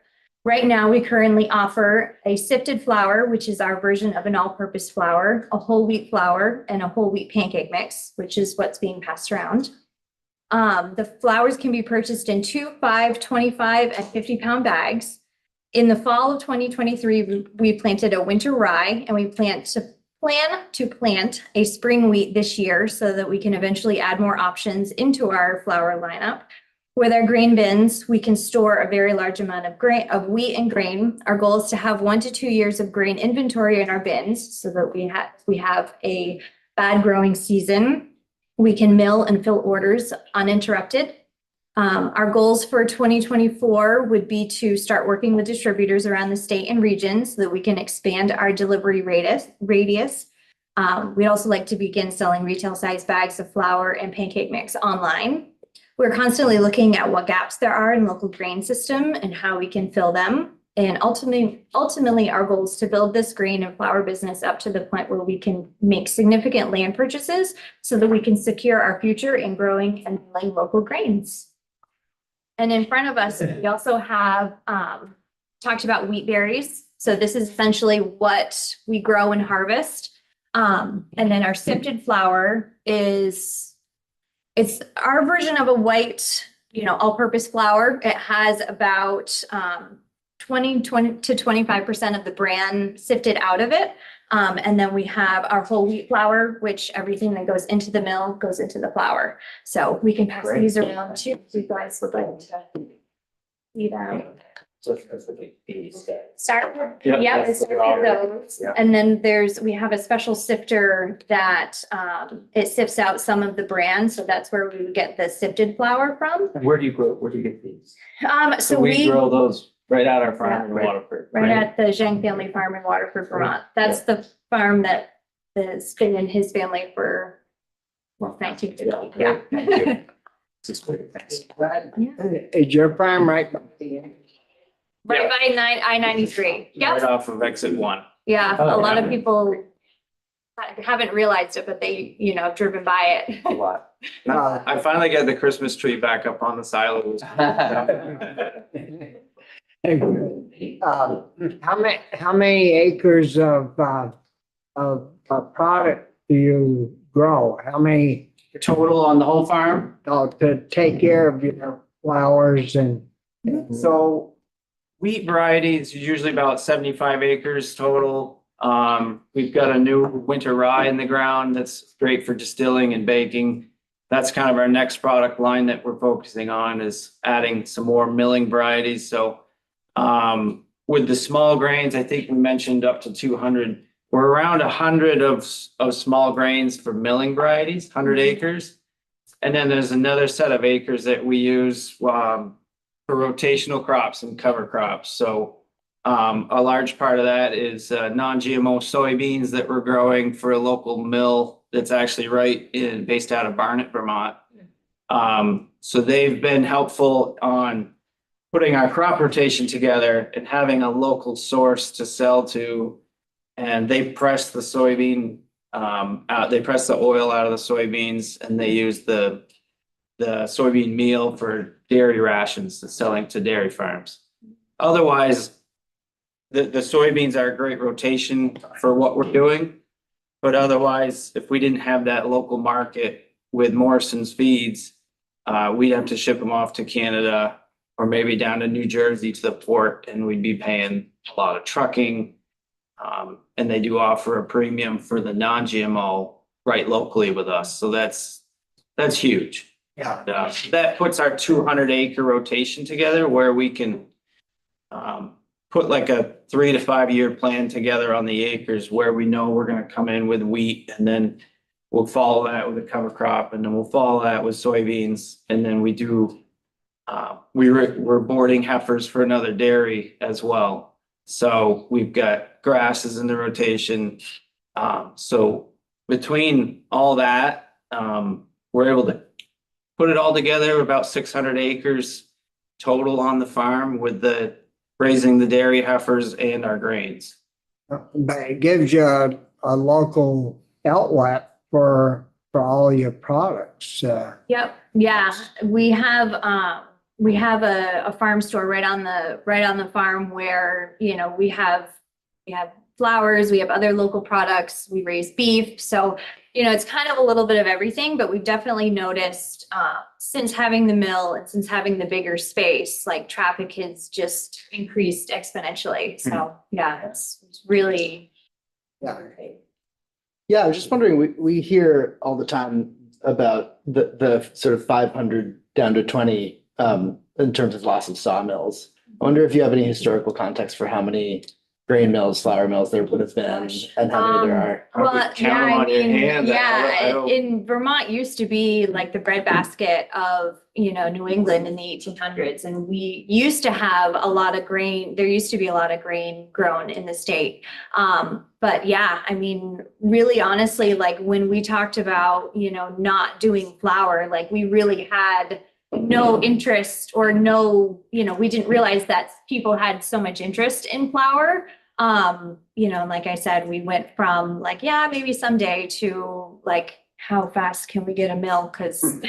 Right now, we currently offer a sifted flour, which is our version of an all-purpose flour, a whole wheat flour, and a whole wheat pancake mix, which is what's being passed around. The flours can be purchased in 2, 5, 25, and 50-pound bags. In the fall of 2023, we planted a winter rye, and we plan to plant a spring wheat this year so that we can eventually add more options into our flour lineup. With our grain bins, we can store a very large amount of wheat and grain. Our goal is to have 1 to 2 years of grain inventory in our bins so that we have a bad growing season. We can mill and fill orders uninterrupted. Our goals for 2024 would be to start working with distributors around the state and region so that we can expand our delivery radius. We'd also like to begin selling retail size bags of flour and pancake mix online. We're constantly looking at what gaps there are in local grain system and how we can fill them. And ultimately, our goal is to build this grain and flour business up to the point where we can make significant land purchases so that we can secure our future in growing and selling local grains. And in front of us, we also have talked about wheat berries. So this is essentially what we grow and harvest. And then our sifted flour it's our version of a white, all-purpose flour. It has about 20 to 25% of the bran sifted out of it. And then we have our whole wheat flour, which everything that goes into the mill goes into the flour. So we can pass these around too, if you guys would like to see them. Start with, those. And then we have a special sifter that it sifts out some of the bran. So that's where we would get the sifted flour from. Where do you get these? So we grow those right at our farm in Waterford. Right at the Zhang family farm in Waterford, Vermont. That's the farm that has been in his family for 1950. Yeah. This is great. Thanks. Is your farm right? Right by I-93. Right Yep. off of exit 1. Yeah. Oh, A lot yeah. of people haven't realized it, but they, have driven by it. A lot. I finally got the Christmas tree back up on the silos. How many acres of product do you grow? How many Total on the whole farm? to take care of your flowers and? So wheat varieties is usually about 75 acres total. We've got a new winter rye in the ground that's great for distilling and baking. That's kind of our next product line that we're focusing on, is adding some more milling varieties. So with the small grains, I think we mentioned up to 200. We're around 100 of small grains for milling varieties, 100 acres. And then there's another set of acres that we use for rotational crops and cover crops. So a large part of that is non-GMO soybeans that we're growing for a local mill that's actually based out of Barnet, Vermont. So they've been helpful on putting our crop rotation together and having a local source to sell to. And they press the soybean out, they press the oil out of the soybeans, and they use the soybean meal for dairy rations to selling to dairy farms. Otherwise, the soybeans are a great rotation for what we're doing. But otherwise, if we didn't have that local market with Morrison's Feeds, we'd have to ship them off to Canada or maybe down to New Jersey to the port, and we'd be paying a lot of trucking. And they do offer a premium for the non-GMO right locally with us. So that's huge. Yeah. That puts our 200-acre rotation together where we can put like a 3 to 5 year plan together on the acres where we know we're going to come in with wheat, and then we'll follow that with a cover crop, and then we'll follow that with soybeans. And then we're boarding heifers for another dairy as well. So we've got grasses in the rotation. So between all that, we're able to put it all together, about 600 acres total on the farm with raising the dairy heifers and our grains. But it gives you a local outlet for all your products. Yep. Yeah. We have we have a farm store right on the farm where, you know, we have flowers, we have other local products, we raise beef. So, you know, it's kind of a little bit of everything, but we've definitely noticed since having the mill and since having the bigger space, like traffic has just increased exponentially. So yeah, it's really. Yeah. Yeah, I was just wondering, we hear all the time about the sort of 500 down to 20 in terms of loss of sawmills. I wonder if you have any historical context for how many grain mills, flour mills there would have been and how many there are. Well, yeah, I mean, yeah, in Vermont used to be like the breadbasket of, you know, New England in the 1800s. And we used to have a lot of grain. There used to be a lot of grain grown in the state. But yeah, I mean, really honestly, like when we talked about, you know, not doing flour, like we really had no interest or no, you know, we didn't realize that people had so much interest in flour. You know, like I said, we went from like, yeah, maybe someday to like, how fast can we get a mill? Cause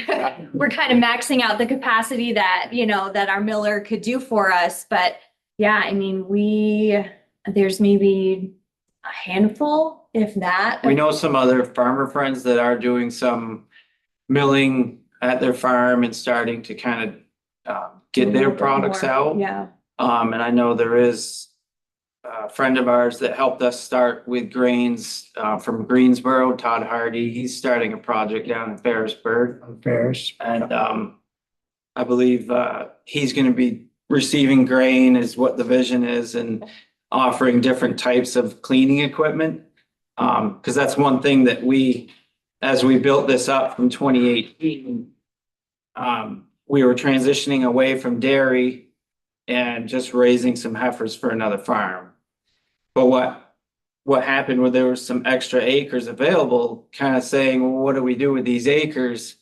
we're kind of maxing out the capacity that, you know, that our miller could do for us. But yeah, I mean, there's maybe a handful, if that. We know some other farmer friends that are doing some milling at their farm and starting to kind of get their products out. Yeah. And I know there is a friend of ours that helped us start with grains from Greensboro, Todd Hardy. He's starting a project down in Ferrisburg. And I believe he's going to be receiving grain is what the vision is, and offering different types of cleaning equipment. Because that's one thing that as we built this up from 2018, we were transitioning away from dairy and just raising some heifers for another farm. But what happened when there was some extra acres available, kind of saying, well, what do we do with these acres?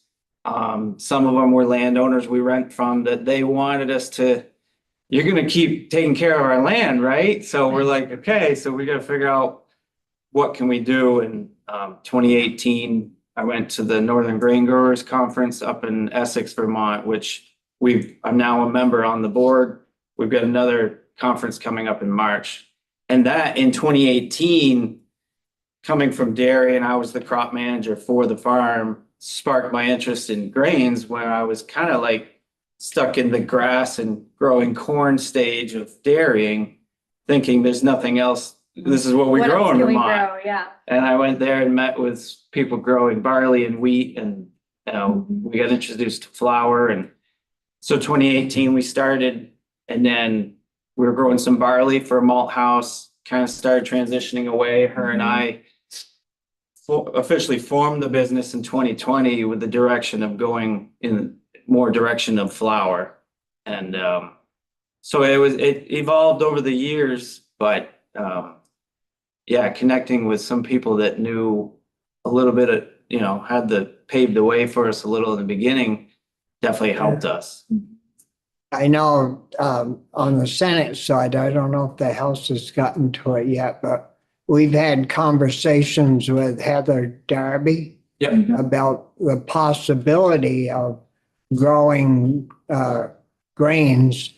Some of them were landowners we rent from that they wanted us to, you're going to keep taking care of our land, right? So we're like, okay, so we got to figure out what can we do. In 2018, I went to the Northern Grain Growers Conference up in Essex, Vermont, which I'm now a member on the board. We've got another conference coming up in March. And that in 2018, coming from dairy, and I was the crop manager for the farm, sparked my interest in grains when I was kind of like stuck in the grass and growing corn stage of dairying, thinking there's nothing else. This is what we grow in Vermont. Yeah. And I went there and met with people growing barley and wheat, and you know, we got introduced to flour. And so 2018 we started, and then we were growing some barley for a malt house, kind of started transitioning away. Her and I officially formed the business in 2020 with the direction of going in more direction of flour. And so it evolved over the years, but yeah, connecting with some people that knew a little bit of, you know, paved the way for us a little in the beginning definitely helped us. I know on the Senate side, I don't know if the House has gotten to it yet, but we've had conversations with Heather Darby about the possibility of growing grains,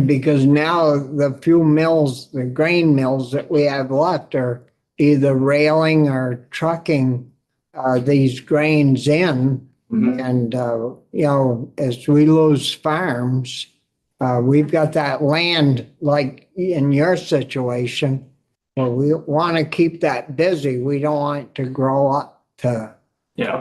because now the few mills, the grain mills that we have left are either railing or trucking these grains in. And, you know, as we lose farms, we've got that land like in your situation. Well, we want to keep that busy. We don't want it to grow up to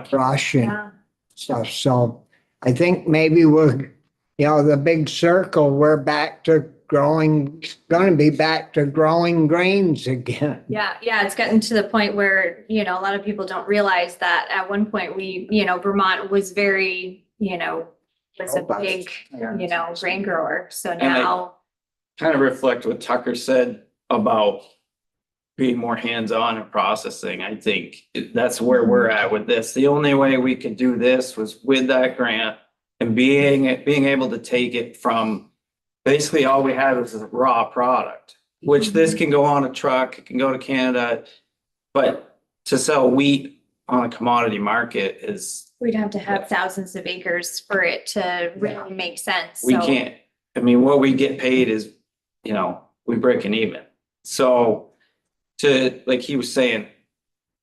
brush and stuff. So I think maybe we're, you know, the big circle, we're back to going to be back to growing grains again. Yeah, it's gotten to the point where, you know, a lot of people don't realize that at one point Vermont was very, was a big, grain grower. So now. Kind of reflect what Tucker said about being more hands-on in processing. I think that's where we're at with this. The only way we could do this was with that grant and being able to take it from basically all we had was a raw product, which this can go on a truck, it can go to Canada, but to sell wheat on a commodity market is, We'd have to have thousands of acres for it to really make sense. we So can't, I mean, what we get paid is, you know, we break an even. So to, like he was saying,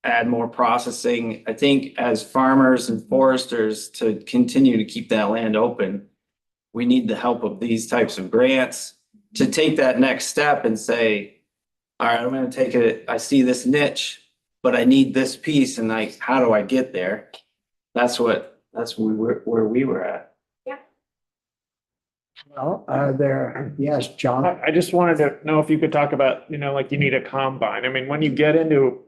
add more processing, I think as farmers and foresters to continue to keep that land open, we need the help of these types of grants to take that next step and say, all right, I'm gonna take it, I see this niche, but I need this piece and like, how do I get there? That's where we were at. Well, yes, John. I just wanted to know if you could talk about, like you need a combine. I mean, when you get into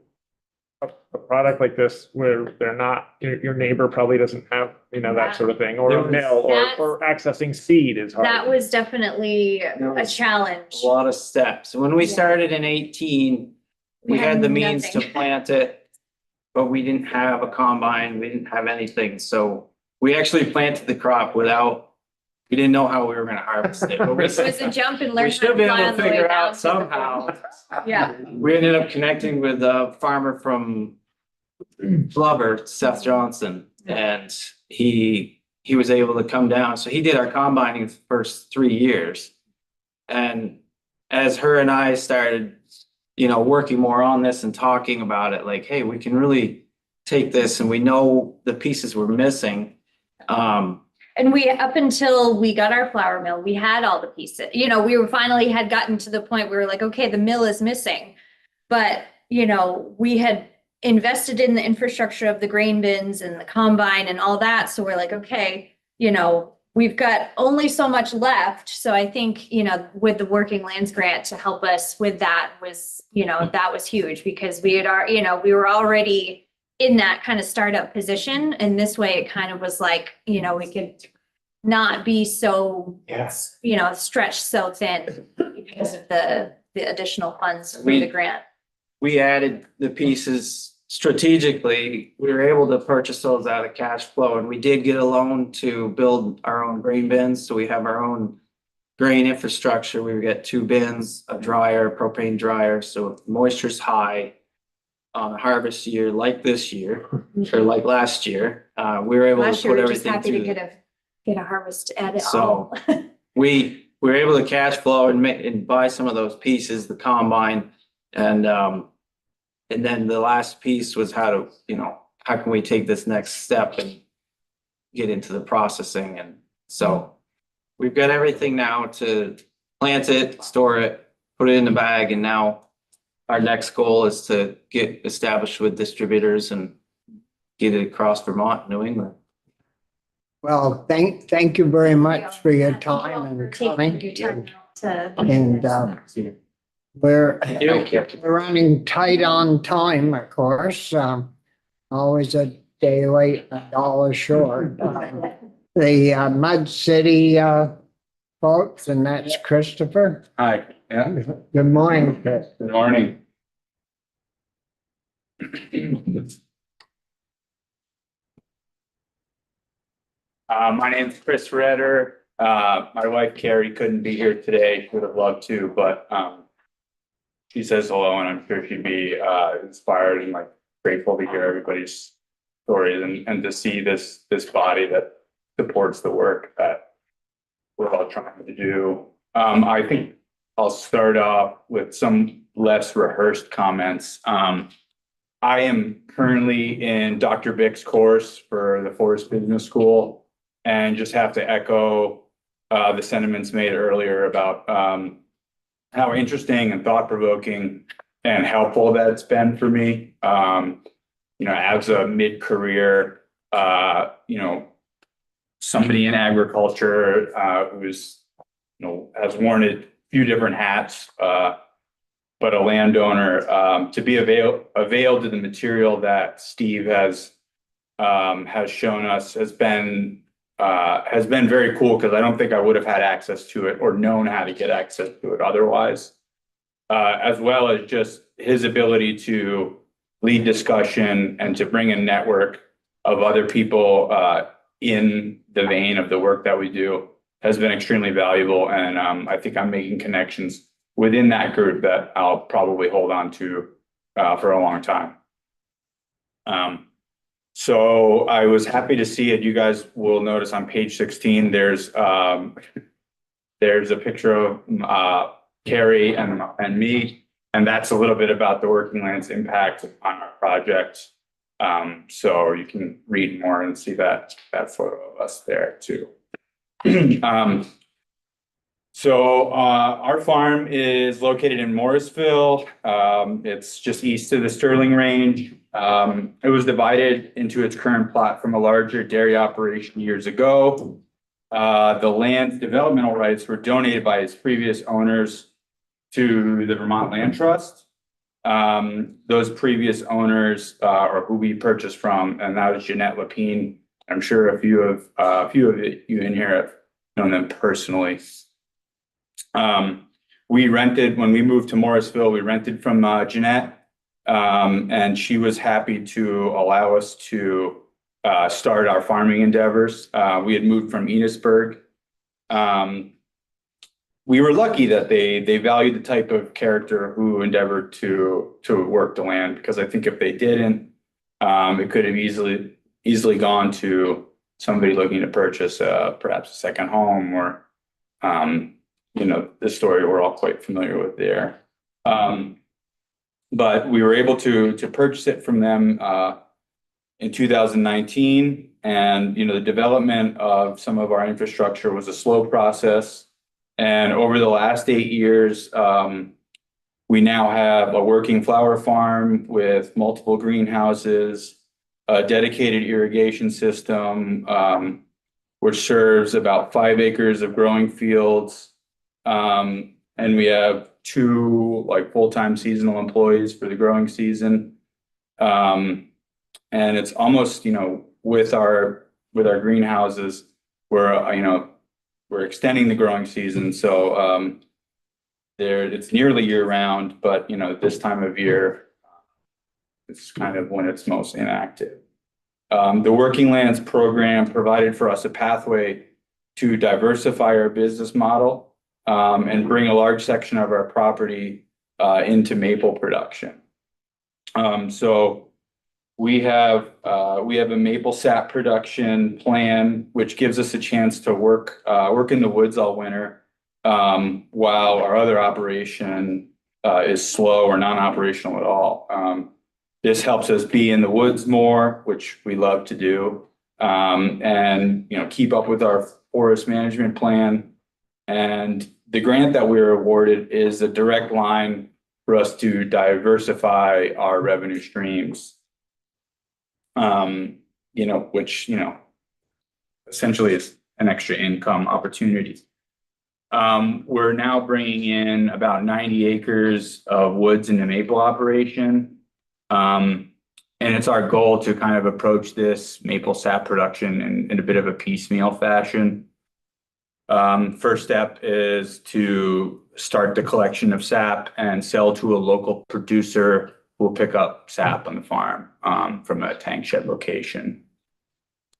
a product like this where they're not, your neighbor probably doesn't have, that sort of thing, or a mill, or accessing seed is hard. that was definitely a challenge. A lot of steps. When we started in 18, we had the means to nothing. plant it, but we didn't have a combine, we didn't have anything. So we actually planted the crop we didn't know how we were gonna harvest it. But It was a jump and learn we how should to be fly able on to the way figure down. out somehow. Yeah. We ended up connecting with a farmer from Flubber, Seth Johnson, and he was able to come down. So he did our combining the first 3 years. And as her and I started, working more on this and talking about it, like, hey, we can really take this and we know the pieces we're missing. And up until we got our flour mill, we had all the pieces, we were finally had gotten to the point where we were like, okay, the mill is missing. But, we had invested in the infrastructure of the grain bins and the combine and all that. So we're like, okay, we've got only so much left. So I think, with the Working Lands grant to help us with that was, that was huge because we had we were already in that kind of startup position. And this way it kind of was like, we could not be so, stretched so thin because of the additional funds for the grant. We added the pieces strategically. We were able to purchase those out of cash flow, and we did get a loan to build our own grain bins. So we have our own grain infrastructure. We get 2 bins, a dryer, propane dryer. So if moisture's high on a harvest year like this year or like last year, we were able Last to year, put we were just everything happy to through. get a harvest at it So all. we were able to cash flow and buy some of those pieces, the combine, and then the last piece was how can we take this next step and get into the processing? And so we've got everything now to plant it, store it, put it in the bag, and now our next goal is to get established with distributors and get it across Vermont, New England. Well, thank you very much for your time and coming. Taking your time to. And we're running tight on time, of course. Always a day late, a dollar short. The Mud City folks, and that's Christopher. Hi, yeah. Good morning, Chris. Good morning. My name's Chris Redder. My wife Carrie couldn't be here today. Would have loved to, but she says hello, and I'm sure she'd be inspired and grateful to hear everybody's stories and to see this body that supports the work that we're all trying to do. I think I'll start off with some less rehearsed comments. I am currently in Dr. Bick's course for the Forest Business School, and just have to echo the sentiments made earlier about how interesting and thought-provoking and helpful that it's been for me. As a mid-career, somebody in agriculture who's, has worn a few different hats, but a landowner, to be availed to the material that Steve has shown us has been very cool, because I don't think I would have had access to it or known how to get access to it otherwise, as well as just his ability to lead discussion and to bring a network of other people in the vein of the work that we do has been extremely valuable. And I think I'm making connections within that group that I'll probably hold on to for a long time. So I was happy to see it. You guys will notice on page 16, there's a picture of Carrie and me, and that's a little bit about the Working Lands impact on our project. So you can read more and see that photo of us there too. So our farm is located in Morrisville. It's just east of the Sterling Range. It was divided into its current plot from a larger dairy operation years ago. The land's developmental rights were donated by its previous owners to the Vermont Land Trust. Those previous owners are who we purchased from, and that was Jeanette Lapine. I'm sure a few of you in here have known them personally. We rented, when we moved to Morrisville, we rented from Jeanette, and she was happy to allow us to start our farming endeavors. We had moved from Enosburg. We were lucky that they valued the type of character who endeavored to work the land, because I think if they didn't, it could have easily gone to somebody looking to purchase perhaps a second home, or the story we're all quite familiar with there. But we were able to purchase it from them in 2019, and the development of some of our infrastructure was a slow process. And over the last 8 years, we now have a working flower farm with multiple greenhouses, a dedicated irrigation system, which serves about 5 acres of growing fields. And we have 2 full-time seasonal employees for the growing season. And it's almost, with our greenhouses, we're extending the growing season. So it's nearly year round, but this time of year, it's kind of when it's most inactive. The Working Lands program provided for us a pathway to diversify our business model and bring a large section of our property into maple production. So we have a maple sap production plan, which gives us a chance to work in the woods all winter, while our other operation is slow or non-operational at all. This helps us be in the woods more, which we love to do, and keep up with our forest management plan. And the grant that we were awarded is a direct line for us to diversify our revenue streams. Which essentially is an extra income opportunity. We're now bringing in about 90 acres of woods in the maple operation. And it's our goal to kind of approach this maple sap production in a bit of a piecemeal fashion. First step is to start the collection of sap and sell to a local producer who will pick up sap on the farm from a tank shed location.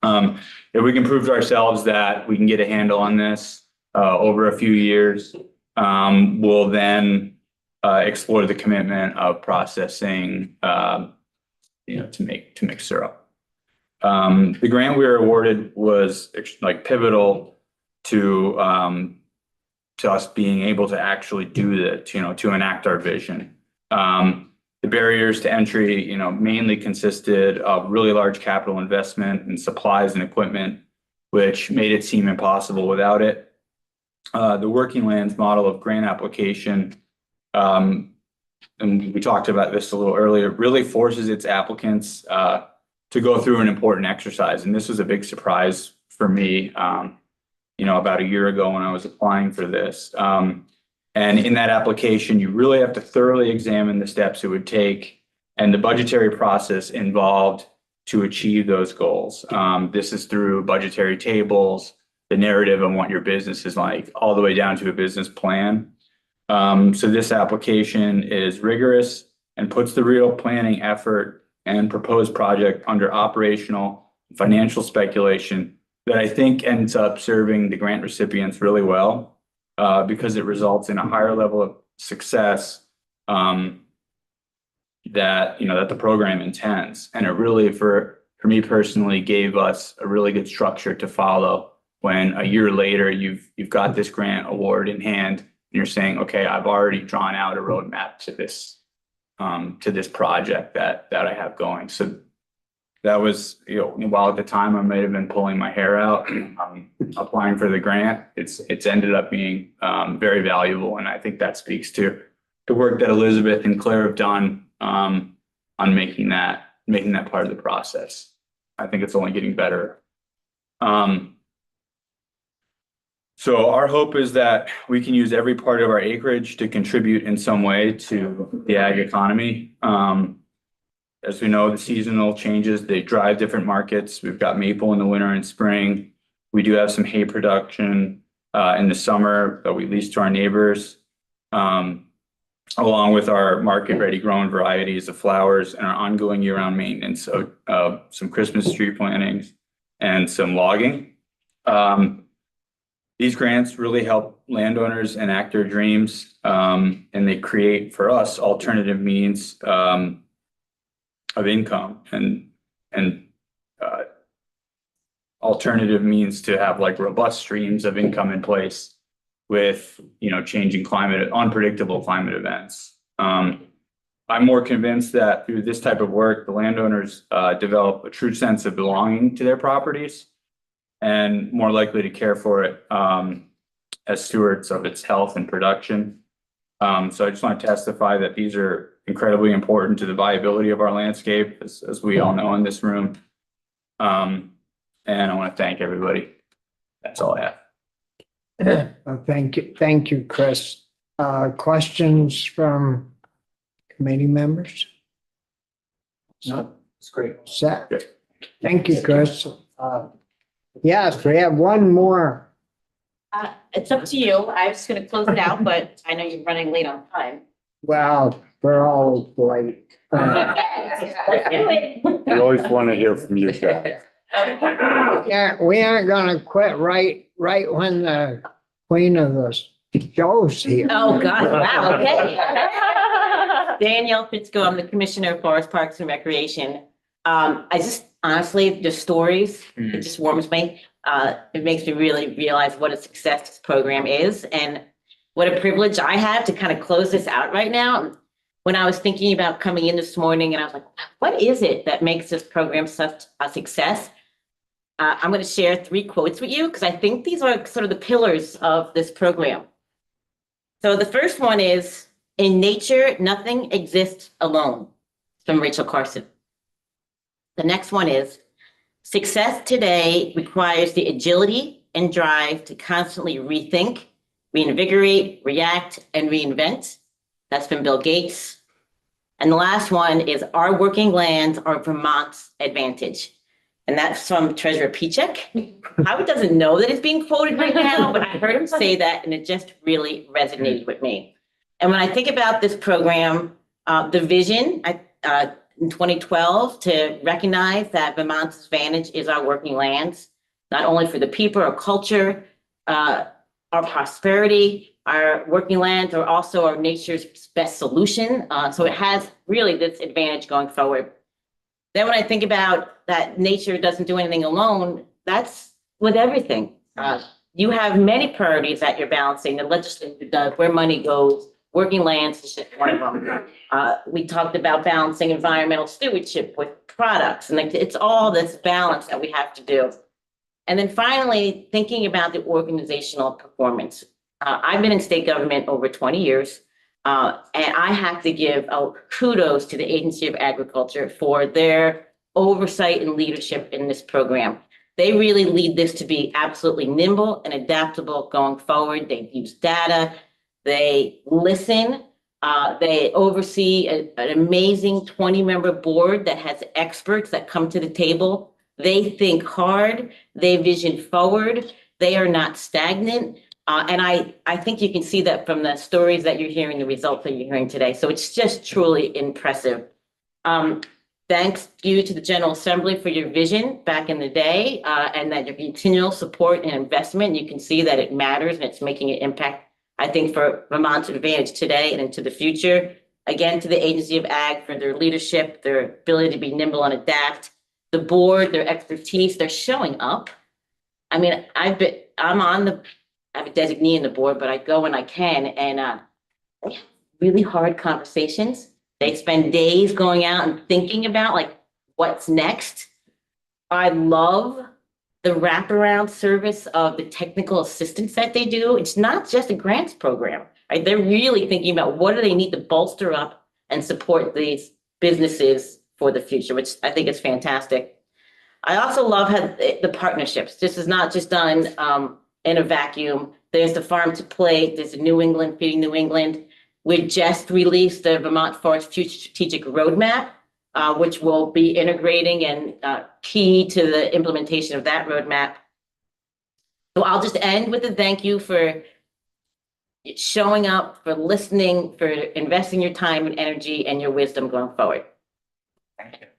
If we can prove to ourselves that we can get a handle on this over a few years, we'll then explore the commitment of processing, to make syrup. The grant we were awarded was pivotal to us being able to actually do that, to enact our vision. The barriers to entry, mainly consisted of really large capital investment in supplies and equipment, which made it seem impossible without it. The Working Lands model of grant application, and we talked about this a little earlier, really forces its applicants to go through an important exercise. And this was a big surprise for me, about a year ago when I was applying for this. And in that application, you really have to thoroughly examine the steps it would take and the budgetary process involved to achieve those goals. This is through budgetary tables, the narrative on what your business is like, all the way down to a business plan. So this application is rigorous and puts the real planning effort and proposed project under operational financial speculation that I think ends up serving the grant recipients really well. Because it results in a higher level of success that the program intends, and it really for for me personally, gave us a really good structure to follow. When a year later, you've got this grant award in hand, and you're saying, okay, I've already drawn out a roadmap to this project that I have going. So that was, while at the time I might have been pulling my hair out, applying for the grant, it's ended up being very valuable. And I think that speaks to the work that Elizabeth and Claire have done on making that part of the process. I think it's only getting better. So our hope is that we can use every part of our acreage to contribute in some way to the ag economy. As we know, the seasonal changes, they drive different markets. We've got maple in the winter and spring. We do have some hay production in the summer that we lease to our neighbors, along with our market-ready grown varieties of flowers and our ongoing year-round maintenance of some Christmas tree plantings and some logging. These grants really help landowners enact their dreams, and they create for us alternative means of income and alternative means to have like robust streams of income in place with, changing unpredictable climate events. I'm more convinced that through this type of work, the landowners develop a true sense of belonging to their properties and more likely to care for it as stewards of its health and production. So I just want to testify that these are incredibly important to the viability of our landscape, as we all know in this room. And I want to thank everybody. That's all I have. Well, thank you, Chris. Questions from committee members? No, it's great. Set. Thank you, Chris. Yes, we have one more. It's up to you. I was gonna close it out, but I know you're running late on time. Well, we're always late. We always want to hear from you guys. Yeah, we aren't gonna quit right when the queen of the show's here. Oh, God, wow, okay. Danielle Fitzko, I'm the Commissioner of Forest Parks and Recreation. I just, honestly, the stories, it just warms me. It makes me really realize what a success this program is and what a privilege I have to kind of close this out right now. When I was thinking about coming in this morning and I was like, what is it that makes this program such a success? I'm going to share 3 quotes with you because I think these are sort of the pillars of this program. So the first one is, in nature, nothing exists alone, from Rachel Carson. The next one is, success today requires the agility and drive to constantly rethink, reinvigorate, react, and reinvent. That's from Bill Gates. And the last one is, our working lands are Vermont's advantage. And that's from Treasurer Pichek. Howard doesn't know that it's being quoted right now, but I heard him say that and it just really resonated with me. And when I think about this program, the vision in 2012 to recognize that Vermont's advantage is our working lands, not only for the people, our culture, our prosperity, our working lands are also our nature's best solution. So it has really this advantage going forward. Then when I think about that nature doesn't do anything alone, that's with everything. You have many priorities that you're balancing. The legislature does, where money goes, working lands is just one of them. We talked about balancing environmental stewardship with products, and it's all this balance that we have to do. And then finally, thinking about the organizational performance. I've been in state government over 20 years, and I have to give kudos to the Agency of Agriculture for their oversight and leadership in this program. They really lead this to be absolutely nimble and adaptable going forward. They use data, they listen, they oversee an amazing 20-member board that has experts that come to the table. They think hard, they vision forward, they are not stagnant. And I think you can see that from the stories that you're hearing, the results that you're hearing today. So it's just truly impressive. Thanks you to the General Assembly for your vision back in the day, and that your continual support and investment. You can see that it matters and it's making an impact, I think, for Vermont's advantage today and into the future. Again, to the Agency of Ag for their leadership, their ability to be nimble and adapt, the board, their expertise, they're showing up. I mean, I'm a designee in the board, but I go when I can and they have really hard conversations. They spend days going out and thinking about like what's next. I love the wraparound service of the technical assistance that they do. It's not just a grants program, right? They're really thinking about what do they need to bolster up and support these businesses for the future, which I think is fantastic. I also love how the partnerships. This is not just done in a vacuum. There's the Farm to Plate, there's the New England, Feeding New England. We just released the Vermont Forest Future Strategic Roadmap, which will be integrating and key to the implementation of that roadmap. So I'll just end with a thank you for showing up, for listening, for investing your time and energy and your wisdom going forward.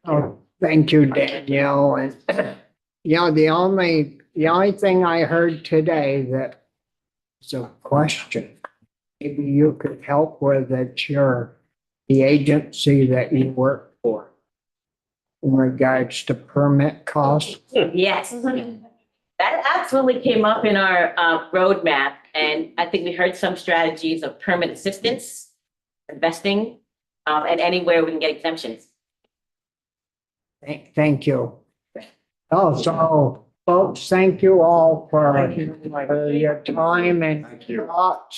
Oh, thank you, Danielle. And the only thing I heard today that is a question maybe you could help with, it's the agency that you work for in regards to permit costs. Yes, that absolutely came up in our roadmap, and I think we heard some strategies of permit assistance, investing, and anywhere we can get exemptions. Thank you. Oh, so folks, thank you all for your time and thoughts.